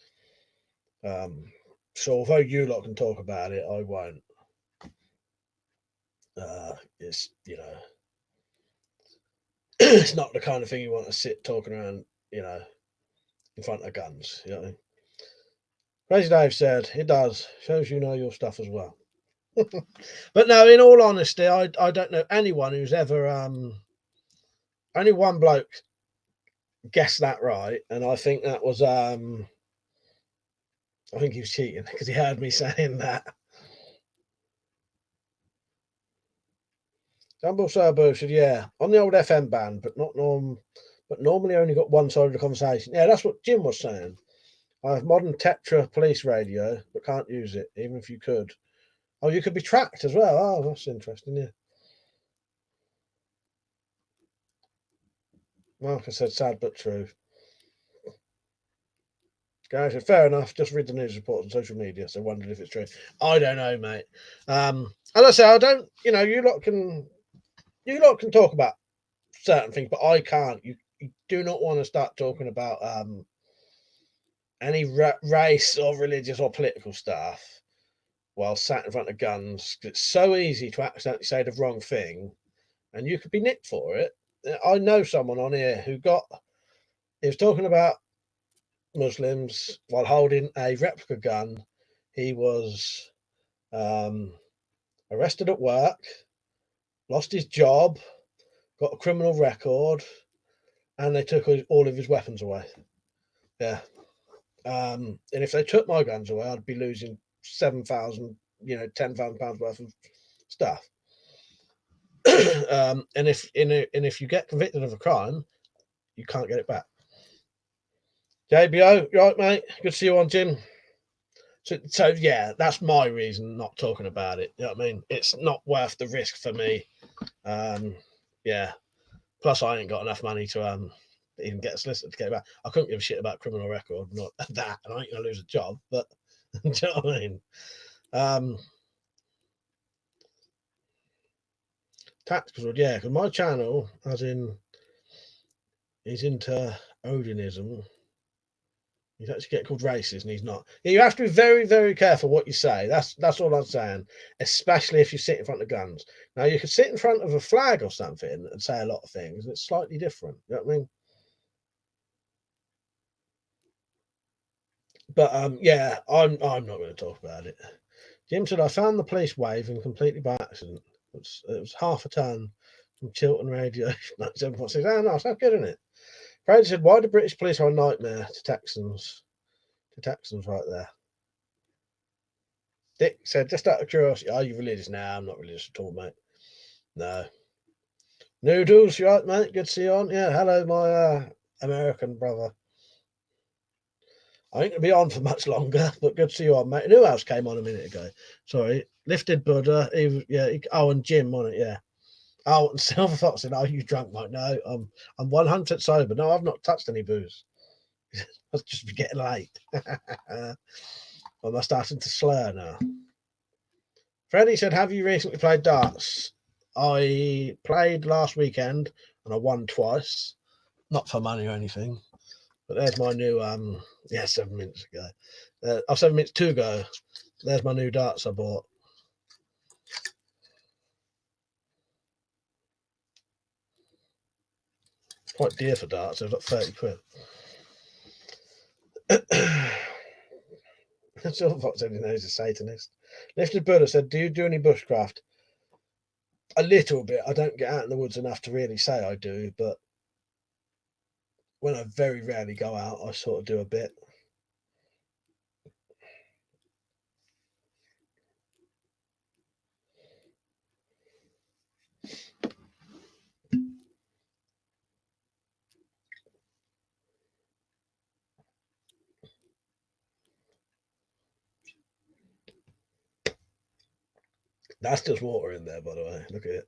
S1: So although you lot can talk about it, I won't. It's it's not the kind of thing you want to sit talking around, in front of guns. You know what I mean? Crazy Dave said it does. Shows you know your stuff as well. But no, in all honesty, I don't know anyone who's ever only one bloke guessed that right, and I think that was I think he was cheating because he heard me saying that. Jumbo Serbo said, yeah, on the old FM band, but normally only got one side of the conversation. Yeah, that's what Jim was saying. I have modern Tetra police radio, but can't use it, even if you could. Oh, you could be tracked as well. Oh, that's interesting, yeah. Marcus said, sad but true. Guys said, fair enough. Just read the news reports on social media, so wondered if it's true. I don't know, mate. As I say, I don't. You lot can talk about certain things, but I can't. You do not want to start talking about any race or religious or political stuff while sat in front of guns. It's so easy to accidentally say the wrong thing, and you could be nicked for it. I know someone on here who he was talking about Muslims while holding a replica gun. He was arrested at work, lost his job, got a criminal record, and they took all of his weapons away. Yeah. And if they took my guns away, I'd be losing 7,000, £10,000 worth of stuff. And if you get convicted of a crime, you can't get it back. JBO, you right, mate? Good to see you on, Jim. So yeah, that's my reason not talking about it. You know what I mean? It's not worth the risk for me. Yeah. Plus, I ain't got enough money to even get a solicitor to get it back. I couldn't give a shit about criminal record, not that, and I ain't gonna lose a job. But do you know what I mean? Tactical, yeah, because my channel, as in, he's into Odinism. He's actually getting called racist, and he's not. Yeah, you have to be very, very careful what you say. That's all I'm saying. Especially if you sit in front of guns. Now you can sit in front of a flag or something and say a lot of things, and it's slightly different. You know what I mean? But yeah, I'm not going to talk about it. Jim said I found the police waving completely by accident. It was half a ton from Chiltern Radio 97.6. Oh no, sounds good, isn't it? Brady said, why do British police are a nightmare to Texans? To Texans right there. Dick said, just out of curiosity, are you religious? Nah, I'm not religious at all, mate. No. Noodles, you right, mate? Good to see you on. Yeah, hello, my American brother. I ain't gonna be on for much longer, but good to see you on, mate. And who else came on a minute ago? Sorry, Lifted Buddha. And Jim on it, yeah. Oh, and Silver Fox said, "Are you drunk, mate?" No, I'm 100% sober. No, I've not touched any booze. I must just be getting late. Am I starting to slur now? Freddie said, "Have you recently played darts?" I played last weekend and I won twice. Not for money or anything. But there's my new 7 minutes ago. 7 minutes to go. There's my new darts I bought. Quite dear for darts. They've got 30 quid. Silver Fox said he knows a Satanist. Lifted Buddha said, do you do any bushcraft? A little bit. I don't get out in the woods enough to really say I do, but when I very rarely go out, I sort of do a bit. That's just water in there, by the way. Look at it.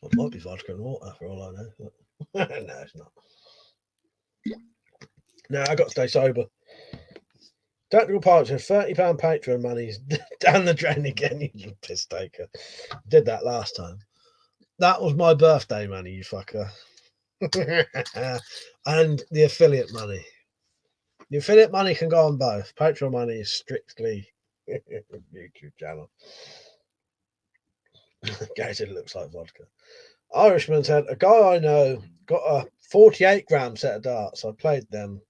S1: It might be vodka and water for all I know. But no, it's not. No, I got to stay sober. Tactical Pilot said £30 Patreon money's down the drain again, you piss taker. Did that last time. That was my birthday money, you fucker. And the affiliate money. The affiliate money can go on both. Patreon money is strictly YouTube channel. Gary said it looks like vodka. Irishman said, a guy I know got a 48-gram set of darts. I played them.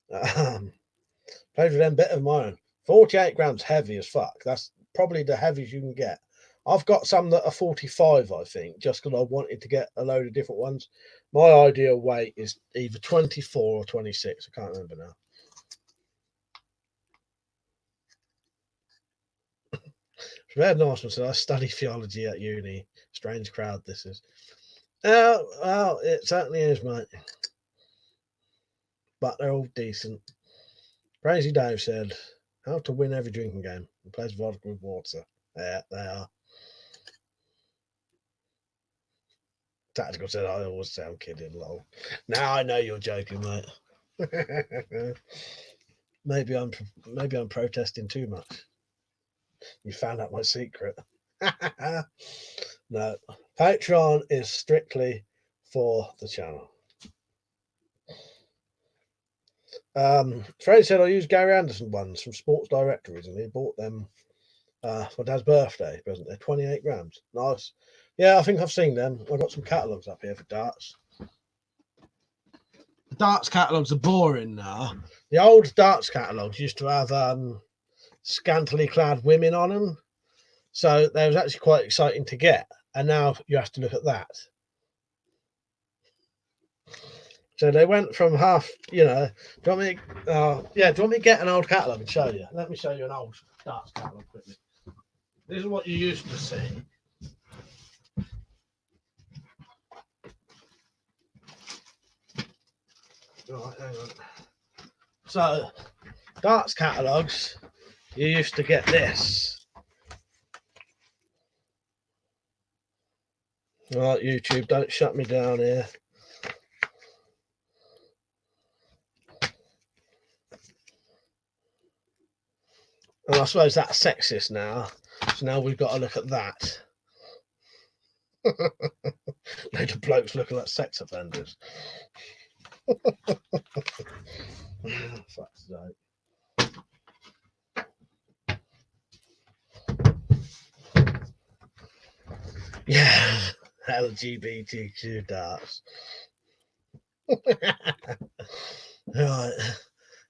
S1: Played with them bit of mine. 48 grams heavy as fuck. That's probably the heaviest you can get. I've got some that are 45, I think, just because I wanted to get a load of different ones. My ideal weight is either 24 or 26. I can't remember now. Red Norseman said, I study theology at uni. Strange crowd this is. Well, it certainly is, mate. But they're all decent. Crazy Dave said, how to win every drinking game. Replace vodka with water. Yeah, they are. Tactical said, I always sound kidding, lol. Now I know you're joking, mate. maybe I'm protesting too much. You found out my secret. No, Patreon is strictly for the channel. Freddie said I used Gary Anderson ones from Sports Director recently. Bought them for Dad's birthday present. They're 28 grams. Nice. Yeah, I think I've seen them. I've got some catalogues up here for darts. The darts catalogues are boring now. The old darts catalogues used to have scantily clad women on them. So they was actually quite exciting to get. And now you have to look at that. So they went from half, do you want me to get an old catalogue and show you? Let me show you an old darts catalogue quickly. This is what you used to see. Right, hang on. So, darts catalogues, you used to get this. Right, YouTube, don't shut me down here. And I suppose that's sexist now. So now we've got to look at that. Load of blokes looking like sex offenders. Fuck's sake. Yeah, LGBTQ darts. Right.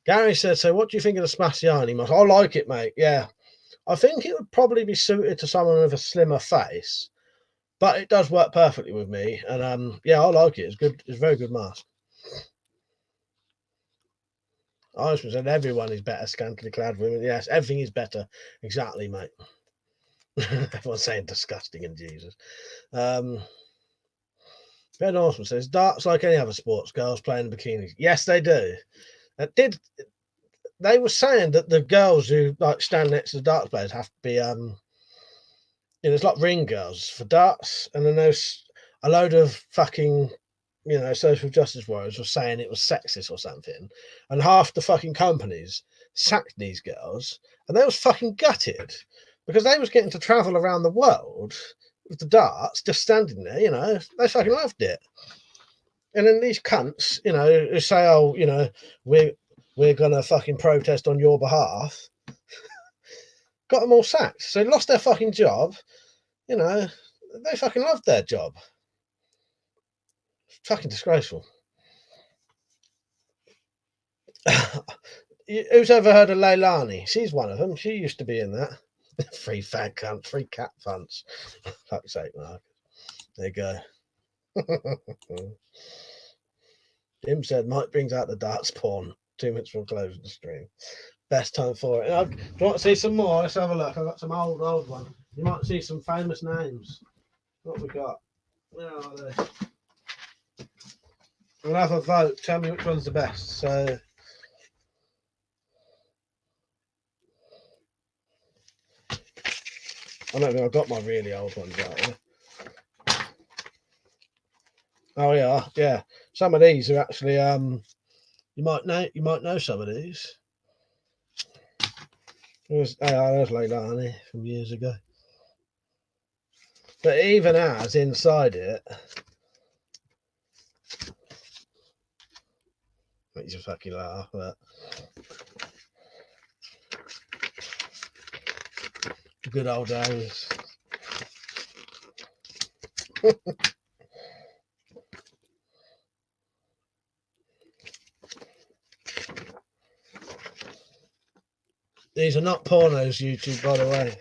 S1: Gary said, so what do you think of the Smassiani mask? I like it, mate. Yeah. I think it would probably be suited to someone with a slimmer face, but it does work perfectly with me. And yeah, I like it. It's good. It's a very good mask. I was said everyone is better scantily clad women. Yes, everything is better. Exactly, mate. Everyone's saying disgusting and Jesus. Ben Osman says darts like any other sports. Girls play in bikinis. Yes, they do. They were saying that the girls who like stand next to the darts players have to be it's like ring girls for darts, and then there's a load of fucking social justice warriors were saying it was sexist or something, and half the fucking companies sacked these girls, and they was fucking gutted because they was getting to travel around the world with the darts, just standing there. They fucking loved it. And then these cunts, who say, "Oh, we're gonna fucking protest on your behalf," got them all sacked. So they lost their fucking job. They fucking loved their job. Fucking disgraceful. Who's ever heard of Leilani? She's one of them. She used to be in that. Free fag cunt, free cat funds. Fuck's sake, Mark. There you go. Jim said Mike brings out the darts porn 2 minutes from closing the stream. Best time for it. Do you want to see some more? Let's have a look. I've got some old ones. You might see some famous names. What we got? Where are they? We'll have a vote. Tell me which one's the best. So, I don't think I've got my really old ones out there. Oh yeah. Some of these are actually you might know some of these. There's Leilani from years ago. But it even has inside it. Makes you fucking laugh, but good old days. These are not pornos, YouTube, by the way,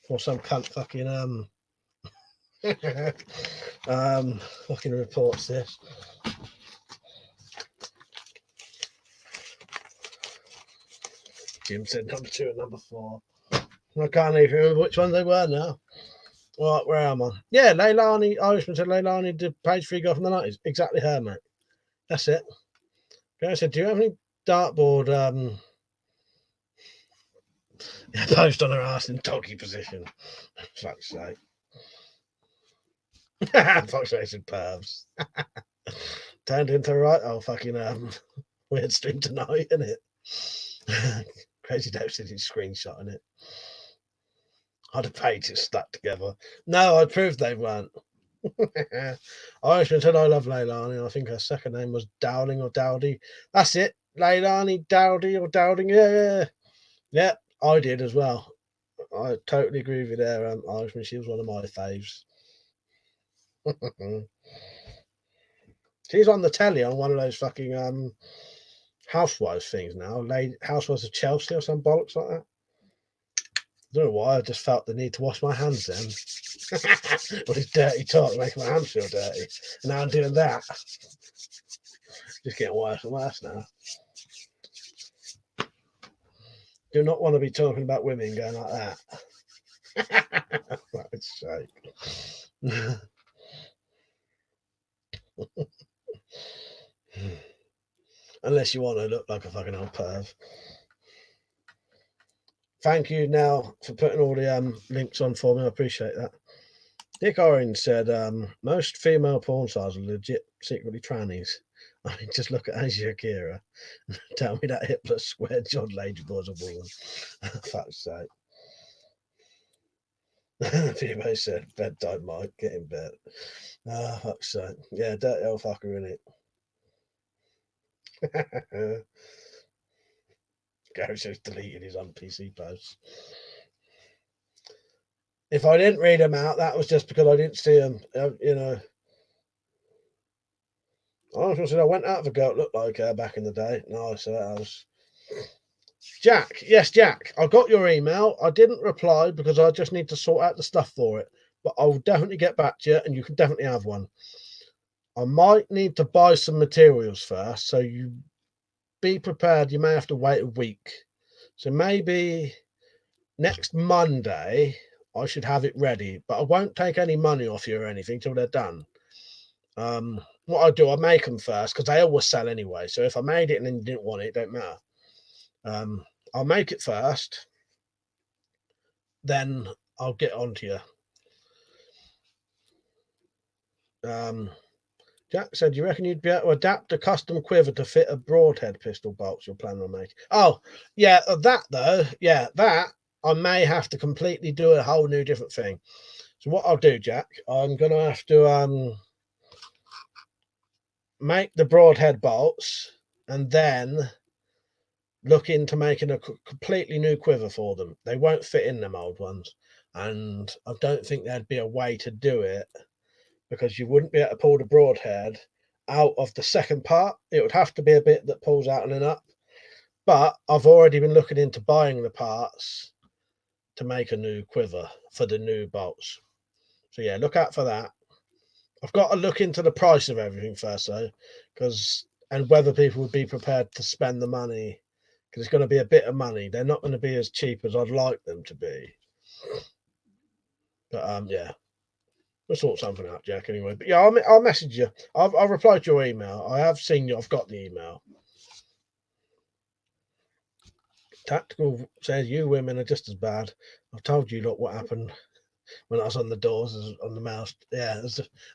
S1: or some cunt fucking fucking reports this. Jim said number 2 and number 4. I can't even remember which ones they were now. Right, where am I? Yeah, Leilani, Irishman said Leilani did page 3 girl from the 90s. Exactly her, mate. That's it. I said, do you have any dartboard post on her ass in doggy position? Fuck's sake. Fuck's sake, said pervs. Turned into right fucking weird stream tonight, isn't it? Crazy Dave said he's screenshotting it. I'd have pages stuck together. No, I proved they weren't. Irishman said I love Leilani. I think her second name was Dowling or Dowdy. That's it. Leilani, Dowdy or Dowding. Yeah, I did as well. I totally agree with you there, Irishman. She was one of my faves. She's on the telly on one of those fucking housewives things now. Housewives of Chelsea or some bollocks like that. I don't know why. I just felt the need to wash my hands then. All this dirty talk making my hands feel dirty. And now I'm doing that. Just getting worse and worse now. Do not want to be talking about women going like that. For God's sake. Unless you want to look like a fucking old perv. Thank you now for putting all the links on for me. I appreciate that. Dick Orange said most female porn stars are legit secretly trannies. I mean, just look at Asia Akira. Tell me that Hitler square John Ladyboy's a woman. Fuck's sake. People said, bedtime, Mike, get in bed. Ah, fuck's sake. Yeah, dirty old fucker, innit? Gary says deleted his on PC posts. If I didn't read them out, that was just because I didn't see them, I was going to say, I went out of a girl that looked like her back in the day. No, so that was Jack. Yes, Jack. I got your email. I didn't reply because I just need to sort out the stuff for it. But I'll definitely get back to you, and you can definitely have one. I might need to buy some materials first, so you be prepared. You may have to wait a week. So maybe next Monday I should have it ready, but I won't take any money off you or anything till they're done. What I'll do, I'll make them first because they always sell anyway. So if I made it and then you didn't want it, it don't matter. I'll make it first, then I'll get on to you. Jack said, "You reckon you'd be able to adapt a custom quiver to fit a broadhead pistol bolt you're planning on making?" Oh, yeah, that though, yeah, that I may have to completely do a whole new different thing. So what I'll do, Jack, I'm gonna have to make the broadhead bolts and then look into making a completely new quiver for them. They won't fit in them old ones, and I don't think there'd be a way to do it because you wouldn't be able to pull the broadhead out of the second part. It would have to be a bit that pulls out and then up. But I've already been looking into buying the parts to make a new quiver for the new bolts. So yeah, look out for that. I've got to look into the price of everything first though, and whether people would be prepared to spend the money, because it's going to be a bit of money. They're not going to be as cheap as I'd like them to be. But yeah, we'll sort something out, Jack. Anyway, but yeah, I'll message you. I've replied to your email. I have seen you. I've got the email. Tactical says you women are just as bad. I've told you, look, what happened when I was on the doors on the mouse. Yeah,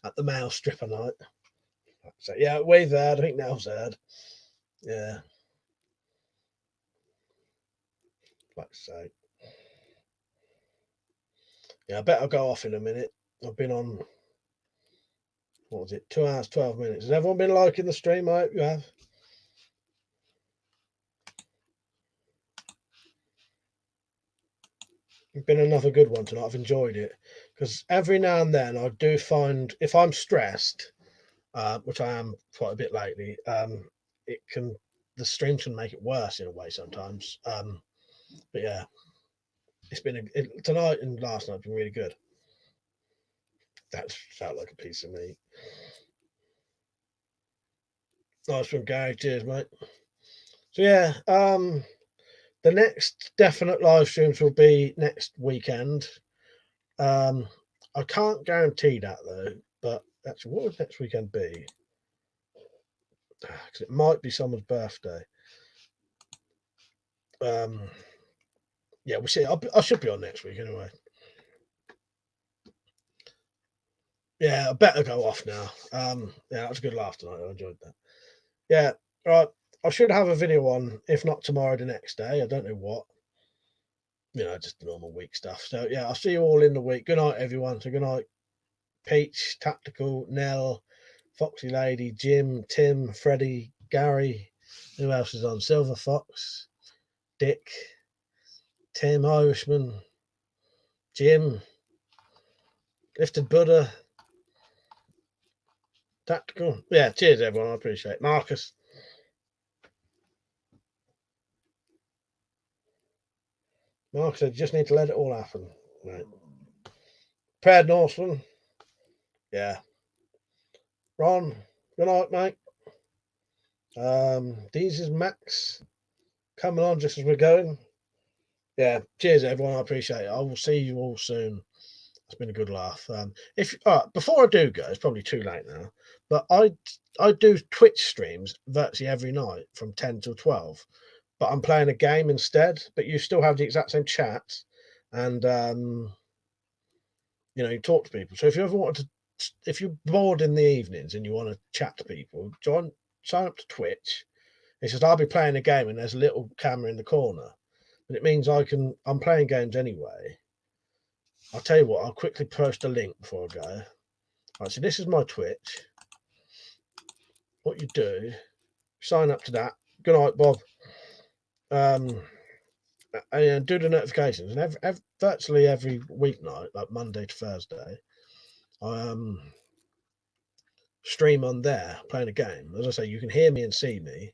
S1: at the mouse stripper night. So yeah, we've heard. I think Nell's heard. Yeah. Like I say. Yeah, I bet I'll go off in a minute. I've been on, what was it, 2 hours, 12 minutes. Has everyone been liking the stream? I hope you have. It's been another good one tonight. I've enjoyed it because every now and then I do find if I'm stressed, which I am quite a bit lately, the stream can make it worse in a way sometimes. But yeah, it's been tonight and last night have been really good. That felt like a piece of meat. Nice from Gary. Cheers, mate. So yeah, the next definite live streams will be next weekend. I can't guarantee that though, but actually, what would next weekend be? Because it might be someone's birthday. Yeah, we'll see. I should be on next week anyway. Yeah, I better go off now. Yeah, that was a good laugh tonight. I enjoyed that. Yeah, right. I should have a video on, if not tomorrow, the next day. I don't know what. Just the normal week stuff. So yeah, I'll see you all in the week. Good night, everyone. So good night, Peach, Tactical, Nell, Foxy Lady, Jim, Tim, Freddie, Gary. Who else is on? Silver Fox, Dick, Tim, Irishman, Jim, Lifted Buddha, Tactical. Yeah, cheers, everyone. I appreciate it. Marcus. Marcus said, just need to let it all happen. Right. Proud Norseman. Yeah. Ron, good night, mate. These is Max coming on just as we're going. Yeah, cheers, everyone. I appreciate it. I will see you all soon. It's been a good laugh. Before I do go, it's probably too late now, but I do Twitch streams virtually every night from 10 till 12, but I'm playing a game instead. But you still have the exact same chat, and you talk to people. So if you ever wanted to, if you're bored in the evenings and you want to chat to people, join sign up to Twitch. It says I'll be playing a game, and there's a little camera in the corner, and it means I'm playing games anyway. I'll tell you what, I'll quickly post a link before I go. Right, so this is my Twitch. What you do, sign up to that. Good night, Bob. And do the notifications. And virtually every weeknight, like Monday to Thursday, I stream on there playing a game. As I say, you can hear me and see me.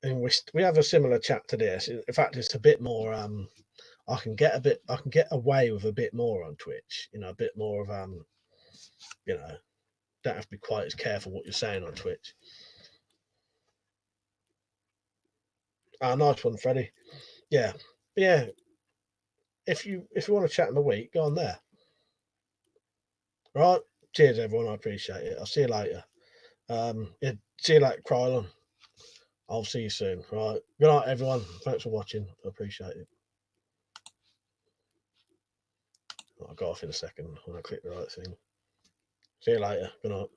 S1: And we have a similar chat to this. In fact, it's a bit more. I can get away with a bit more on Twitch. You know, a bit more of you know, don't have to be quite as careful what you're saying on Twitch. Nice one, Freddie. Yeah. If you want to chat in the week, go on there. Right. Cheers, everyone. I appreciate it. I'll see you later. Yeah, see you later, Krylon. I'll see you soon. Right. Good night, everyone. Thanks for watching. I appreciate it. I'll go off in a second when I click the right thing. See you later. Good night.